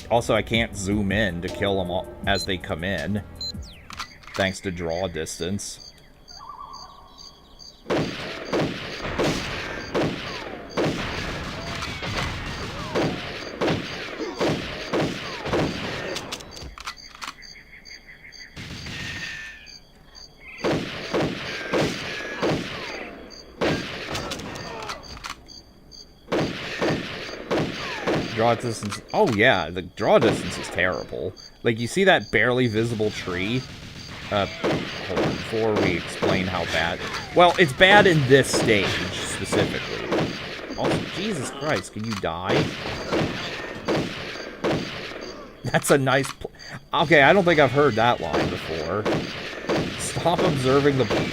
Also, I can't zoom in to kill them all as they come in, thanks to draw distance. Draw distance. Oh yeah, the draw distance is terrible. Like, you see that barely visible tree? Hold on, before we explain how bad. Well, it's bad in this stage specifically. Also, Jesus Christ, can you die? That's a nice. Okay, I don't think I've heard that line before. Stop observing the.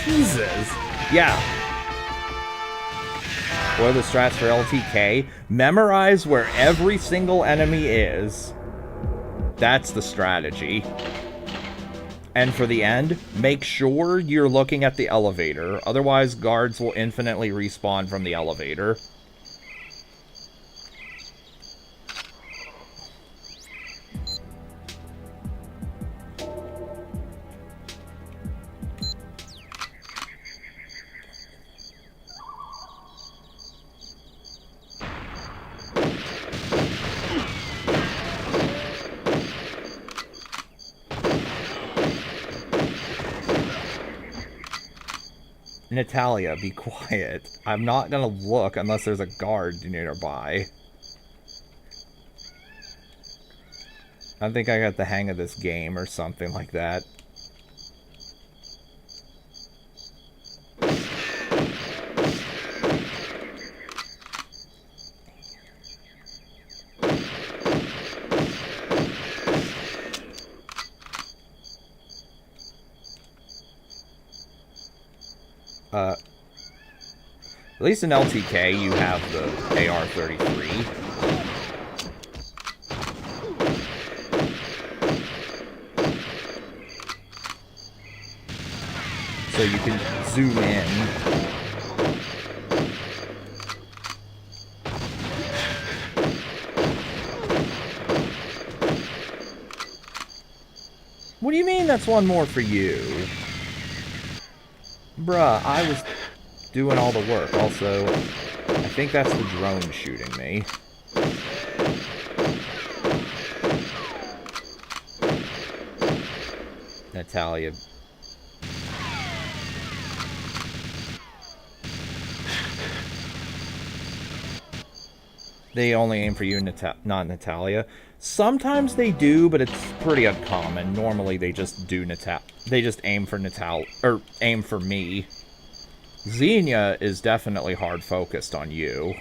Jesus. Yeah. What are the strats for LTK? Memorize where every single enemy is. That's the strategy. And for the end, make sure you're looking at the elevator. Otherwise, guards will infinitely respawn from the elevator. Natalia, be quiet. I'm not gonna look unless there's a guard nearby. I think I got the hang of this game or something like that. At least in LTK, you have the AR-33. So you can zoom in. What do you mean that's one more for you? Bruh, I was doing all the work. Also, I think that's the drone shooting me. Natalia. They only aim for you, not Natalia. Sometimes they do, but it's pretty uncommon. Normally they just do they just aim for or aim for me. Xenia is definitely hard focused on you.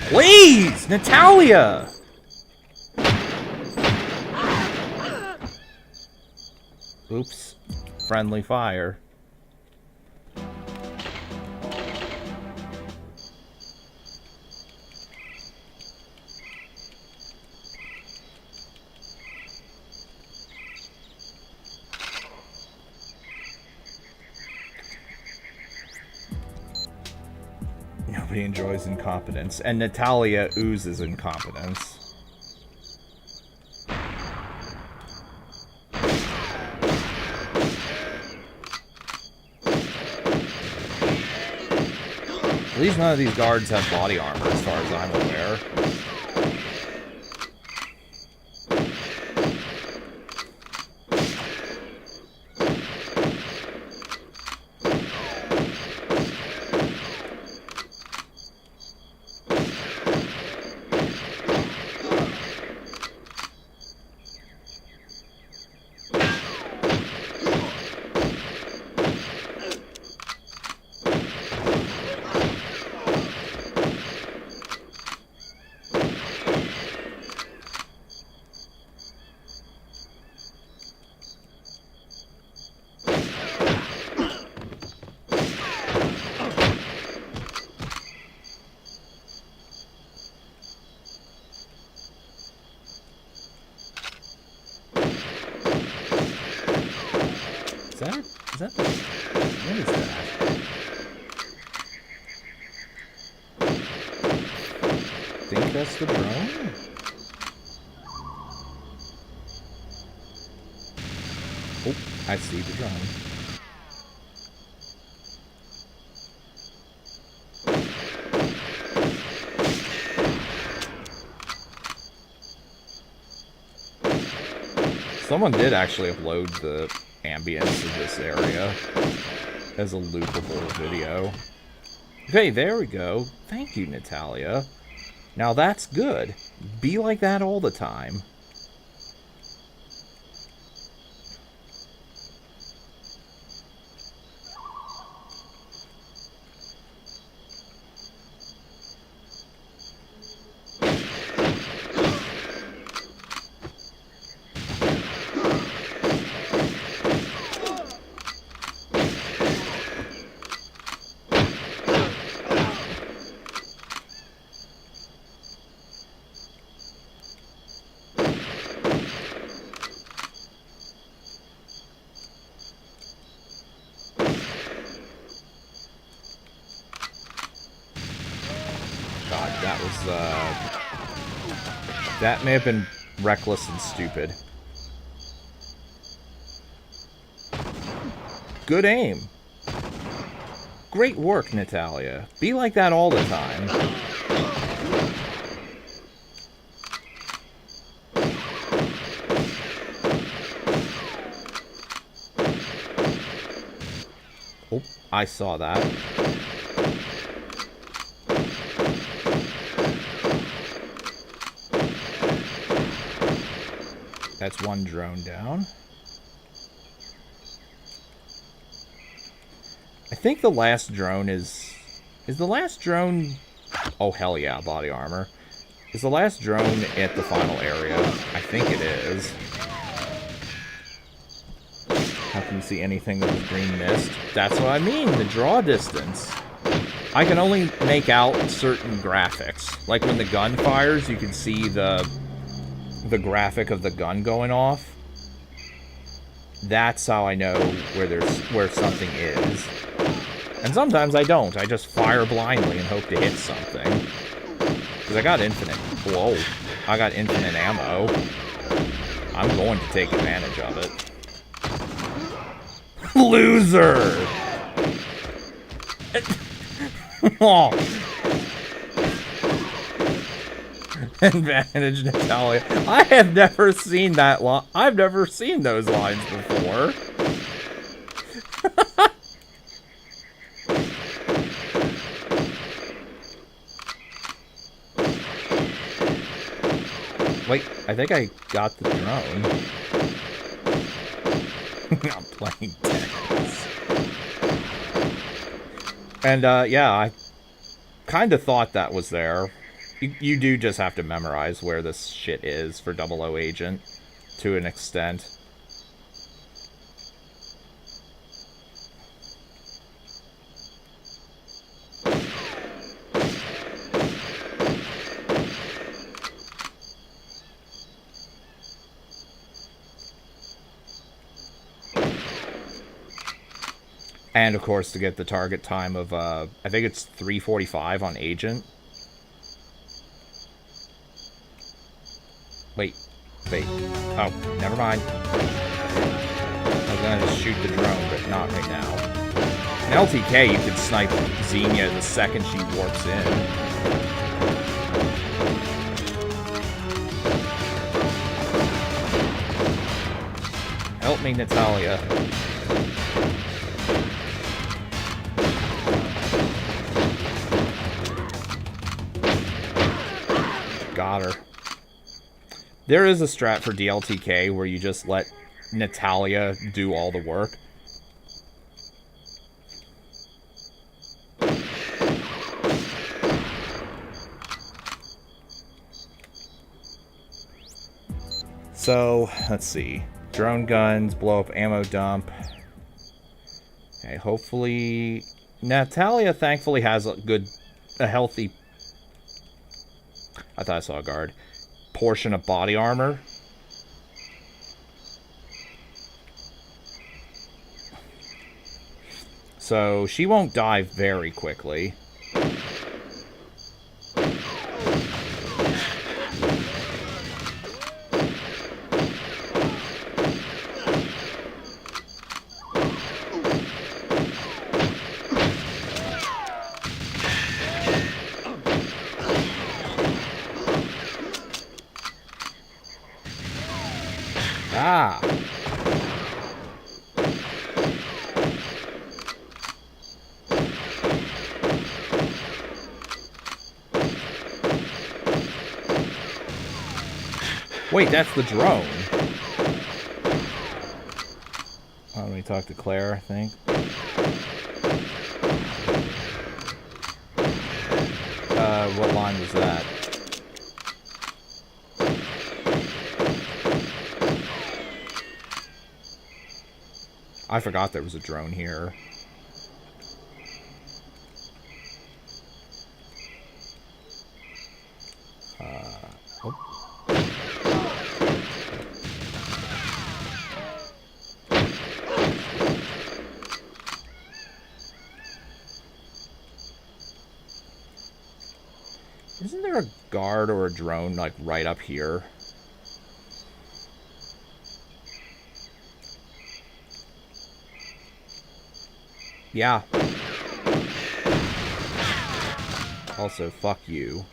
Please, Natalia! Oops. Friendly fire. Nobody enjoys incompetence, and Natalia oozes incompetence. At least none of these guards have body armor, as far as I'm aware. Is that the... What is that? Think that's the drone? Oh, I see the drone. Someone did actually upload the ambience of this area as a loopable video. Okay, there we go. Thank you, Natalia. Now that's good. Be like that all the time. That may have been reckless and stupid. Good aim. Great work, Natalia. Be like that all the time. Oh, I saw that. That's one drone down. I think the last drone is... Is the last drone... Oh, hell yeah, body armor. Is the last drone at the final area? I think it is. How can you see anything with green mist? That's what I mean, the draw distance. I can only make out certain graphics. Like when the gun fires, you can see the graphic of the gun going off. That's how I know where something is. And sometimes I don't. I just fire blindly and hope to hit something. Because I got infinite... Whoa. I got infinite ammo. I'm going to take advantage of it. Loser! Oh. Advantage, Natalia. I have never seen that line. I've never seen those lines before. Wait, I think I got the drone. I'm playing tennis. And, yeah, I kind of thought that was there. You do just have to memorize where this shit is for 00 Agent, to an extent. And, of course, to get the target time of, I think it's 3:45 on Agent. Wait. Oh, never mind. I was gonna just shoot the drone, but not right now. In LTK, you can snipe Xenia the second she warps in. Help me, Natalia. Got her. There is a strat for DLTK where you just let Natalia do all the work. So, let's see. Drone guns, blow up ammo dump. Okay, hopefully... Natalia thankfully has a healthy... I thought I saw a guard. Portion of body armor. So she won't die very quickly. Ah! Wait, that's the drone. Oh, let me talk to Claire, I think. What line was that? I forgot there was a drone here. Oh. Isn't there a guard or a drone, like, right up here? Yeah. Also, fuck you.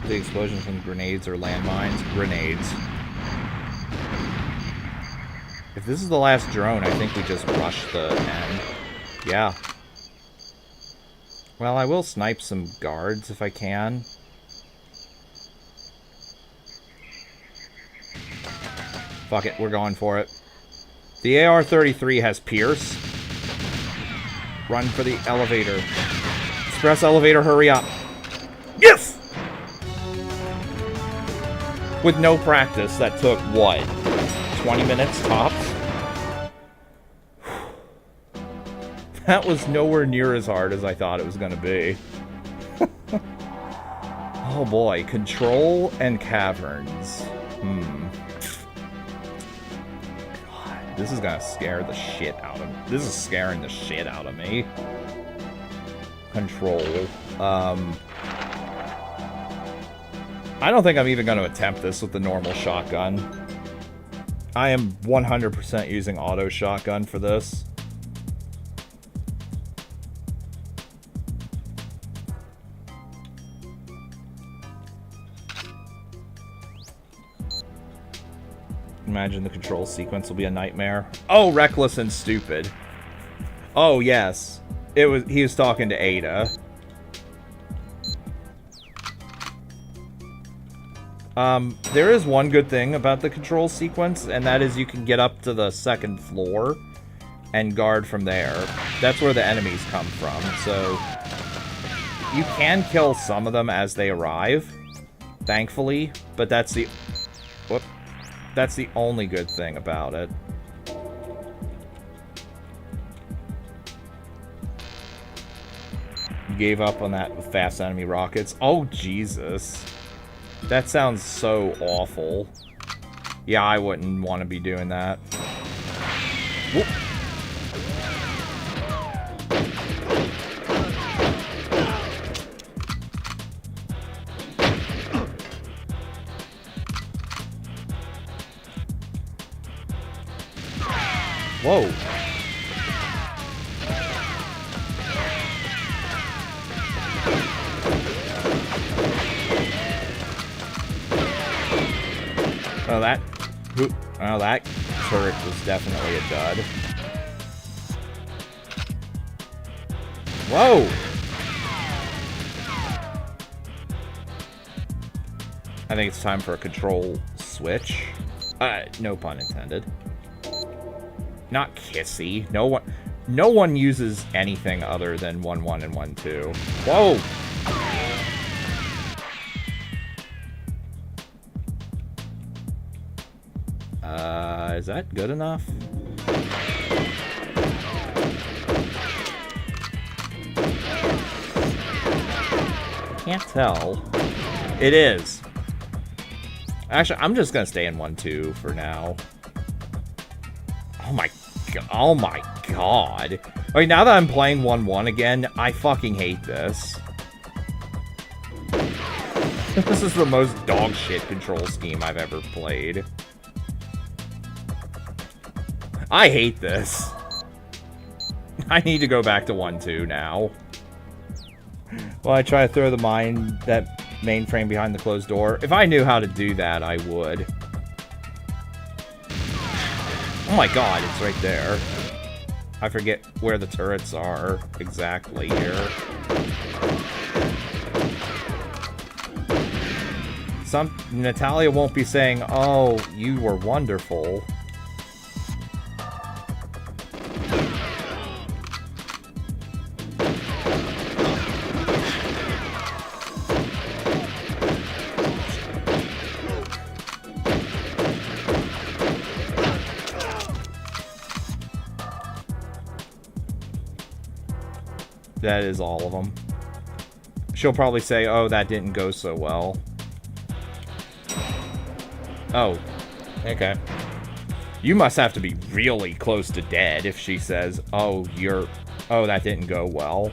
The explosions from grenades or landmines? Grenades. If this is the last drone, I think we just rush the end. Yeah. Well, I will snipe some guards if I can. Fuck it, we're going for it. The AR-33 has Pierce. Run for the elevator. Express elevator, hurry up. Yes! With no practice, that took, what, 20 minutes tops? That was nowhere near as hard as I thought it was going to be. Oh boy, control and caverns. God, this is going to scare the shit out of me. This is scaring the shit out of me. Control. I don't think I'm even going to attempt this with the normal shotgun. I am 100% using auto shotgun for this. Imagine the control sequence will be a nightmare. Oh, reckless and stupid. Oh, yes. He was talking to Ada. There is one good thing about the control sequence, and that is you can get up to the second floor and guard from there. That's where the enemies come from, so you can kill some of them as they arrive, thankfully, but that's the only good thing about it. You gave up on that with fast enemy rockets. Oh, Jesus. That sounds so awful. Yeah, I wouldn't want to be doing that. Whoop. Whoa. Oh, that turret was definitely a dud. Whoa! I think it's time for a control switch. No pun intended. Not kissy. No one uses anything other than 1-1 and 1-2. Whoa! Is that good enough? Can't tell. It is. Actually, I'm just gonna stay in 1-2 for now. Oh my god. Alright, now that I'm playing 1-1 again, I fucking hate this. This is the most dog shit control scheme I've ever played. I hate this. I need to go back to 1-2 now. Well, I try to throw that mainframe behind the closed door. If I knew how to do that, I would. Oh my god, it's right there. I forget where the turrets are exactly here. Natalia won't be saying, "Oh, you were wonderful." That is all of them. She'll probably say, "Oh, that didn't go so well." Oh, okay. You must have to be really close to dead if she says, "Oh, that didn't go well."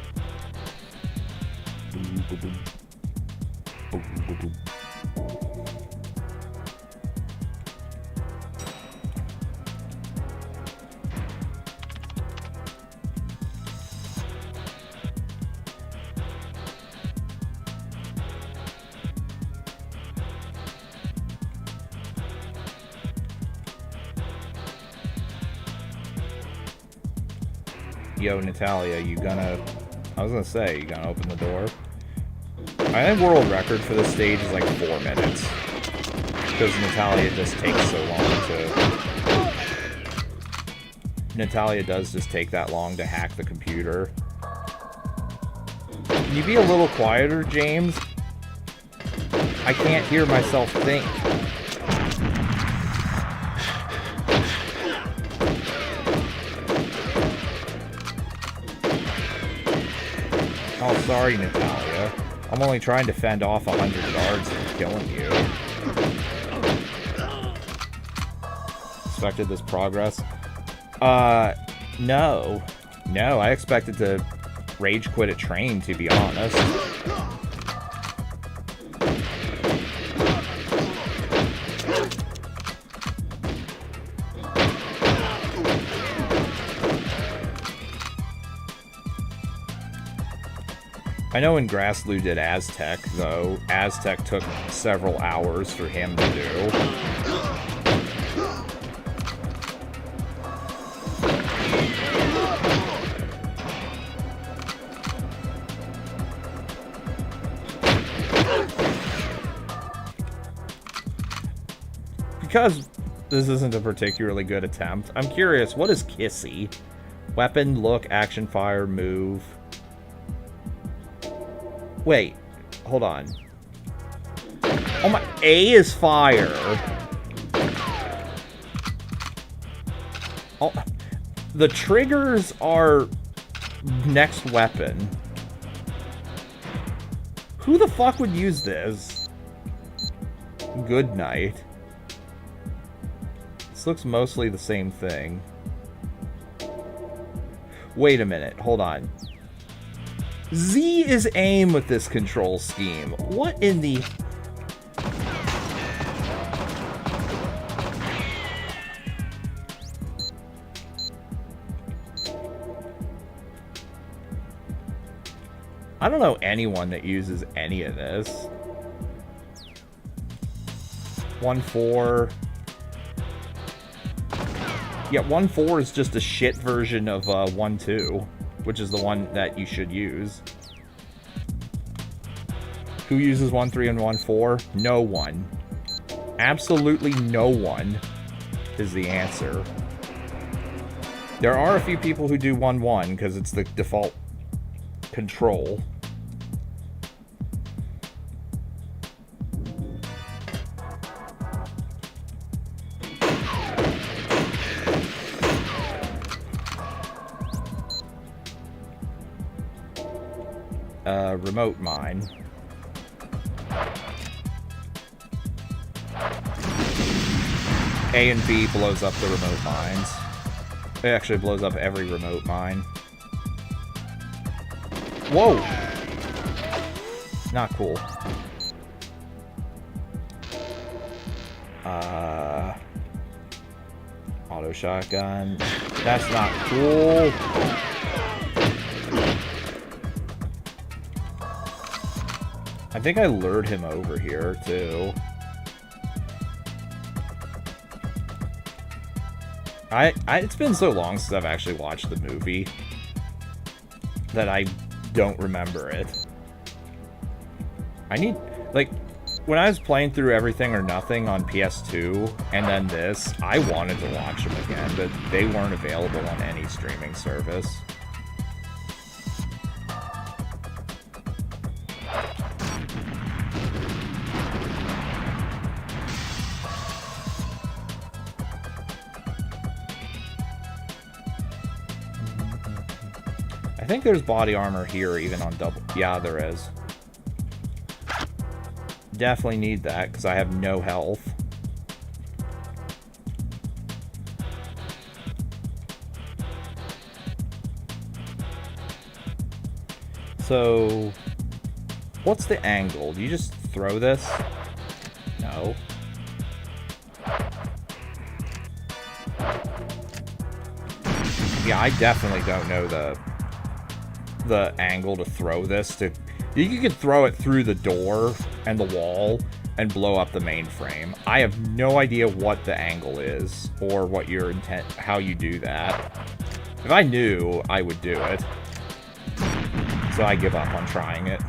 Yo, Natalia, I was gonna say, you gonna open the door? I think world record for this stage is like 4 minutes. Because Natalia just takes so long to... Natalia does just take that long to hack the computer. Can you be a little quieter, James? I can't hear myself think. Oh, sorry, Natalia. I'm only trying to fend off 100 guards from killing you. Expected this progress? No. No, I expected to rage quit a train, to be honest. I know when Grassloo did Aztec, though, Aztec took several hours for him to do. Because this isn't a particularly good attempt, I'm curious, what is Kissy? Weapon, look, action, fire, move... Wait, hold on. Oh my, A is fire. Oh, the triggers are next weapon. Who the fuck would use this? Good night. This looks mostly the same thing. Wait a minute, hold on. Z is aim with this control scheme. What in the... I don't know anyone that uses any of this. 1-4. Yeah, 1-4 is just a shit version of 1-2. Which is the one that you should use. Who uses 1-3 and 1-4? No one. Absolutely no one. is the answer. There are a few people who do 1-1 because it's the default control. Remote mine. A and B blows up the remote mines. It actually blows up every remote mine. Whoa! Not cool. Auto shotgun. That's not cool. I think I lured him over here, too. It's been so long since I've actually watched the movie that I don't remember it. I need, like, when I was playing through Everything or Nothing on PS2 and then this, I wanted to watch them again, but they weren't available on any streaming service. I think there's body armor here, even on double. Yeah, there is. Definitely need that, because I have no health. So, what's the angle? Do you just throw this? No. Yeah, I definitely don't know the angle to throw this. You could throw it through the door and the wall and blow up the mainframe. I have no idea what the angle is or what your intent, how you do that. If I knew, I would do it. So I give up on trying it.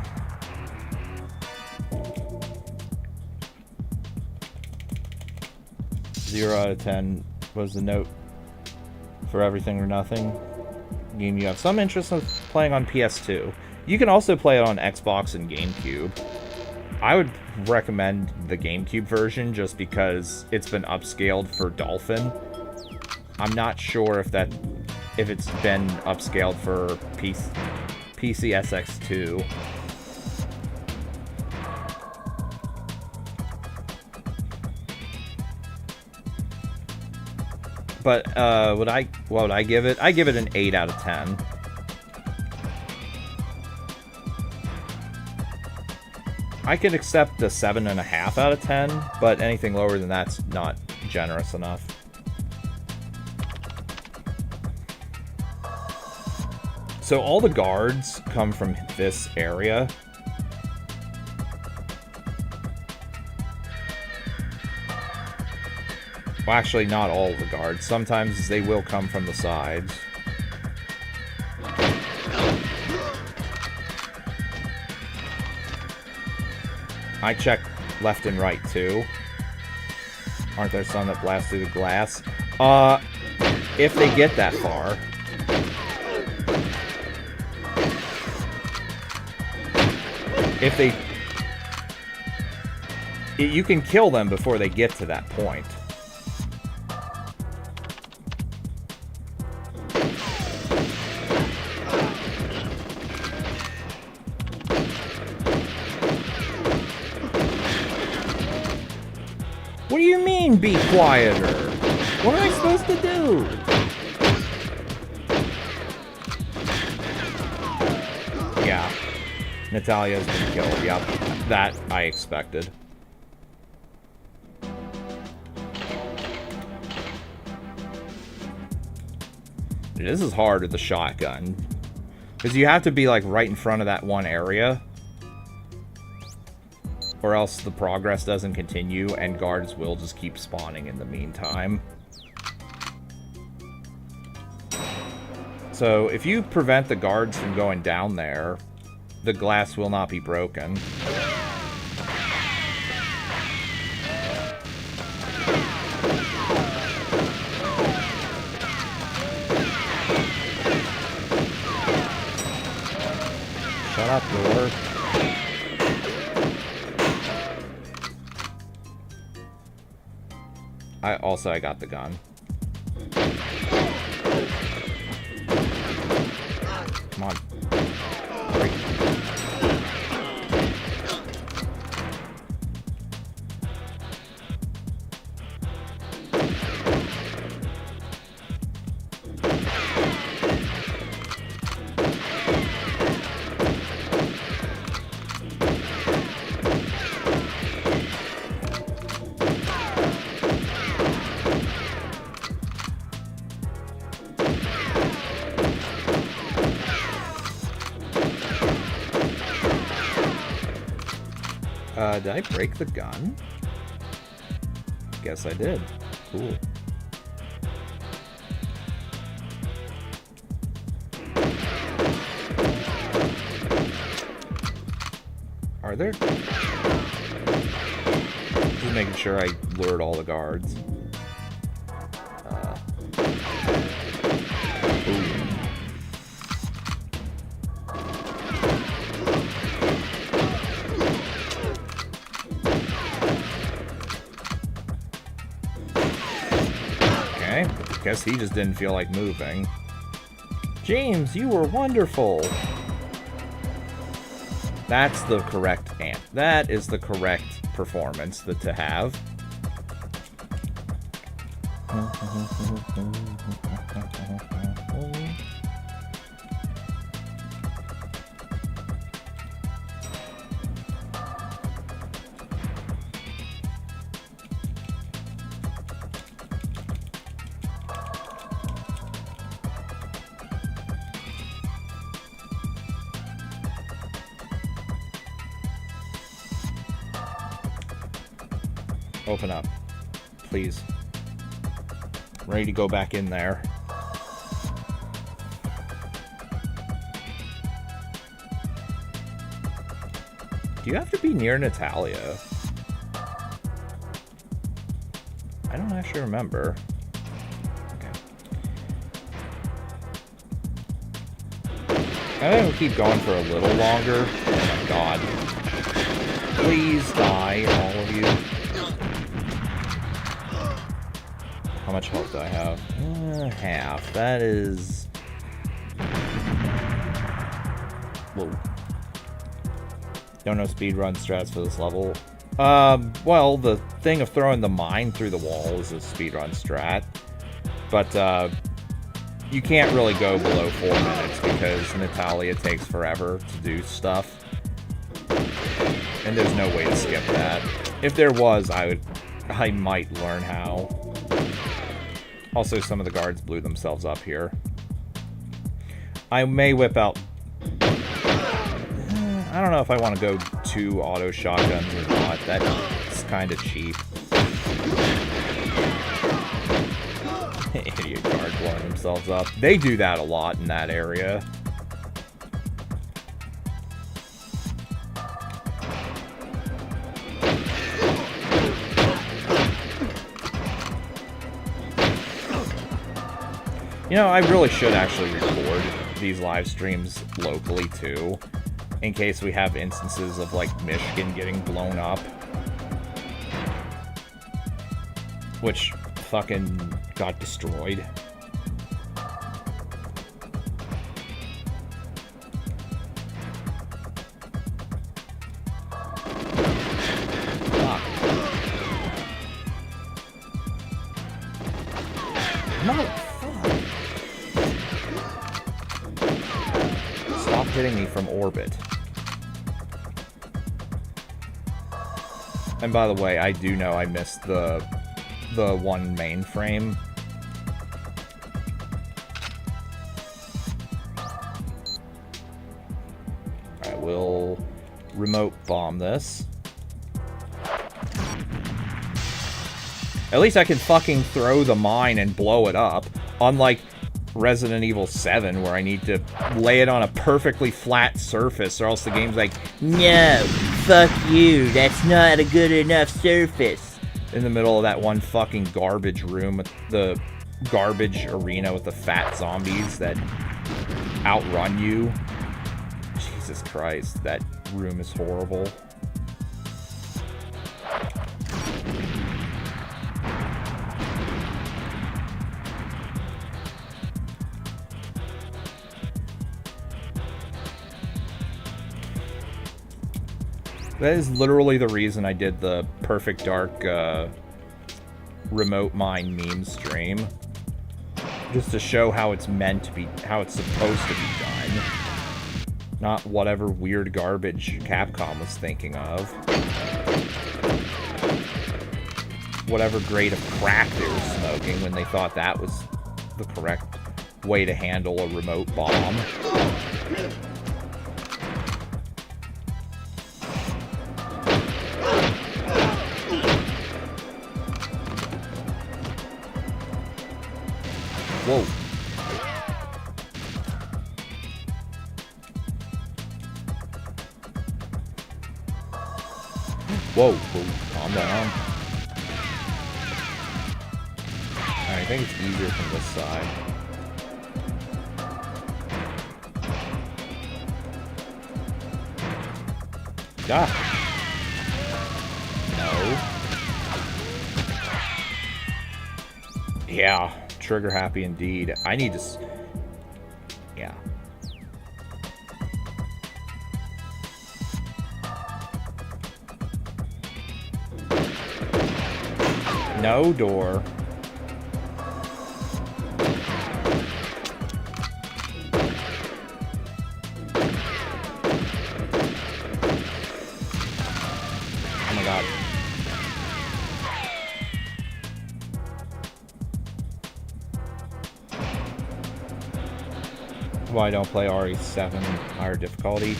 Zero out of 10 was the note for Everything or Nothing. Game you have some interest in playing on PS2. You can also play it on Xbox and GameCube. I would recommend the GameCube version just because it's been upscaled for Dolphin. I'm not sure if it's been upscaled for PCSX2. But what would I give it? I give it an 8 out of 10. I could accept a 7.5 out of 10, but anything lower than that's not generous enough. So all the guards come from this area. Well, actually, not all the guards. Sometimes they will come from the sides. I check left and right, too. Aren't there some that blast through the glass? If they get that far. If they... You can kill them before they get to that point. What do you mean, be quieter? What am I supposed to do? Yeah. Natalia's been killed. Yep. That I expected. This is hard with the shotgun. Because you have to be, like, right in front of that one area. Or else the progress doesn't continue, and guards will just keep spawning in the meantime. So, if you prevent the guards from going down there, the glass will not be broken. I got the gun. Come on. Break. Did I break the gun? Guess I did. Cool. Are there? Just making sure I lured all the guards. Ooh. Guess he just didn't feel like moving. James, you were wonderful. That's the correct amp. That is the correct performance to have. Open up, please. Ready to go back in there. Do you have to be near Natalia? I don't actually remember. Okay. I think we'll keep going for a little longer. Oh my god. Please die, all of you. How much health do I have? Half. That is... Whoa. Don't know speedrun strats for this level. Well, the thing of throwing the mine through the wall is a speedrun strat. But, you can't really go below 4 minutes because Natalia takes forever to do stuff. And there's no way to skip that. If there was, I might learn how. Also, some of the guards blew themselves up here. I may whip out... I don't know if I want to go 2 auto shotguns or not. That's kind of cheap. Idiot guard blowing themselves up. They do that a lot in that area. You know, I really should actually record these live streams locally, too. In case we have instances of, like, Michigan getting blown up. Which fucking got destroyed. Hitting me from orbit. And by the way, I do know I missed the one mainframe. I will remote bomb this. At least I can fucking throw the mine and blow it up. Unlike Resident Evil 7, where I need to lay it on a perfectly flat surface, or else the game's like, no, fuck you, that's not a good enough surface. In the middle of that one fucking garbage room, with the garbage arena with the fat zombies that outrun you. Jesus Christ, that room is horrible. That is literally the reason I did the Perfect Dark remote mine meme stream. Just to show how it's meant to be, how it's supposed to be done. Not whatever weird garbage Capcom was thinking of. Whatever grade of crack they were smoking when they thought that was the correct way to handle a remote bomb. Whoa. Whoa, whoa, calm down. Alright, I think it's easier from this side. Ah! No. Yeah, trigger happy indeed. I need to... Yeah. No door. Oh my god. Why I don't play RE7 higher difficulty?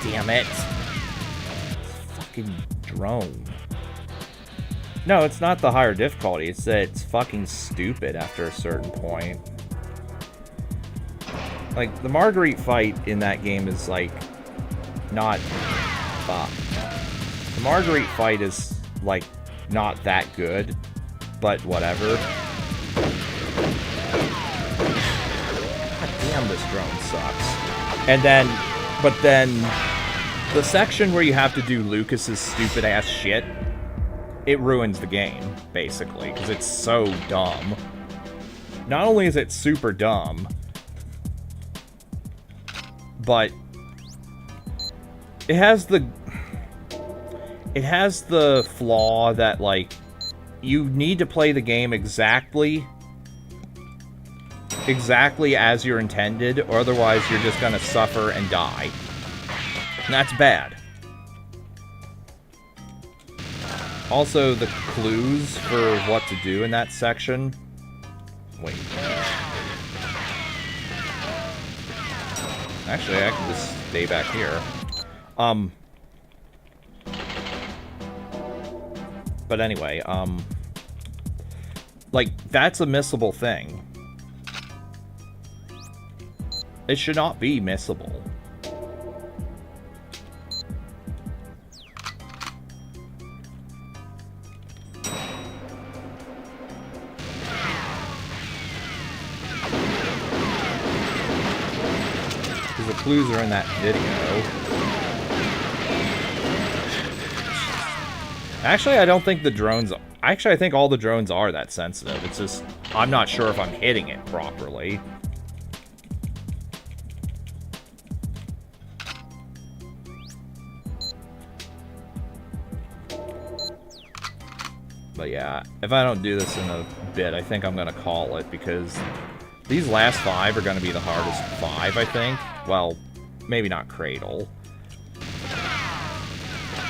Damn it. Fucking drone. No, it's not the higher difficulty. It's that it's fucking stupid after a certain point. Like, the Marguerite fight in that game is, like, not... Fuck. The Marguerite fight is, like, not that good, but whatever. God damn, this drone sucks. And then... But then... The section where you have to do Lucas's stupid-ass shit... It ruins the game, basically, because it's so dumb. Not only is it super dumb, but it has the flaw that, like, you need to play the game exactly as you're intended, or otherwise you're just gonna suffer and die. And that's bad. Also, the clues for what to do in that section... Wait. Actually, I can just stay back here. But anyway, like, that's a missable thing. It should not be missable. The clues are in that video. Actually, I don't think the drones... Actually, I think all the drones are that sensitive. It's just... I'm not sure if I'm hitting it properly. But yeah, if I don't do this in a bit, I think I'm going to call it, because... These last 5 are going to be the hardest 5, I think. Well, maybe not Cradle.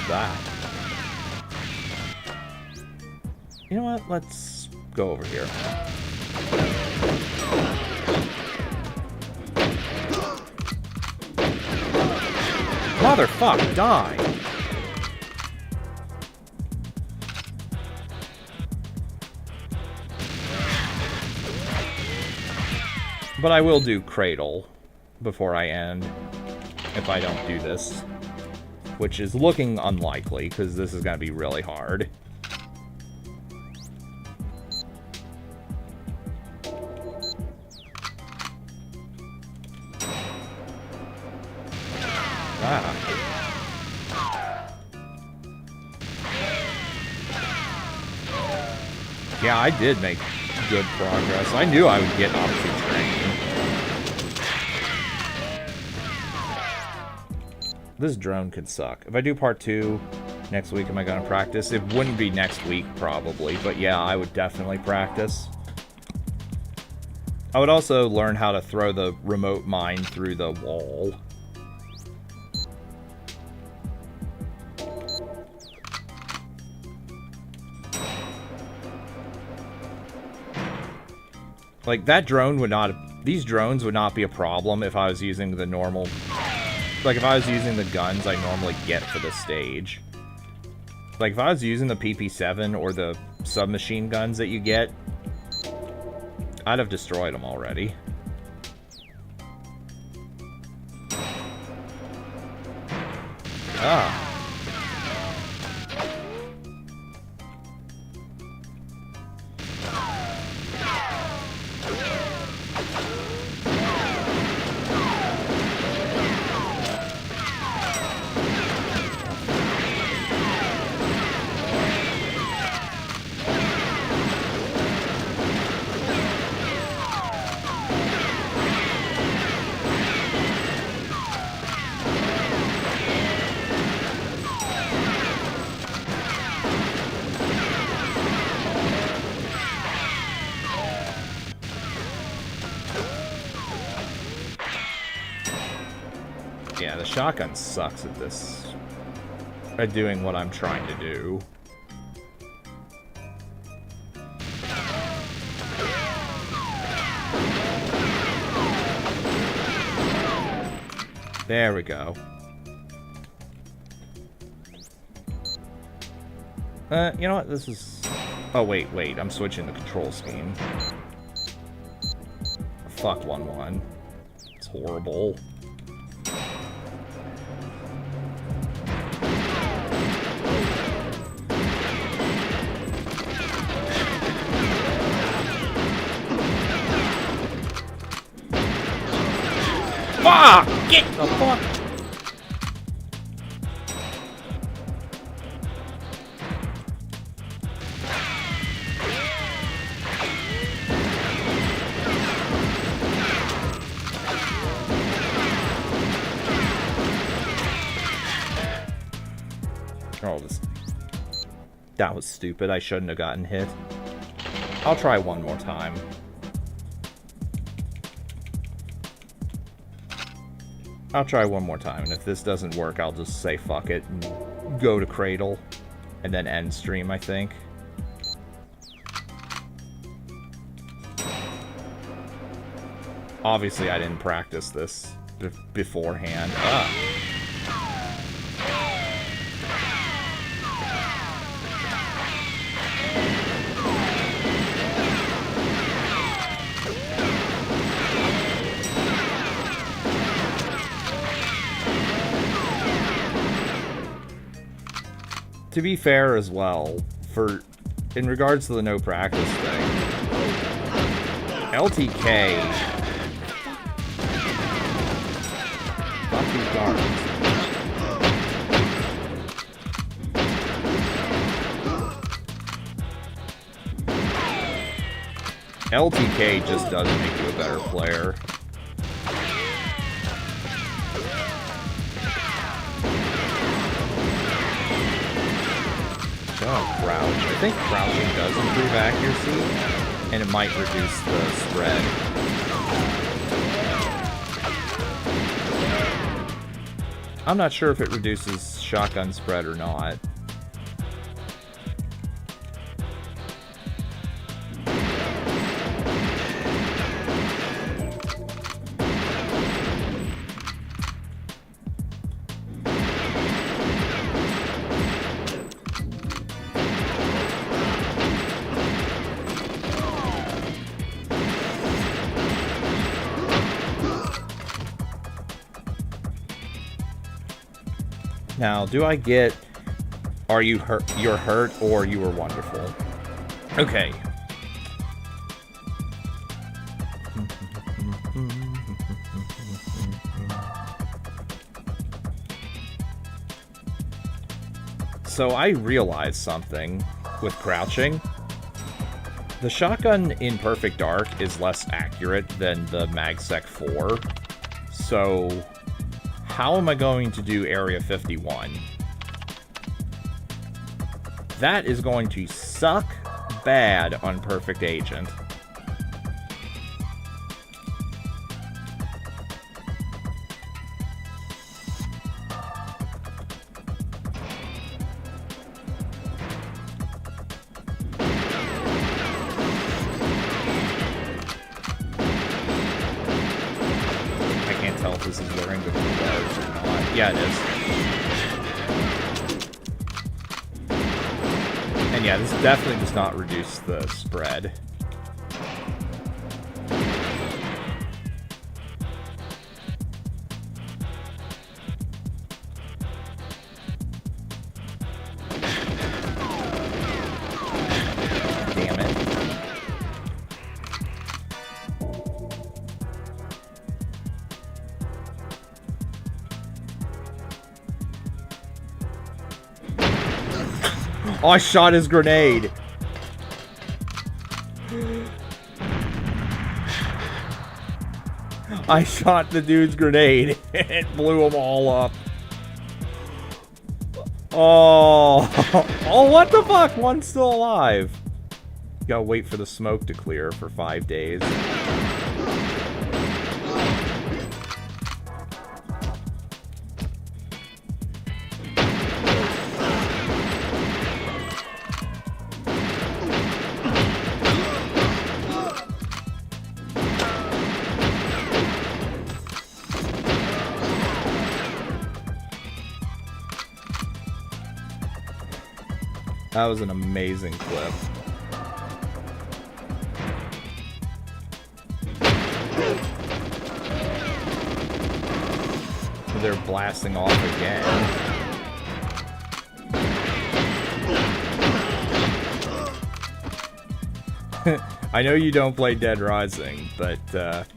That. You know what? Let's go over here. Motherfuck, die! But I will do Cradle before I end, if I don't do this. Which is looking unlikely, because this is going to be really hard. Yeah, I did make good progress. I knew I would get Opti Train. This drone could suck. If I do part 2 next week, am I going to practice? It wouldn't be next week, probably. But yeah, I would definitely practice. I would also learn how to throw the remote mine through the wall. Like, that drone would not... These drones would not be a problem if I was using the normal... Like, if I was using the guns I normally get for the stage. Like, if I was using the PP7 or the submachine guns that you get, I'd have destroyed them already. Ah. Yeah, the shotgun sucks at this. At doing what I'm trying to do. There we go. You know what? This is... Oh, wait. I'm switching the control scheme. Fuck 1-1. It's horrible. Fuck! Get the fuck! Oh, this... That was stupid. I shouldn't have gotten hit. I'll try one more time. I'll try one more time, and if this doesn't work, I'll just say fuck it and go to Cradle, and then end stream, I think. Obviously, I didn't practice this beforehand. To be fair as well, in regards to the no practice thing, LTK... Fuck these guards. LTK just doesn't make you a better player. Oh, crouch. I think crouching does improve accuracy, and it might reduce the spread. I'm not sure if it reduces shotgun spread or not. Now, do I get, are you hurt, you're hurt, or you were wonderful? Okay. So I realized something with crouching. The shotgun in Perfect Dark is less accurate than the MagSec 4. So how am I going to do Area 51? That is going to suck bad on Perfect Agent. This is the ring of the bars or not. Yeah, it is. And yeah, this definitely does not reduce the spread. Damn it. Oh, I shot his grenade. I shot the dude's grenade. It blew them all up. Oh. Oh, what the fuck? One's still alive. You gotta wait for the smoke to clear for 5 days. That was an amazing clip. They're blasting off again. I know you don't play Dead Rising, but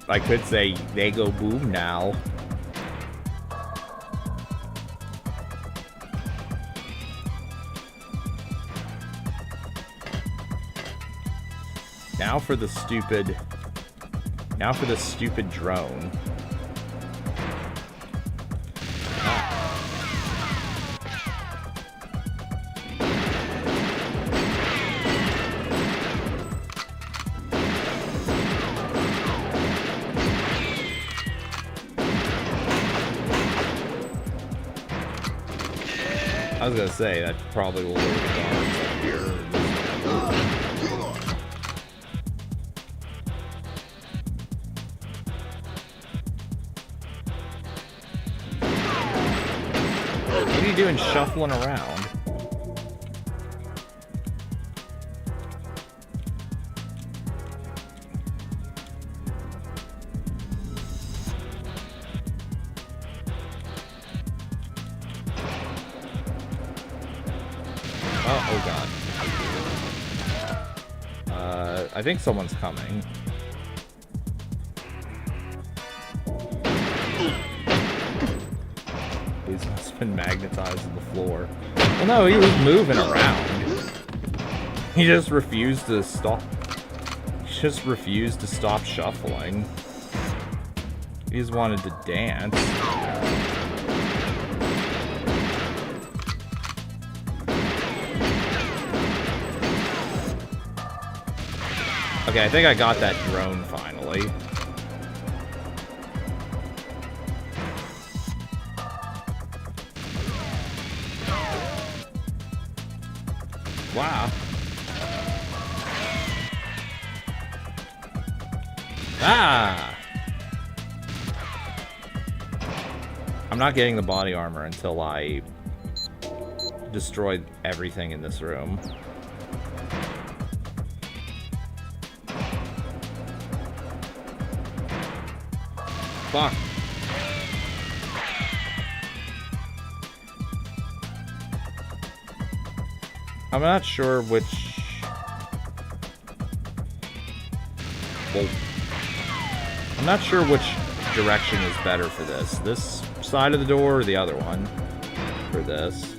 I could say they go boom now. Now for the stupid drone. I was gonna say that probably will load the guards up here. What are you doing shuffling around? Oh god. I think someone's coming. He's just been magnetized to the floor. Well, no, he was moving around. He just refused to stop. He just refused to stop shuffling. He just wanted to dance. Okay, I think I got that drone finally. Wow. Ah! I'm not getting the body armor until I destroy everything in this room. Fuck. I'm not sure which... Well, I'm not sure which direction is better for this. This side of the door or the other one for this.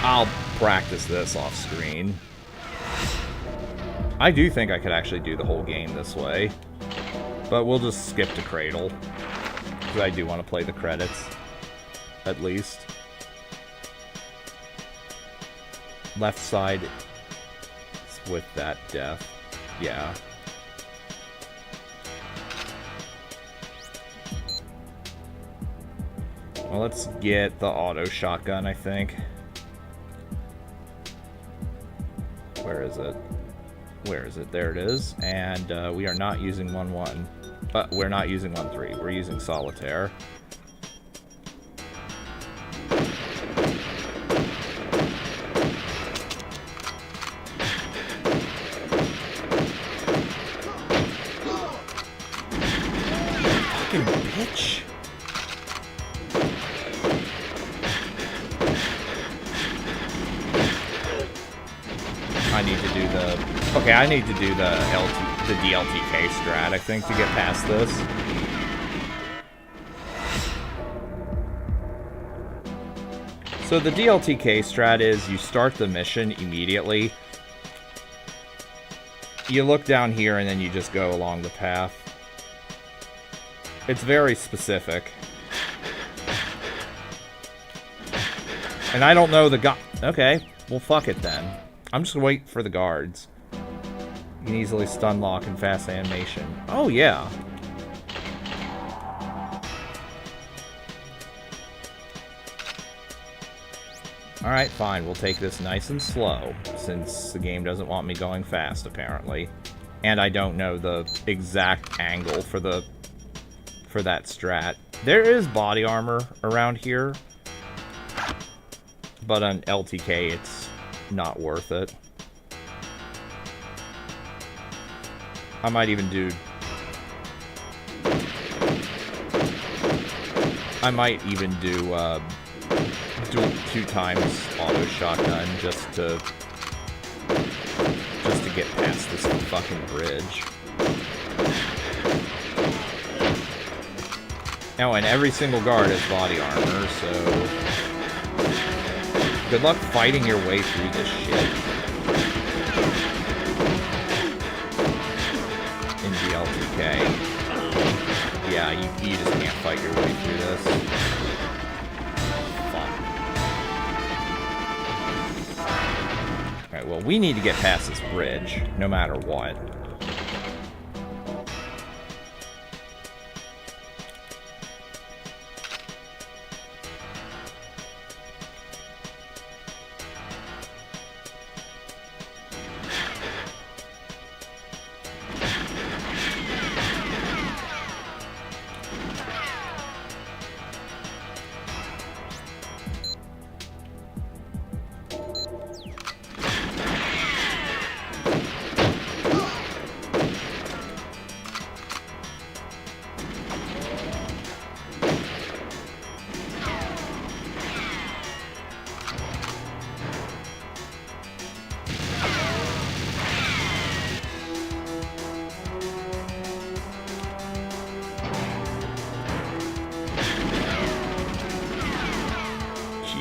I'll practice this off screen. I do think I could actually do the whole game this way. But we'll just skip to Cradle. Because I do want to play the credits. At least. Left side is with that death. Yeah. Well, let's get the auto shotgun, I think. Where is it? Where is it? There it is. And we are not using 1-1. But we're not using 1-3. We're using Solitaire. Fucking bitch. I need to do the... Okay, I need to do the DLTK strat, I think, to get past this. So the DLTK strat is you start the mission immediately. You look down here and then you just go along the path. It's very specific. And I don't know the guy... Okay, well fuck it then. I'm just gonna wait for the guards. You can easily stun lock and fast animation. Oh, yeah. Alright, fine. We'll take this nice and slow, since the game doesn't want me going fast, apparently. And I don't know the exact angle for that strat. There is body armor around here, but on LTK, it's not worth it. I might even do... dual 2 times auto shotgun just to get past this fucking bridge. Oh, and every single guard has body armor, so good luck fighting your way through this shit. In DLTK. Yeah, you just can't fight your way through this. Fuck. Alright, well, we need to get past this bridge, no matter what.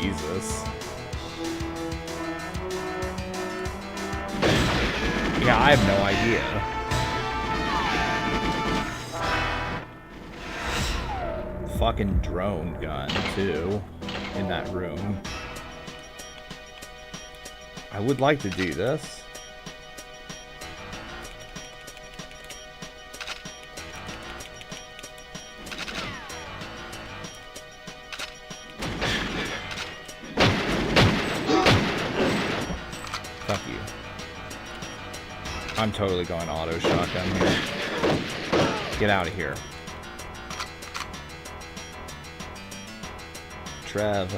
Jesus. Yeah, I have no idea. Fucking drone gun, too, in that room. I would like to do this. I'm totally going auto shotgun here. Get out of here. Trev.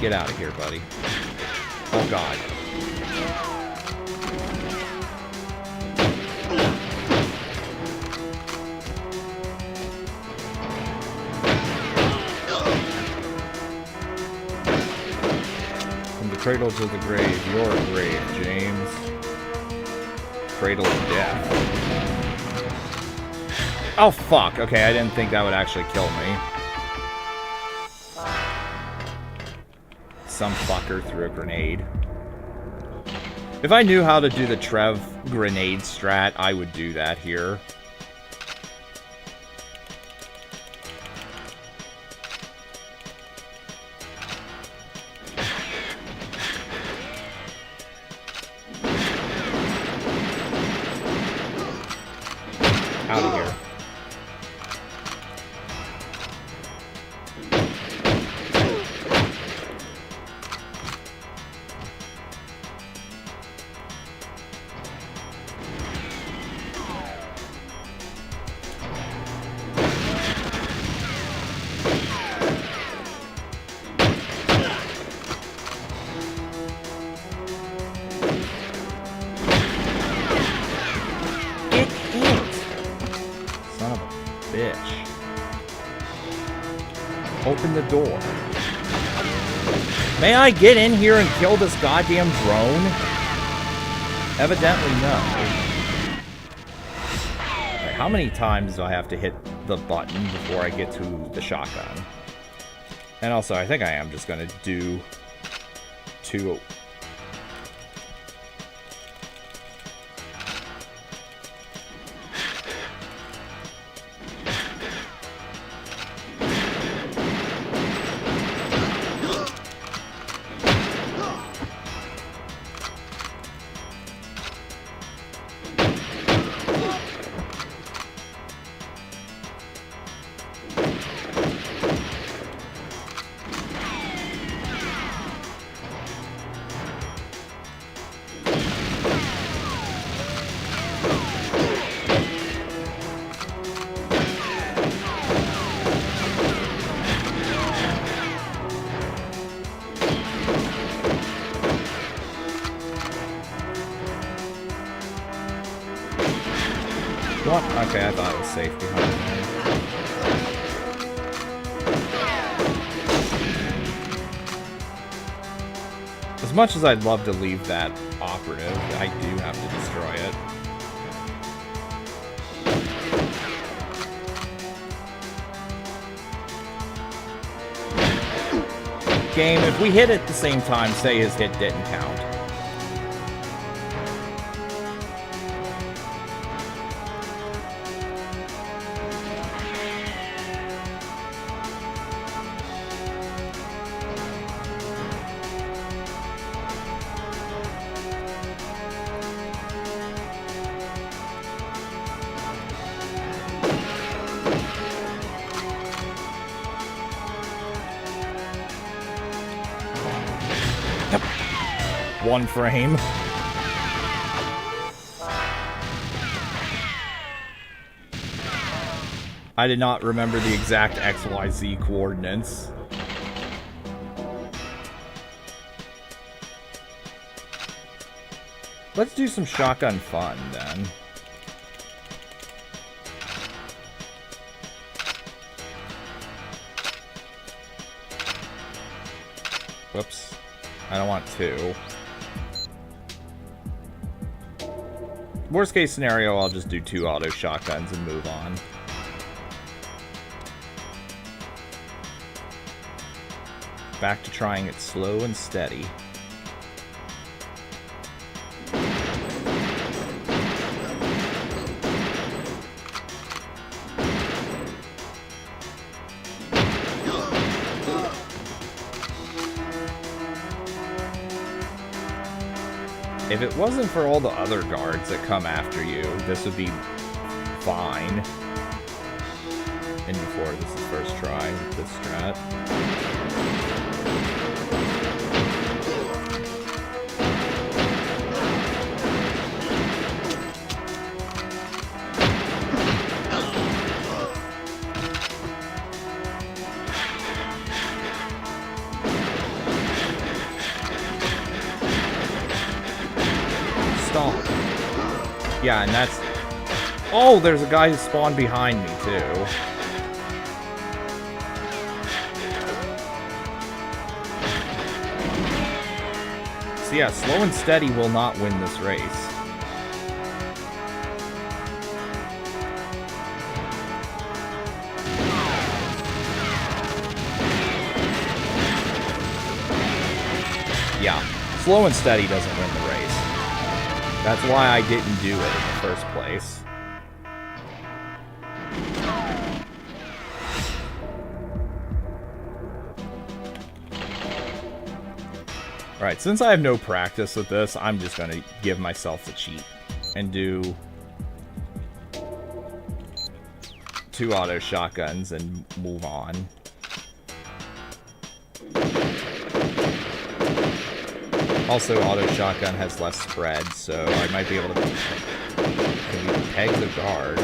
Get out of here, buddy. Oh, God. Cradle to the grave, your grave, James. Cradle of death. Oh, fuck. Okay, I didn't think that would actually kill me. Some fucker threw a grenade. If I knew how to do the Trev grenade strat, I would do that here. Out of here. Open the door. May I get in here and kill this goddamn drone? Evidently no. Right, how many times do I have to hit the button before I get to the shotgun? And also, I think I am just gonna do two... What? Okay, I thought it was safe behind me. As much as I'd love to leave that operative, I do have to destroy it. Game, if we hit at the same time, say his hit didn't count. One frame. I did not remember the exact XYZ coordinates. Let's do some shotgun fun then. Whoops. I don't want two. Worst case scenario, I'll just do 2 auto shotguns and move on. Back to trying it slow and steady. If it wasn't for all the other guards that come after you, this would be fine. And before this is first try with this strat. Yeah, and that's... Oh, there's a guy who spawned behind me, too. So yeah, slow and steady will not win this race. Yeah, slow and steady doesn't win the race. That's why I didn't do it in the first place. Alright, since I have no practice with this, I'm just going to give myself the cheat and do 2 auto shotguns and move on. Also, auto shotgun has less spread, so I might be able to maybe peg the guard.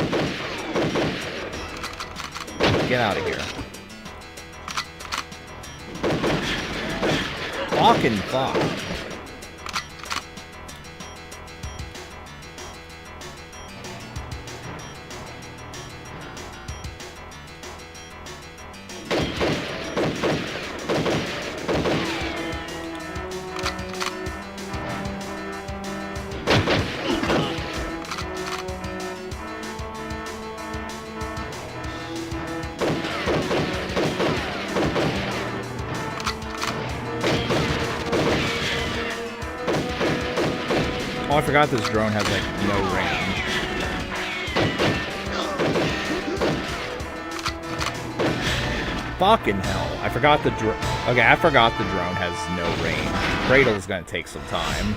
Get out of here. Fucking fuck. Oh, I forgot this drone has, like, no range. Fucking hell. I forgot the drone. Okay, I forgot the drone has no range. Cradle's gonna take some time.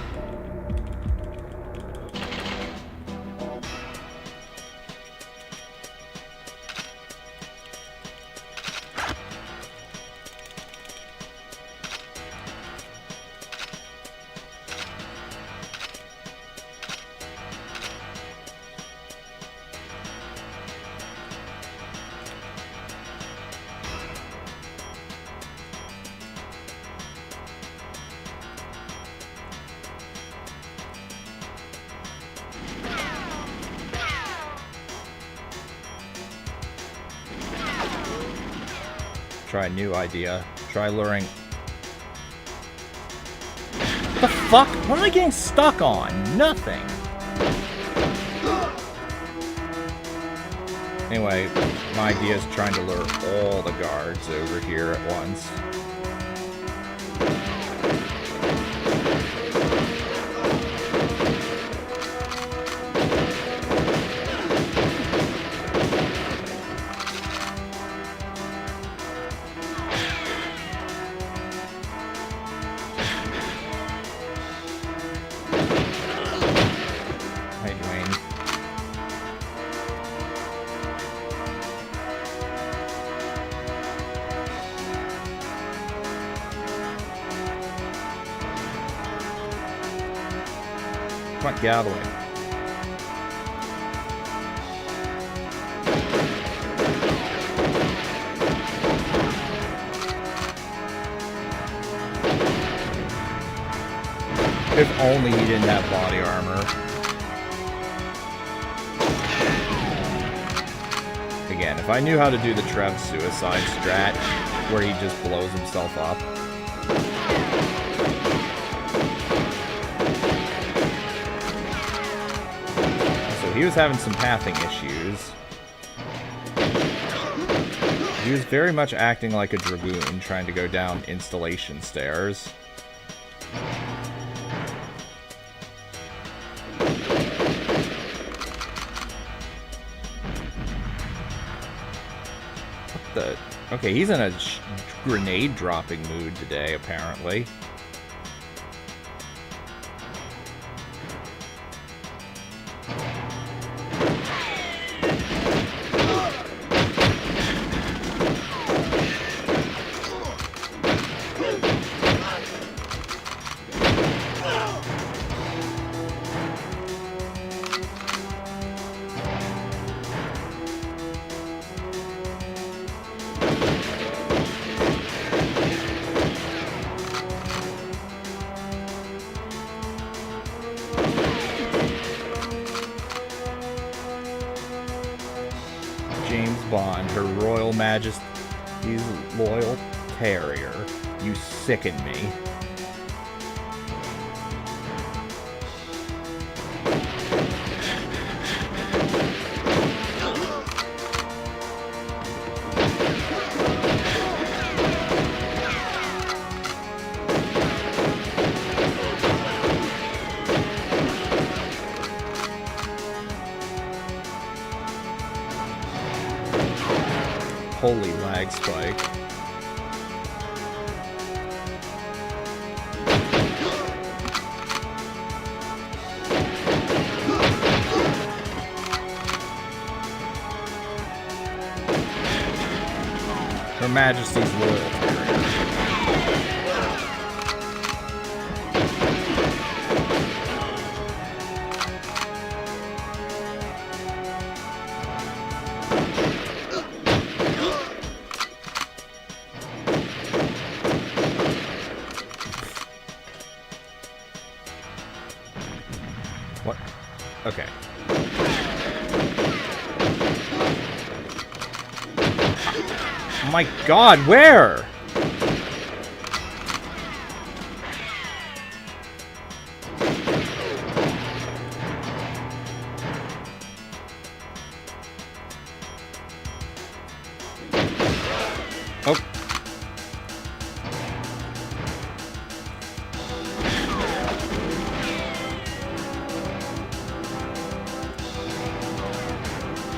Try a new idea. Try luring... What the fuck? What am I getting stuck on? Nothing. Anyway, my idea is trying to lure all the guards over here at once. Come on, get out of the way. If only he didn't have body armor. Again, if I knew how to do the Trev suicide strat, where he just blows himself up. He was having some pathing issues. He was very much acting like a dragoon trying to go down installation stairs. What the? Okay, he's in a grenade dropping mood today, apparently. Majesty's loyal terrier. You sicken me. Holy lag spike. Her Majesty's loyal. What? Okay. Oh my god, where? Oh.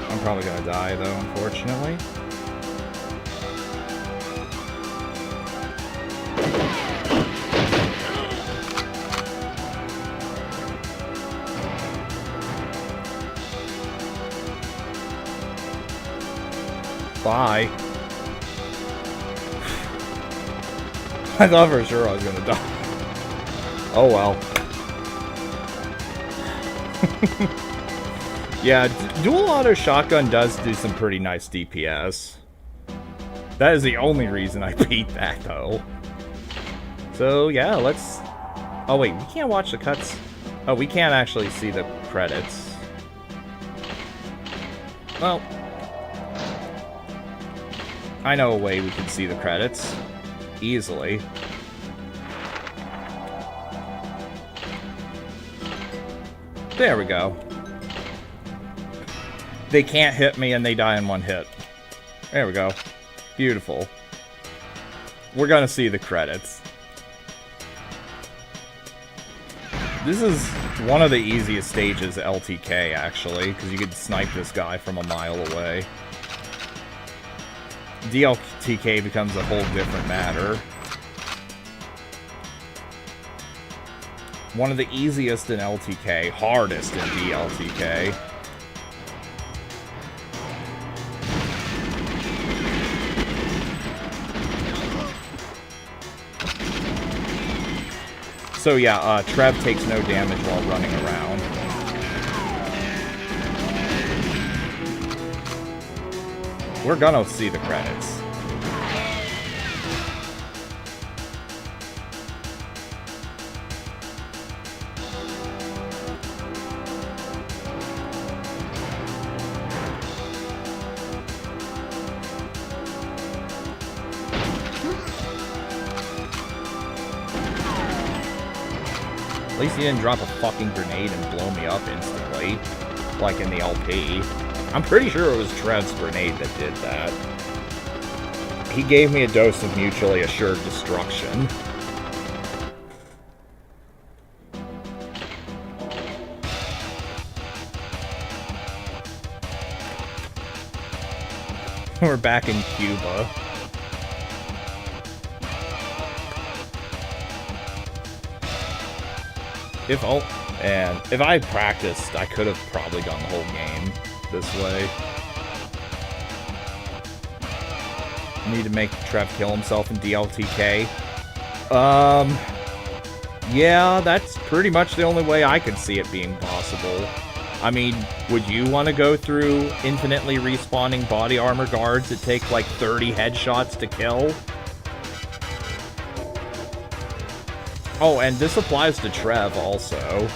I'm probably gonna die though, unfortunately. Bye. I thought for sure I was gonna die. Oh well. Yeah, dual auto shotgun does do some pretty nice DPS. That is the only reason I beat that though. So yeah, let's... Oh wait, we can't watch the cuts. Oh, we can't actually see the credits. Well... I know a way we can see the credits. Easily. There we go. They can't hit me and they die in one hit. There we go. Beautiful. We're gonna see the credits. This is one of the easiest stages LTK, actually, because you can snipe this guy from a mile away. DLTK becomes a whole different matter. One of the easiest in LTK, hardest in DLTK. So yeah, Trev takes no damage while running around. We're gonna see the credits. At least he didn't drop a fucking grenade and blow me up instantly, like in the LP. I'm pretty sure it was Trev's grenade that did that. He gave me a dose of mutually assured destruction. We're back in Cuba. If I had practiced, I could have probably done the whole game this way. Need to make Trev kill himself in DLTK. Yeah, that's pretty much the only way I could see it being possible. I mean, would you want to go through infinitely respawning body armor guards that take like 30 headshots to kill? Oh, and this applies to Trev also.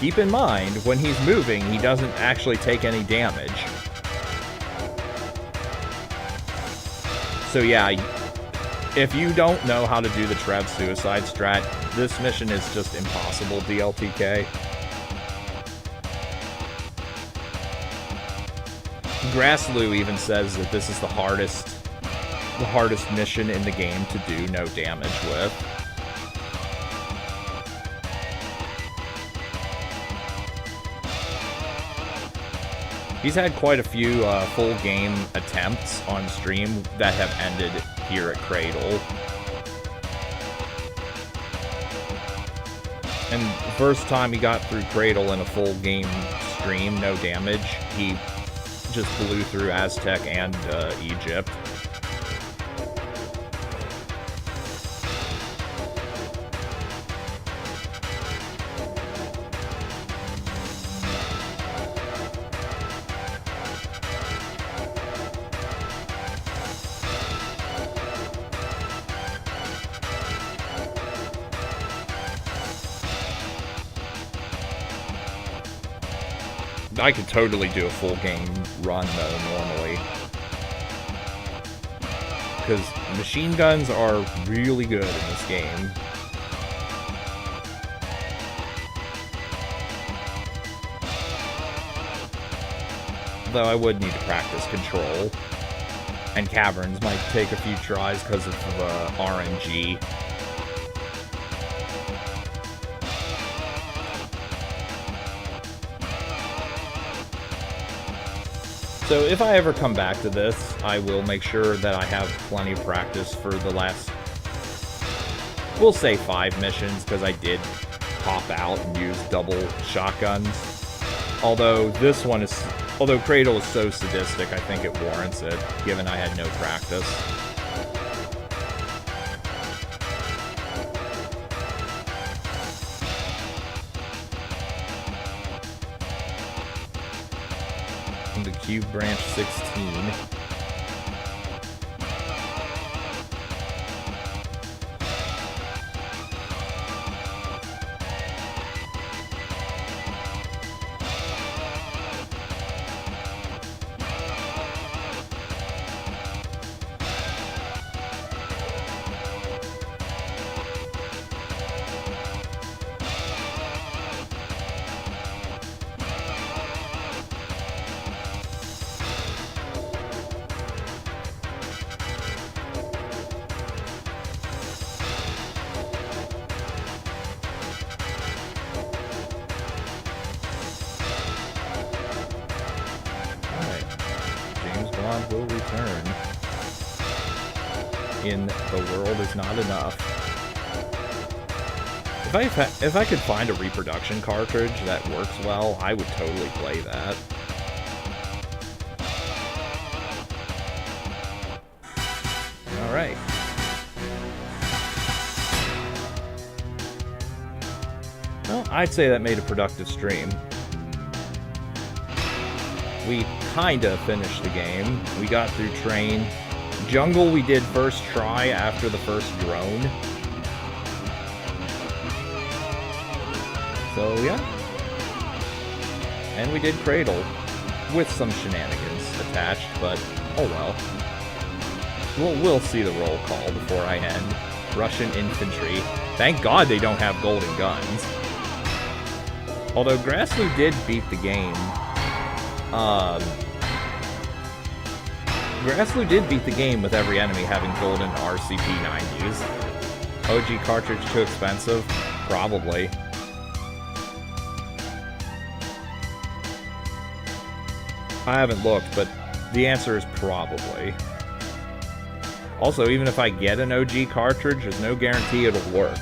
Keep in mind, when he's moving, he doesn't actually take any damage. So yeah, if you don't know how to do the Trev suicide strat, this mission is just impossible DLTK. Grassloo even says that this is the hardest mission in the game to do no damage with. He's had quite a few full game attempts on stream that have ended here at Cradle. And the first time he got through Cradle in a full game stream, no damage, he just blew through Aztec and Egypt. I could totally do a full game run, though, normally. Because machine guns are really good in this game. Though I would need to practice control. And caverns might take a few tries because of RNG. So if I ever come back to this, I will make sure that I have plenty of practice for the last, we'll say 5 missions, because I did pop out and use double shotguns. Although this one is, although Cradle is so sadistic, I think it warrants it, given I had no practice. The Cube Branch 16. Will return in The World Is Not Enough. If I could find a reproduction cartridge that works well, I would totally play that. Alright. Well, I'd say that made a productive stream. We kinda finished the game. We got through Train. Jungle we did first try after the first drone. So yeah. And we did Cradle. With some shenanigans attached, but oh well. We'll see the roll call before I end. Russian infantry. Thank God they don't have golden guns. Although Grassley did beat the game. Grassley did beat the game with every enemy having golden RCP-90s. OG cartridge too expensive? Probably. I haven't looked, but the answer is probably. Also, even if I get an OG cartridge, there's no guarantee it'll work.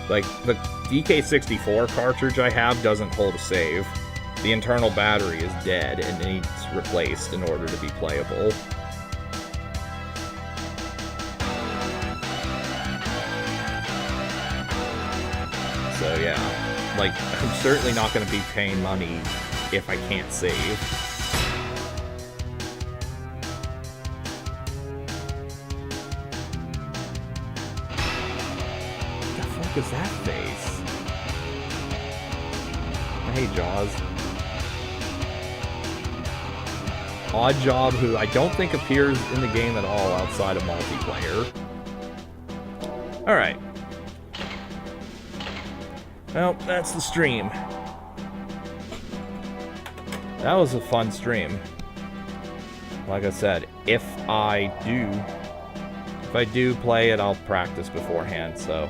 Like, the DK64 cartridge I have doesn't hold a save. The internal battery is dead and needs replaced in order to be playable. So yeah, like, I'm certainly not going to be paying money if I can't save. What the fuck is that face? Hey, Jaws. Oddjob, who I don't think appears in the game at all outside of multiplayer. Alright. Well, that's the stream. That was a fun stream. Like I said, if I do play it, I'll practice beforehand, so...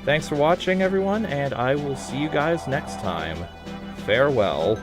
Thanks for watching, everyone, and I will see you guys next time. Farewell.